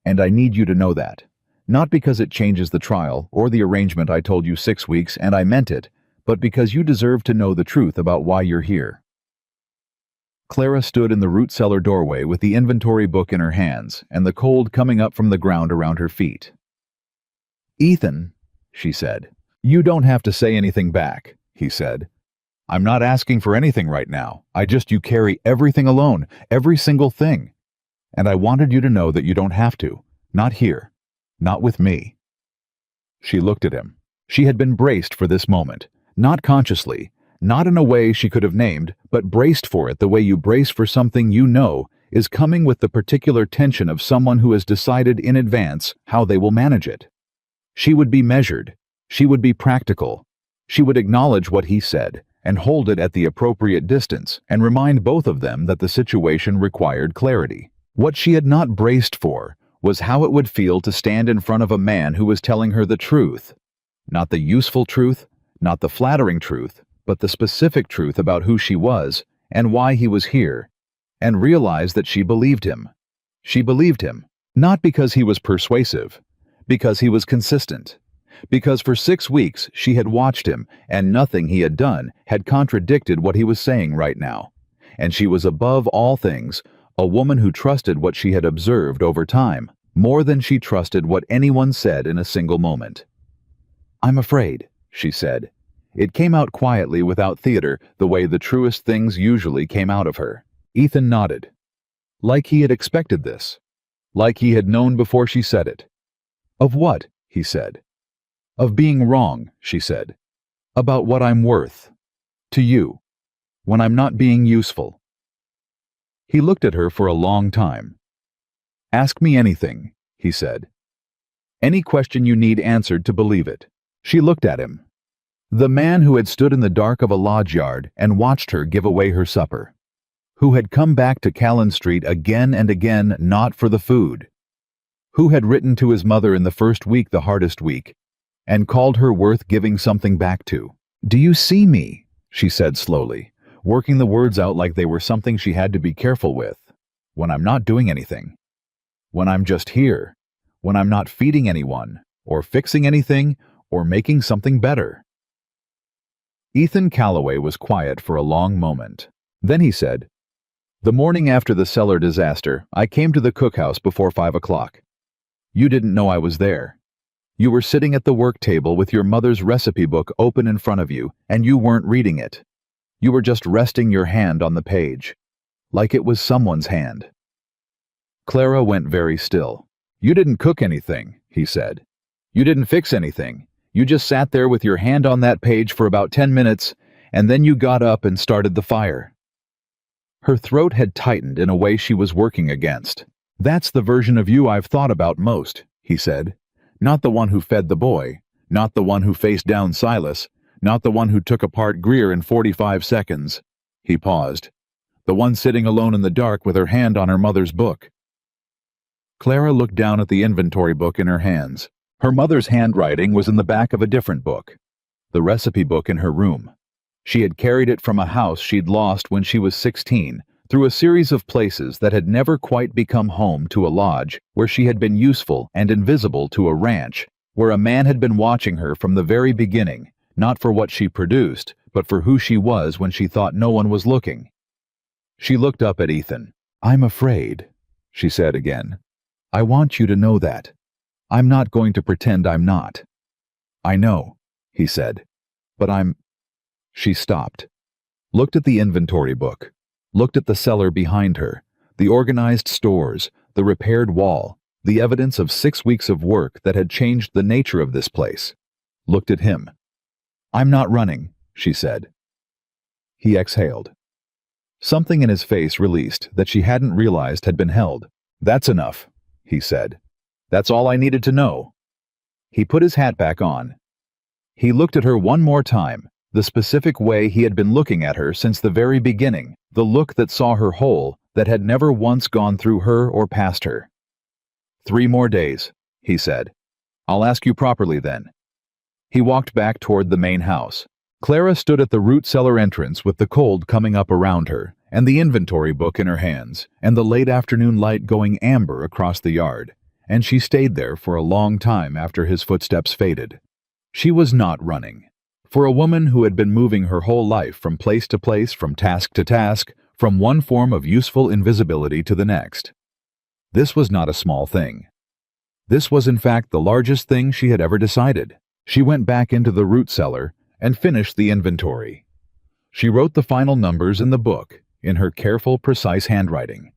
"And I need you to know that. Not because it changes the trial or the arrangement I told you 6 weeks and I meant it, but because you deserve to know the truth about why you're here." Clara stood in the root cellar doorway with the inventory book in her hands and the cold coming up from the ground around her feet. "Ethan," she said. "You don't have to say anything back," he said. "I'm not asking for anything right now. You carry everything alone, every single thing. And I wanted you to know that you don't have to. Not here. Not with me." She looked at him. She had been braced for this moment, not consciously, not in a way she could have named, but braced for it the way you brace for something you know is coming with the particular tension of someone who has decided in advance how they will manage it. She would be measured. She would be practical. She would acknowledge what he said and hold it at the appropriate distance and remind both of them that the situation required clarity. What she had not braced for was how it would feel to stand in front of a man who was telling her the truth. Not the useful truth, not the flattering truth, but the specific truth about who she was and why he was here, and realize that she believed him. She believed him, not because he was persuasive, because he was consistent. Because for 6 weeks she had watched him, and nothing he had done had contradicted what he was saying right now. And she was above all things a woman who trusted what she had observed over time, more than she trusted what anyone said in a single moment. "I'm afraid," she said. It came out quietly without theater, the way the truest things usually came out of her. Ethan nodded. Like he had expected this. Like he had known before she said it. "Of what?" he said. "Of being wrong," she said. "About what I'm worth. To you. When I'm not being useful." He looked at her for a long time. "Ask me anything," he said. "Any question you need answered to believe it." She looked at him. The man who had stood in the dark of a lodge yard and watched her give away her supper. Who had come back to Callan Street again and again not for the food. Who had written to his mother in the first week, the hardest week, and called her worth giving something back to. "Do you see me?" she said slowly, working the words out like they were something she had to be careful with. "When I'm not doing anything. When I'm just here. When I'm not feeding anyone, or fixing anything, or making something better." Ethan Calloway was quiet for a long moment. Then he said, "The morning after the cellar disaster, I came to the cookhouse before 5 o'clock. You didn't know I was there. You were sitting at the work table with your mother's recipe book open in front of you, and you weren't reading it. You were just resting your hand on the page, like it was someone's hand." Clara went very still. "You didn't cook anything," he said. "You didn't fix anything. You just sat there with your hand on that page for about 10 minutes, and then you got up and started the fire." Her throat had tightened in a way she was working against. "That's the version of you I've thought about most," he said. "Not the one who fed the boy, not the one who faced down Silas, not the one who took apart Greer in 45 seconds. He paused. "The one sitting alone in the dark with her hand on her mother's book." Clara looked down at the inventory book in her hands. Her mother's handwriting was in the back of a different book. the recipe book in her room. She had carried it from a house she'd lost when she was 16, through a series of places that had never quite become home to a lodge, where she had been useful and invisible to a ranch, where a man had been watching her from the very beginning, not for what she produced, but for who she was when she thought no one was looking. She looked up at Ethan. "I'm afraid," she said again. "I want you to know that. I'm not going to pretend I'm not." "I know," he said, "but I'm—" She stopped, looked at the inventory book, looked at the cellar behind her, the organized stores, the repaired wall, the evidence of 6 weeks of work that had changed the nature of this place. Looked at him. "I'm not running," she said. He exhaled. Something in his face released that she hadn't realized had been held. "That's enough," he said. "That's all I needed to know." He put his hat back on. He looked at her one more time, the specific way he had been looking at her since the very beginning, the look that saw her whole, that had never once gone through her or past her. "3 more days," he said. "I'll ask you properly then." He walked back toward the main house. Clara stood at the root cellar entrance with the cold coming up around her, and the inventory book in her hands, and the late afternoon light going amber across the yard, and she stayed there for a long time after his footsteps faded. She was not running. For a woman who had been moving her whole life from place to place, from task to task, from one form of useful invisibility to the next. This was not a small thing. This was in fact the largest thing she had ever decided. She went back into the root cellar and finished the inventory. She wrote the final numbers in the book, in her careful, precise handwriting.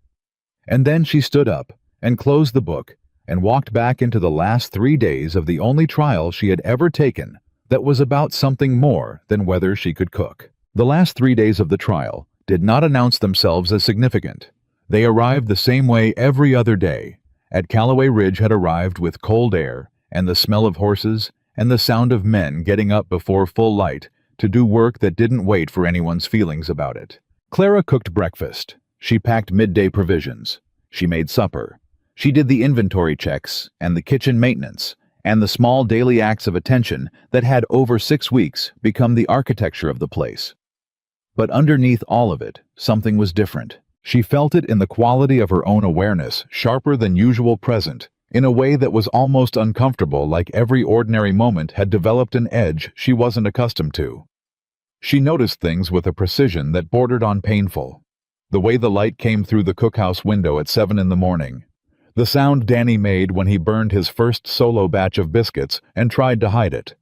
And then she stood up and closed the book and walked back into the last 3 days of the only trial she had ever taken that was about something more than whether she could cook. The last 3 days of the trial did not announce themselves as significant. They arrived the same way every other day. At Callaway Ridge had arrived with cold air and the smell of horses and the sound of men getting up before full light to do work that didn't wait for anyone's feelings about it. Clara cooked breakfast. She packed midday provisions. She made supper. She did the inventory checks and the kitchen maintenance and the small daily acts of attention that had over 6 weeks become the architecture of the place. But underneath all of it, something was different. She felt it in the quality of her own awareness, sharper than usual present, in a way that was almost uncomfortable, like every ordinary moment had developed an edge she wasn't accustomed to. She noticed things with a precision that bordered on painful. The way the light came through the cookhouse window at 7 in the morning. The sound Danny made when he burned his first solo batch of biscuits and tried to hide it.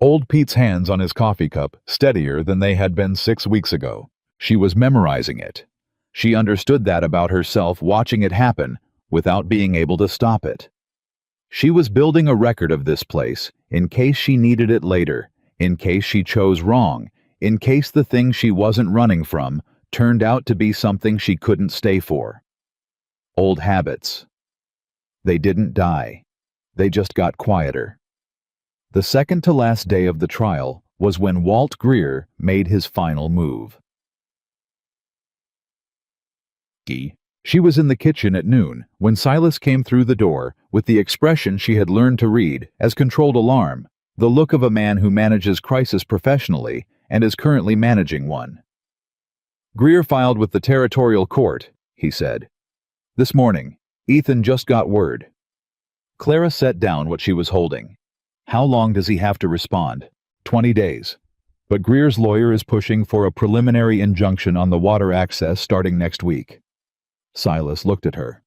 Old Pete's hands on his coffee cup, steadier than they had been 6 weeks ago. She was memorizing it. She understood that about herself, watching it happen without being able to stop it. She was building a record of this place in case she needed it later, in case she chose wrong, in case the thing she wasn't running from turned out to be something she couldn't stay for. Old habits. They didn't die. They just got quieter. The second to last day of the trial was when Walt Greer made his final move. She was in the kitchen at noon when Silas came through the door with the expression she had learned to read as controlled alarm, the look of a man who manages crisis professionally and is currently managing one. "Greer filed with the territorial court," he said. "This morning. Ethan just got word." Clara set down what she was holding. "How long does he have to respond?" 20 days. But Greer's lawyer is pushing for a preliminary injunction on the water access starting next week. Silas looked at her.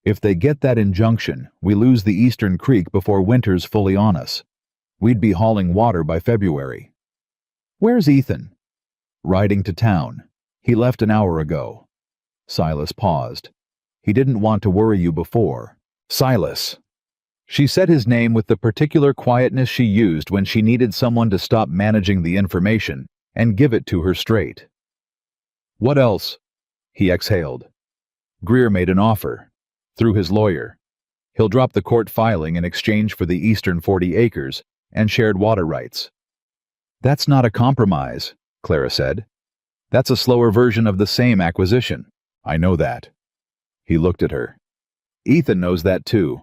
"If they get that injunction, we lose the Eastern Creek before winter's fully on us. We'd be hauling water by February." "Where's Ethan?" "Riding to town. He left an hour ago." Silas paused. "He didn't want to worry you before." "Silas." She said his name with the particular quietness she used when she needed someone to stop managing the information and give it to her straight. "What else?" He exhaled. "Greer made an offer. Through his lawyer. He'll drop the court filing in exchange for the eastern 40 acres and shared water rights." "That's not a compromise," Clara said. "That's a slower version of the same acquisition." "I know that." He looked at her. "Ethan knows that too.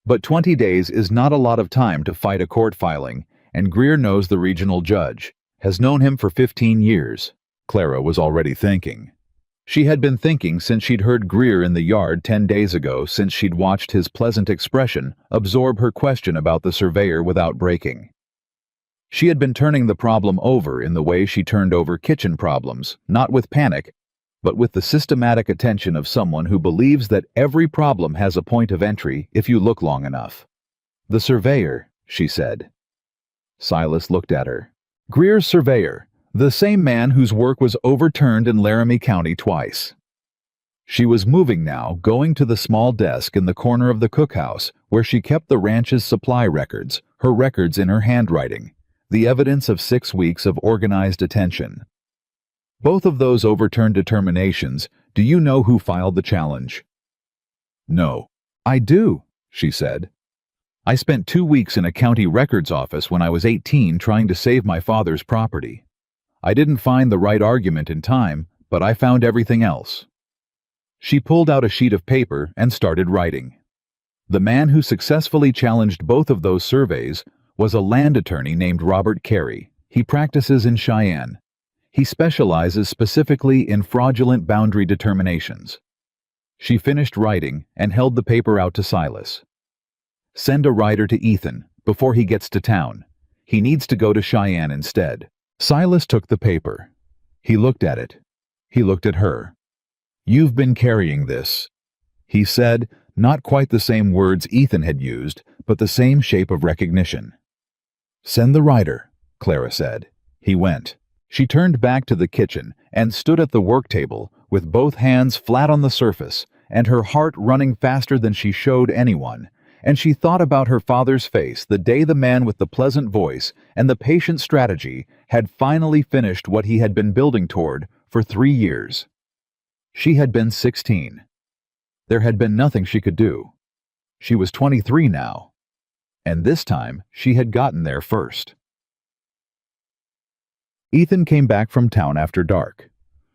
But 20 days is not a lot of time to fight a court filing, and Greer knows the regional judge, has known him for 15 years. Clara was already thinking. She had been thinking since she'd heard Greer in the yard 10 days ago, since she'd watched his pleasant expression absorb her question about the surveyor without breaking. She had been turning the problem over in the way she turned over kitchen problems, not with panic, but with the systematic attention of someone who believes that every problem has a point of entry if you look long enough. "The surveyor," she said. Silas looked at her. "Greer's surveyor, the same man whose work was overturned in Laramie County twice." She was moving now, going to the small desk in the corner of the cookhouse where she kept the ranch's supply records, her records in her handwriting, the evidence of 6 weeks of organized attention. "Both of those overturned determinations, do you know who filed the challenge?" "No." "I do," she said. "I spent 2 weeks in a county records office when I was 18 trying to save my father's property. I didn't find the right argument in time, but I found everything else." She pulled out a sheet of paper and started writing. The man who successfully challenged both of those surveys was a land attorney named Robert Carey. He practices in Cheyenne. He specializes specifically in fraudulent boundary determinations. She finished writing and held the paper out to Silas. "Send a rider to Ethan before he gets to town. He needs to go to Cheyenne instead." Silas took the paper. He looked at it. He looked at her. "You've been carrying this," he said, not quite the same words Ethan had used, but the same shape of recognition. "Send the rider," Clara said. He went. She turned back to the kitchen and stood at the work table with both hands flat on the surface and her heart running faster than she showed anyone, and she thought about her father's face the day the man with the pleasant voice and the patient strategy had finally finished what he had been building toward for 3 years. She had been 16. There had been nothing she could do. She was 23 now, and this time she had gotten there first. Ethan came back from town after dark.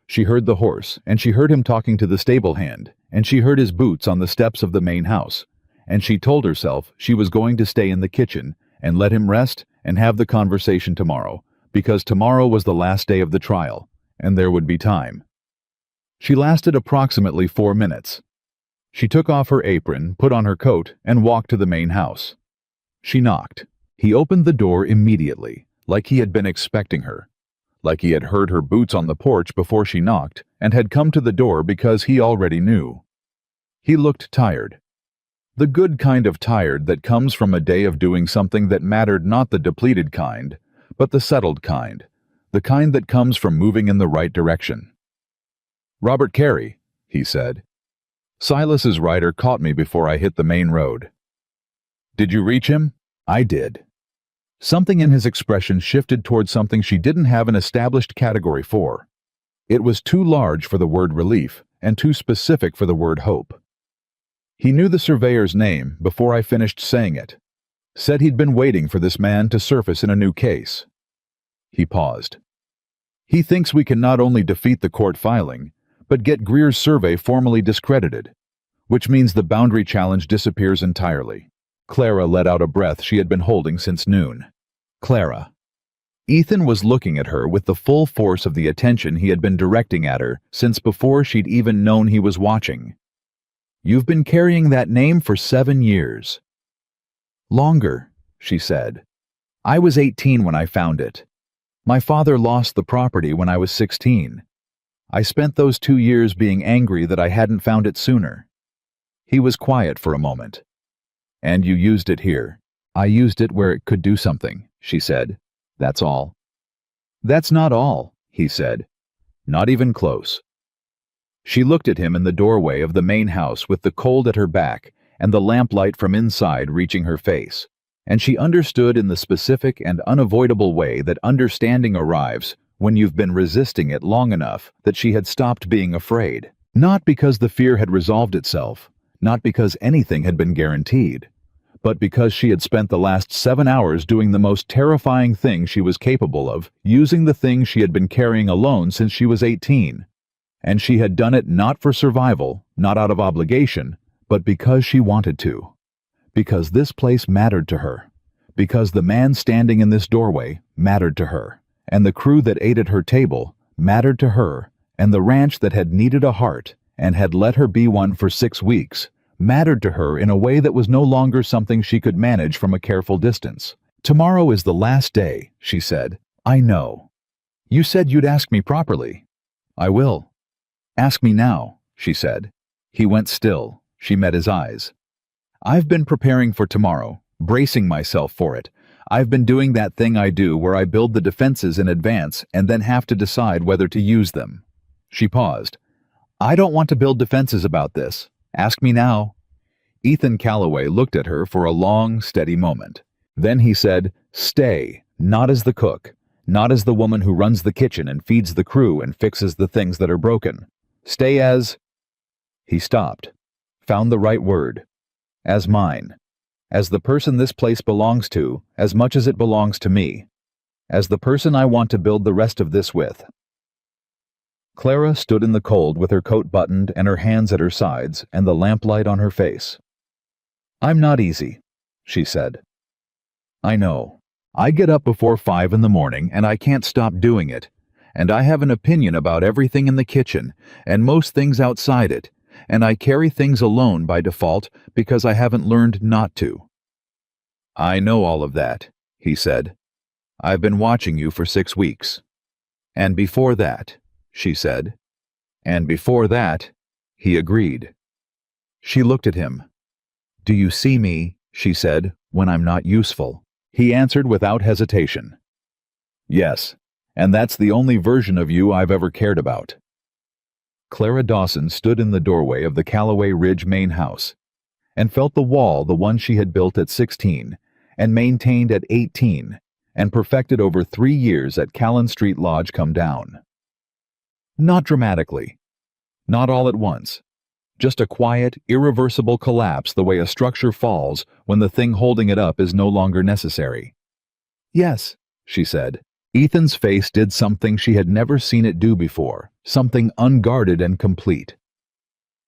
She heard the horse, and she heard him talking to the stable hand, and she heard his boots on the steps of the main house, and she told herself she was going to stay in the kitchen and let him rest and have the conversation tomorrow, because tomorrow was the last day of the trial, and there would be time. She lasted approximately 4 minutes. She took off her apron, put on her coat, and walked to the main house. She knocked. He opened the door immediately, like he had been expecting her, like he had heard her boots on the porch before she knocked and had come to the door because he already knew. He looked tired. The good kind of tired that comes from a day of doing something that mattered, not the depleted kind, but the settled kind, the kind that comes from moving in the right direction. "Robert Carey," he said. "Silas's rider caught me before I hit the main road." "Did you reach him?" "I did." Something in his expression shifted toward something she didn't have an established category for. It was too large for the word relief and too specific for the word hope. "He knew the surveyor's name before I finished saying it. Said he'd been waiting for this man to surface in a new case." He paused. "He thinks we can not only defeat the court filing, but get Greer's survey formally discredited, which means the boundary challenge disappears entirely." Clara let out a breath she had been holding since noon. Clara. Ethan was looking at her with the full force of the attention he had been directing at her since before she'd even known he was watching. "You've been carrying that name for 7 years. "Longer," she said. "I was 18 when I found it. My father lost the property when I was 16. I spent those 2 years being angry that I hadn't found it sooner." He was quiet for a moment. "And you used it here." "I used it where it could do something," she said. "That's all." "That's not all," he said. "Not even close." She looked at him in the doorway of the main house with the cold at her back and the lamplight from inside reaching her face, and she understood in the specific and unavoidable way that understanding arrives when you've been resisting it long enough that she had stopped being afraid. Not because the fear had resolved itself, not because anything had been guaranteed, but because she had spent the last 7 hours doing the most terrifying thing she was capable of, using the thing she had been carrying alone since she was 18. And she had done it not for survival, not out of obligation, but because she wanted to. Because this place mattered to her. because the man standing in this doorway mattered to her, and the crew that ate at her table mattered to her, and the ranch that had needed a heart and had let her be one for 6 weeks mattered to her in a way that was no longer something she could manage from a careful distance. "Tomorrow is the last day," she said. "I know. You said you'd ask me properly." "I will." "Ask me now," she said. He went still. She met his eyes. "I've been preparing for tomorrow, bracing myself for it. I've been doing that thing I do where I build the defenses in advance and then have to decide whether to use them." She paused. "I don't want to build defenses about this. Ask me now." Ethan Calloway looked at her for a long, steady moment. Then he said, "Stay, not as the cook, not as the woman who runs the kitchen and feeds the crew and fixes the things that are broken. Stay as—" He stopped, found the right word. "As mine. As the person this place belongs to, as much as it belongs to me. As the person I want to build the rest of this with." Clara stood in the cold with her coat buttoned and her hands at her sides and the lamplight on her face. "I'm not easy," she said. "I know. I get up before 5 in the morning and I can't stop doing it. And I have an opinion about everything in the kitchen and most things outside it, and I carry things alone by default because I haven't learned not to." "I know all of that," he said. "I've been watching you for 6 weeks. And before that," she said. "And before that," he agreed. She looked at him. "Do you see me," she said, "when I'm not useful?" He answered without hesitation. "Yes, and that's the only version of you I've ever cared about." Clara Dawson stood in the doorway of the Calloway Ridge main house and felt the wall, the one she had built at 16 and maintained at 18 and perfected over 3 years at Callan Street Lodge, come down. Not dramatically, not all at once, just a quiet, irreversible collapse the way a structure falls when the thing holding it up is no longer necessary. "Yes," she said. Ethan's face did something she had never seen it do before, something unguarded and complete.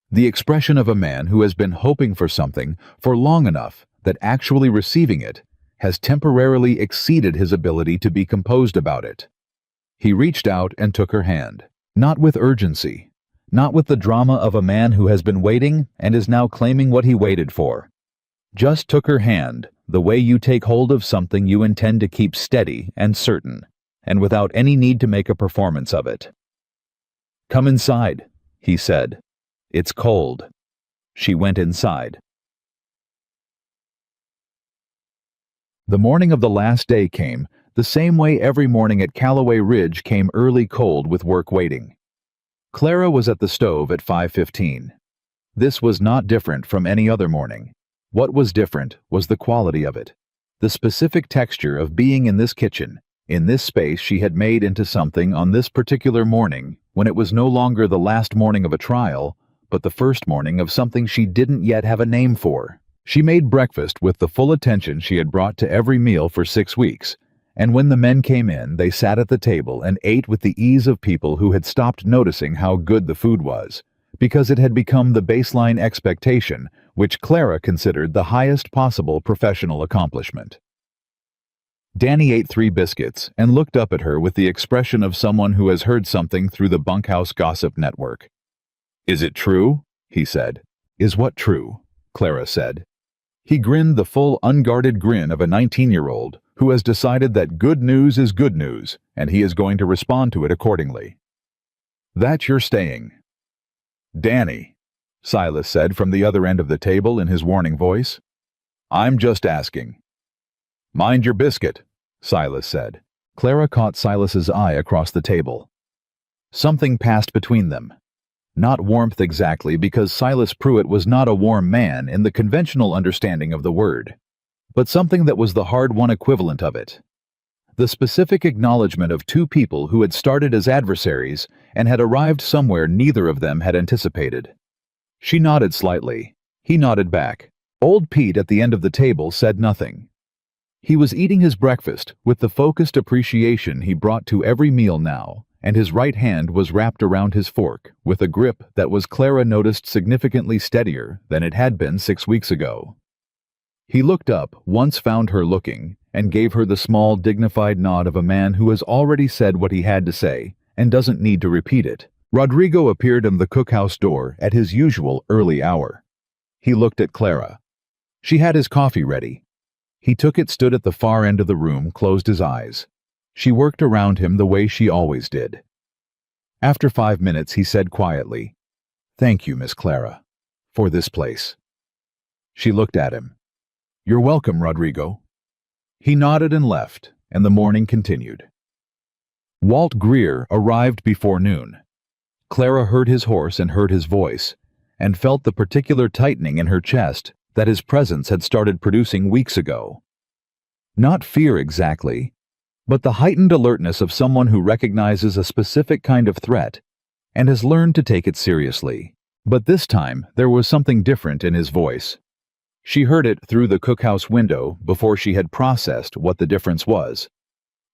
The expression of a man who has been hoping for something for long enough that actually receiving it has temporarily exceeded his ability to be composed about it. He reached out and took her hand, not with urgency, not with the drama of a man who has been waiting and is now claiming what he waited for. Just took her hand, the way you take hold of something you intend to keep steady and certain, and without any need to make a performance of it. "Come inside," he said. "It's cold." She went inside. The morning of the last day came, the same way every morning at Calloway Ridge came, early, cold, with work waiting. Clara was at the stove at 5:15. This was not different from any other morning. What was different was the quality of it, the specific texture of being in this kitchen, in this space she had made into something on this particular morning when it was no longer the last morning of a trial, but the first morning of something she didn't yet have a name for. She made breakfast with the full attention she had brought to every meal for 6 weeks, and when the men came in, they sat at the table and ate with the ease of people who had stopped noticing how good the food was, because it had become the baseline expectation, which Clara considered the highest possible professional accomplishment. Danny ate 3 biscuits and looked up at her with the expression of someone who has heard something through the bunkhouse gossip network. "Is it true?" he said. "Is what true?" Clara said. He grinned the full, unguarded grin of a 19-year-old who has decided that good news is good news, and he is going to respond to it accordingly. "That you're staying." "Danny," Silas said from the other end of the table in his warning voice. "I'm just asking." "Mind your biscuit," Silas said. Clara caught Silas's eye across the table. Something passed between them. Not warmth exactly, because Silas Pruitt was not a warm man in the conventional understanding of the word, but something that was the hard-won equivalent of it. The specific acknowledgement of 2 people who had started as adversaries and had arrived somewhere neither of them had anticipated. She nodded slightly. He nodded back. Old Pete at the end of the table said nothing. He was eating his breakfast with the focused appreciation he brought to every meal now, and his right hand was wrapped around his fork with a grip that was, Clara noticed, significantly steadier than it had been 6 weeks ago. He looked up, once found her looking, and gave her the small, dignified nod of a man who has already said what he had to say and doesn't need to repeat it. Rodrigo appeared in the cookhouse door at his usual early hour. He looked at Clara. She had his coffee ready. He took it, stood at the far end of the room, closed his eyes. She worked around him the way she always did. After 5 minutes, he said quietly, "Thank you, Miss Clara, for this place." She looked at him. "You're welcome, Rodrigo." He nodded and left, and the morning continued. Walt Greer arrived before noon. Clara heard his horse and heard his voice, and felt the particular tightening in her chest that his presence had started producing weeks ago. Not fear exactly, but the heightened alertness of someone who recognizes a specific kind of threat and has learned to take it seriously. But this time there was something different in his voice. She heard it through the cookhouse window before she had processed what the difference was,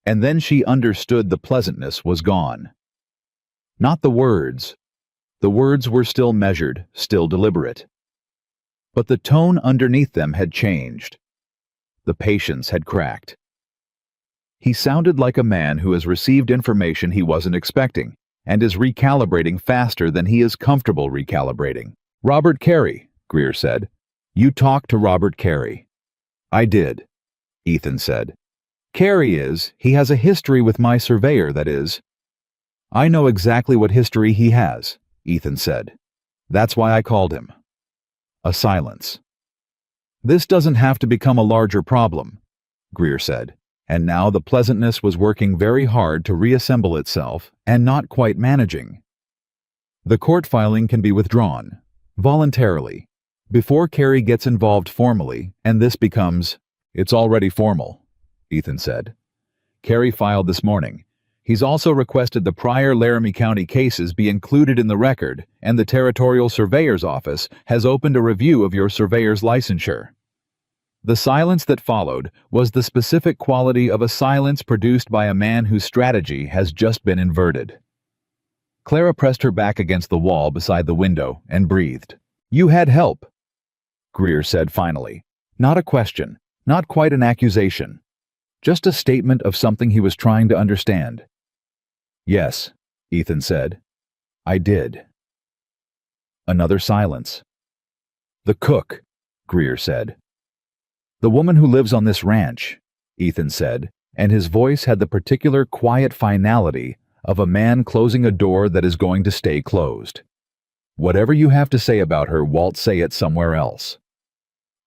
and then she understood the pleasantness was gone. Not the words. The words were still measured, still deliberate. But the tone underneath them had changed. The patience had cracked. He sounded like a man who has received information he wasn't expecting and is recalibrating faster than he is comfortable recalibrating. "Robert Carey," Greer said. "You talked to Robert Carey." "I did," Ethan said. "Carey he has a history with my surveyor, that is." "I know exactly what history he has," Ethan said. "That's why I called him." A silence. "This doesn't have to become a larger problem," Greer said, and now the pleasantness was working very hard to reassemble itself and not quite managing. "The court filing can be withdrawn, voluntarily, before Carey gets involved formally, and this becomes—" "It's already formal," Ethan said. "Carey filed this morning. He's also requested the prior Laramie County cases be included in the record, and the Territorial Surveyor's Office has opened a review of your surveyor's licensure." The silence that followed was the specific quality of a silence produced by a man whose strategy has just been inverted. Clara pressed her back against the wall beside the window and breathed. "You had help," Greer said finally. Not a question, not quite an accusation. Just a statement of something he was trying to understand. "Yes," Ethan said. "I did." Another silence. "The cook," Greer said. "The woman who lives on this ranch," Ethan said, and his voice had the particular quiet finality of a man closing a door that is going to stay closed. "Whatever you have to say about her, Walt, say it somewhere else."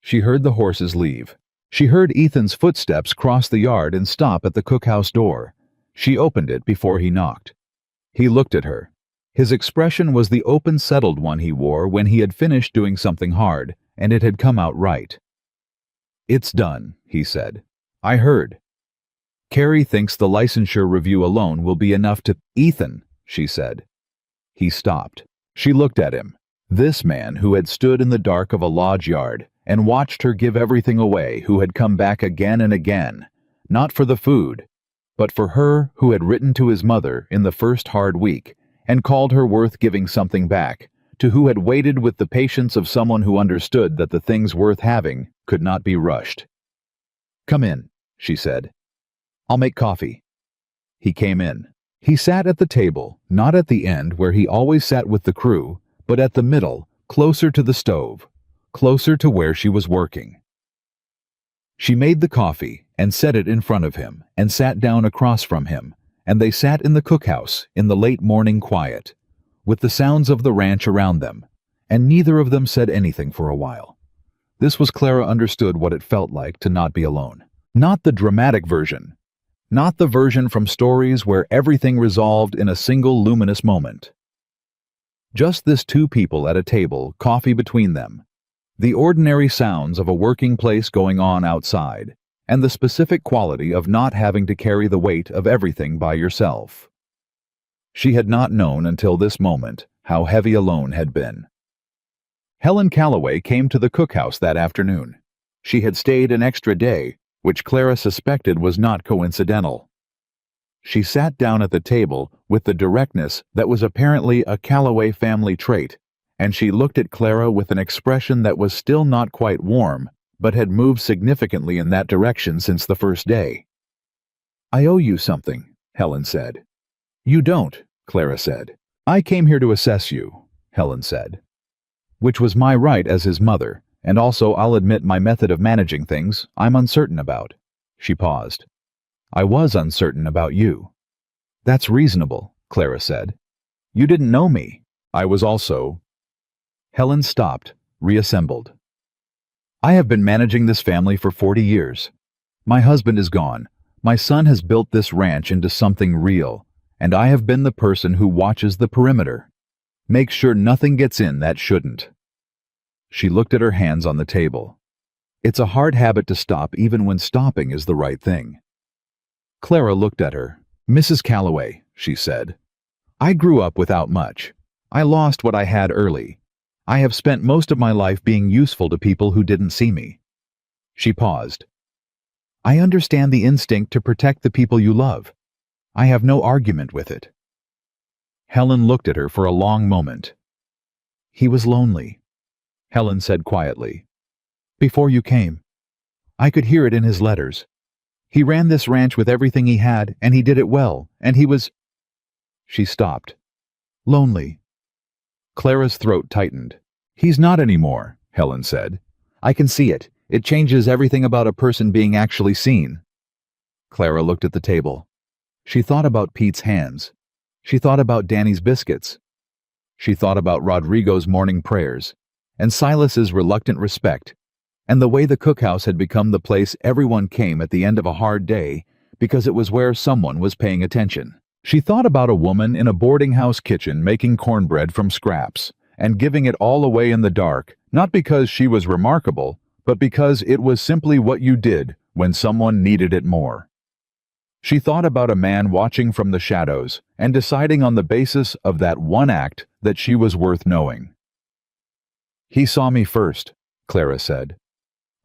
She heard the horses leave. She heard Ethan's footsteps cross the yard and stop at the cookhouse door. She opened it before he knocked. He looked at her. His expression was the open, settled one he wore when he had finished doing something hard, and it had come out right. "It's done," he said. "I heard. Carey thinks the licensure review alone will be enough to—" "Ethan," she said. He stopped. She looked at him. This man who had stood in the dark of a lodge yard and watched her give everything away, who had come back again and again, not for the food, but for her, who had written to his mother in the first hard week and called her worth giving something back, to who had waited with the patience of someone who understood that the things worth having could not be rushed. "Come in," she said. "I'll make coffee." He came in. He sat at the table, not at the end where he always sat with the crew, but at the middle, closer to the stove, closer to where she was working. She made the coffee and set it in front of him and sat down across from him, and they sat in the cookhouse in the late morning quiet, with the sounds of the ranch around them, and neither of them said anything for a while. This was Clara understood what it felt like to not be alone. Not the dramatic version. Not the version from stories where everything resolved in a single luminous moment. Just this two people at a table, coffee between them. The ordinary sounds of a working place going on outside, and the specific quality of not having to carry the weight of everything by yourself. She had not known until this moment how heavy alone had been. Helen Calloway came to the cookhouse that afternoon. She had stayed an extra day, which Clara suspected was not coincidental. She sat down at the table with the directness that was apparently a Calloway family trait, and she looked at Clara with an expression that was still not quite warm, but had moved significantly in that direction since the first day. "I owe you something," Helen said. "You don't," Clara said. "I came here to assess you," Helen said. "Which was my right as his mother, and also I'll admit my method of managing things I'm uncertain about." She paused. "I was uncertain about you." "That's reasonable," Clara said. "You didn't know me. I was also—" Helen stopped, reassembled. "I have been managing this family for 40 years. My husband is gone. My son has built this ranch into something real, and I have been the person who watches the perimeter. Makes sure nothing gets in that shouldn't." She looked at her hands on the table. It's a hard habit to stop even when stopping is the right thing. Clara looked at her. "Mrs. Calloway," she said, "I grew up without much. I lost what I had early. I have spent most of my life being useful to people who didn't see me." She paused. "I understand the instinct to protect the people you love. I have no argument with it." Helen looked at her for a long moment. "He was lonely," Helen said quietly. "Before you came. I could hear it in his letters. He ran this ranch with everything he had, and he did it well, and he was—" She stopped. "Lonely." Clara's throat tightened. "He's not anymore," Helen said. "I can see it. It changes everything about a person being actually seen." Clara looked at the table. She thought about Pete's hands. She thought about Danny's biscuits. She thought about Rodrigo's morning prayers, and Silas's reluctant respect, and the way the cookhouse had become the place everyone came at the end of a hard day because it was where someone was paying attention. She thought about a woman in a boarding house kitchen making cornbread from scraps and giving it all away in the dark, not because she was remarkable, but because it was simply what you did when someone needed it more. She thought about a man watching from the shadows and deciding on the basis of that one act that she was worth knowing. "He saw me first," Clara said.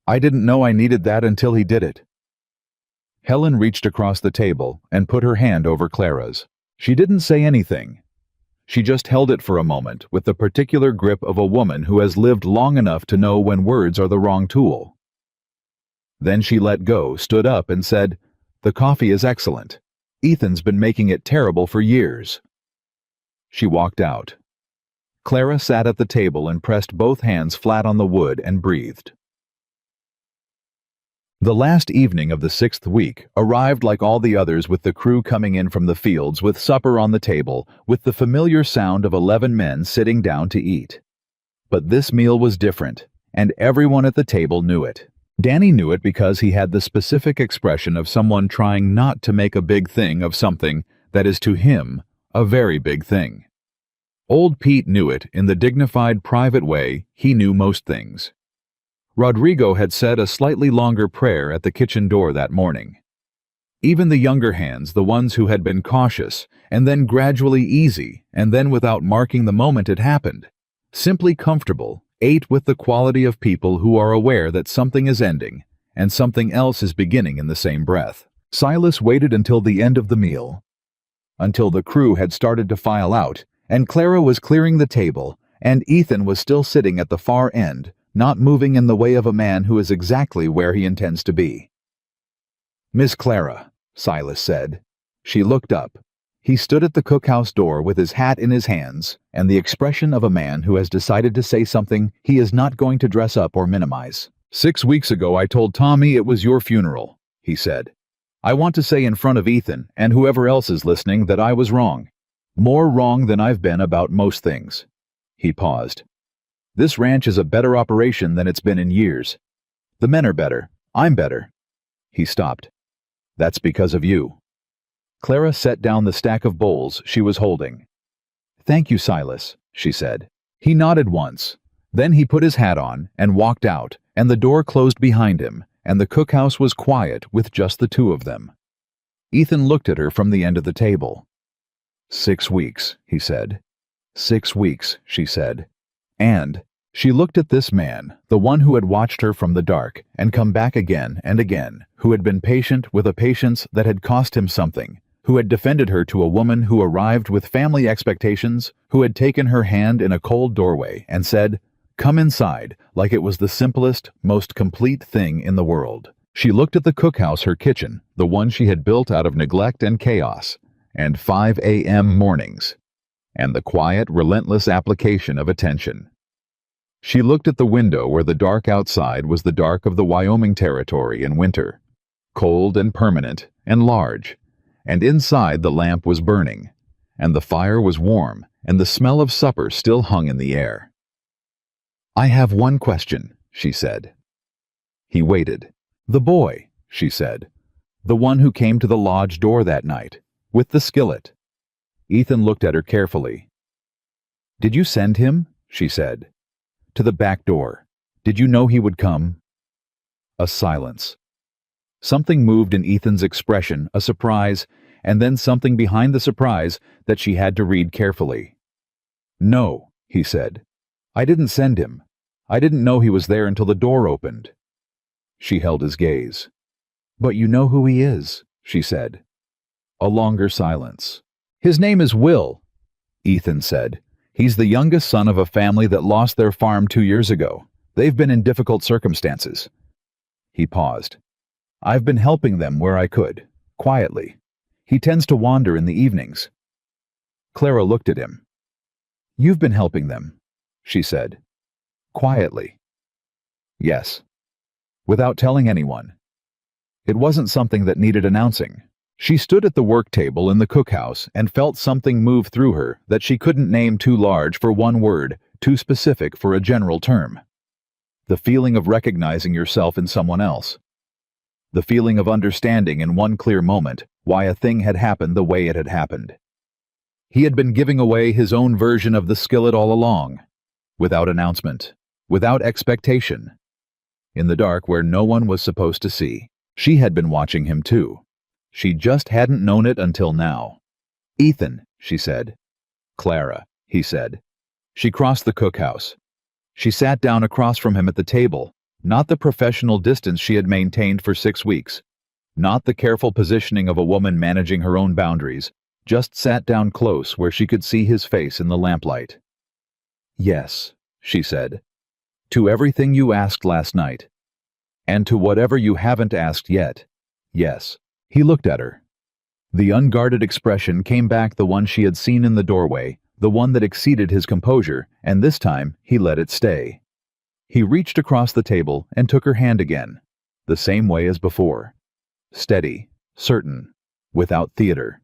"I didn't know I needed that until he did it." Helen reached across the table and put her hand over Clara's. She didn't say anything. She just held it for a moment with the particular grip of a woman who has lived long enough to know when words are the wrong tool. Then she let go, stood up, and said, "The coffee is excellent. Ethan's been making it terrible for years." She walked out. Clara sat at the table and pressed both hands flat on the wood and breathed. The last evening of the 6th week arrived like all the others, with the crew coming in from the fields with supper on the table, with the familiar sound of 11 men sitting down to eat. But this meal was different, and everyone at the table knew it. Danny knew it because he had the specific expression of someone trying not to make a big thing of something that is to him a very big thing. Old Pete knew it in the dignified, private way he knew most things. Rodrigo had said a slightly longer prayer at the kitchen door that morning. Even the younger hands, the ones who had been cautious, and then gradually easy, and then without marking the moment it happened, simply comfortable, ate with the quality of people who are aware that something is ending, and something else is beginning in the same breath. Silas waited until the end of the meal, until the crew had started to file out, and Clara was clearing the table, and Ethan was still sitting at the far end, not moving in the way of a man who is exactly where he intends to be. "Miss Clara," Silas said. She looked up. He stood at the cookhouse door with his hat in his hands and the expression of a man who has decided to say something he is not going to dress up or minimize. "6 weeks ago I told Tommy it was your funeral," he said. "I want to say in front of Ethan and whoever else is listening that I was wrong. More wrong than I've been about most things." He paused. "This ranch is a better operation than it's been in years. The men are better. I'm better." He stopped. "That's because of you." Clara set down the stack of bowls she was holding. "Thank you, Silas," she said. He nodded once. Then he put his hat on and walked out, and the door closed behind him, and the cookhouse was quiet with just the two of them. Ethan looked at her from the end of the table. "6 weeks," he said. "6 weeks," she said. And she looked at this man, the one who had watched her from the dark and come back again and again, who had been patient with a patience that had cost him something, who had defended her to a woman who arrived with family expectations, who had taken her hand in a cold doorway and said, Come inside, like it was the simplest, most complete thing in the world. She looked at the cookhouse, her kitchen, the one she had built out of neglect and chaos, and 5 a.m. mornings, and the quiet, relentless application of attention. She looked at the window where the dark outside was the dark of the Wyoming Territory in winter, cold and permanent and large, and inside the lamp was burning, and the fire was warm, and the smell of supper still hung in the air. "I have one question," she said. He waited. "The boy," she said. "The one who came to the lodge door that night, with the skillet." Ethan looked at her carefully. "Did you send him?" she said. "To the back door. Did you know he would come?" A silence. Something moved in Ethan's expression, a surprise, and then something behind the surprise that she had to read carefully. "No," he said. "I didn't send him. I didn't know he was there until the door opened." She held his gaze. "But you know who he is," she said. A longer silence. "His name is Will," Ethan said. "He's the youngest son of a family that lost their farm 2 years ago. They've been in difficult circumstances." He paused. "I've been helping them where I could, quietly. He tends to wander in the evenings." Clara looked at him. "You've been helping them," she said. "Quietly." "Yes." Without telling anyone. It wasn't something that needed announcing. She stood at the work table in the cookhouse and felt something move through her that she couldn't name, too large for one word, too specific for a general term. The feeling of recognizing yourself in someone else. The feeling of understanding in one clear moment why a thing had happened the way it had happened. He had been giving away his own version of the skillet all along, without announcement, without expectation. In the dark where no one was supposed to see. She had been watching him too. She just hadn't known it until now. "Ethan," she said. "Clara," he said. She crossed the cookhouse. She sat down across from him at the table, not the professional distance she had maintained for 6 weeks, not the careful positioning of a woman managing her own boundaries, just sat down close where she could see his face in the lamplight. "Yes," she said. "To everything you asked last night. And to whatever you haven't asked yet. Yes." He looked at her. The unguarded expression came back, the one she had seen in the doorway, the one that exceeded his composure, and this time he let it stay. He reached across the table and took her hand again, the same way as before. Steady, certain, without theater.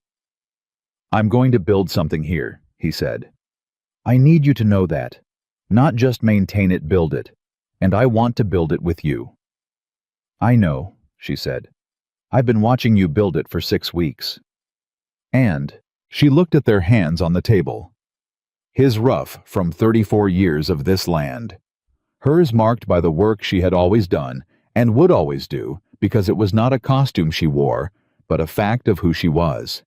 "I'm going to build something here," he said. "I need you to know that. Not just maintain it, build it. And I want to build it with you." "I know," she said. "I've been watching you build it for 6 weeks." And she looked at their hands on the table. His rough from 34 years of this land. Hers marked by the work she had always done and would always do, because it was not a costume she wore, but a fact of who she was.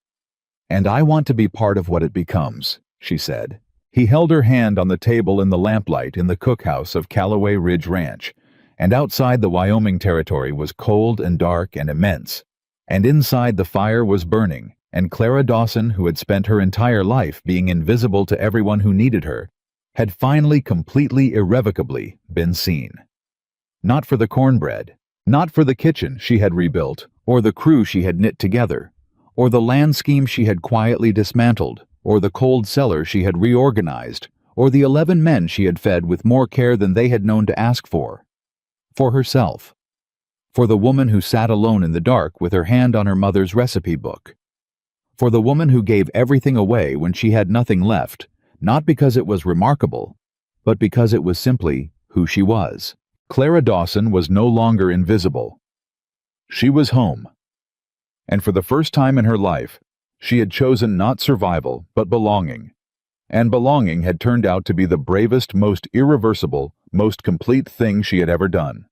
"And I want to be part of what it becomes," she said. He held her hand on the table in the lamplight in the cookhouse of Callaway Ridge Ranch, and outside the Wyoming Territory was cold and dark and immense, and inside the fire was burning, and Clara Dawson, who had spent her entire life being invisible to everyone who needed her, had finally completely irrevocably been seen. Not for the cornbread, not for the kitchen she had rebuilt, or the crew she had knit together, or the land scheme she had quietly dismantled, or the cold cellar she had reorganized, or the 11 men she had fed with more care than they had known to ask for. For herself. For the woman who sat alone in the dark with her hand on her mother's recipe book. For the woman who gave everything away when she had nothing left, not because it was remarkable, but because it was simply who she was. Clara Dawson was no longer invisible. She was home. And for the first time in her life, she had chosen not survival, but belonging. And belonging had turned out to be the bravest, most irreversible, most complete thing she had ever done.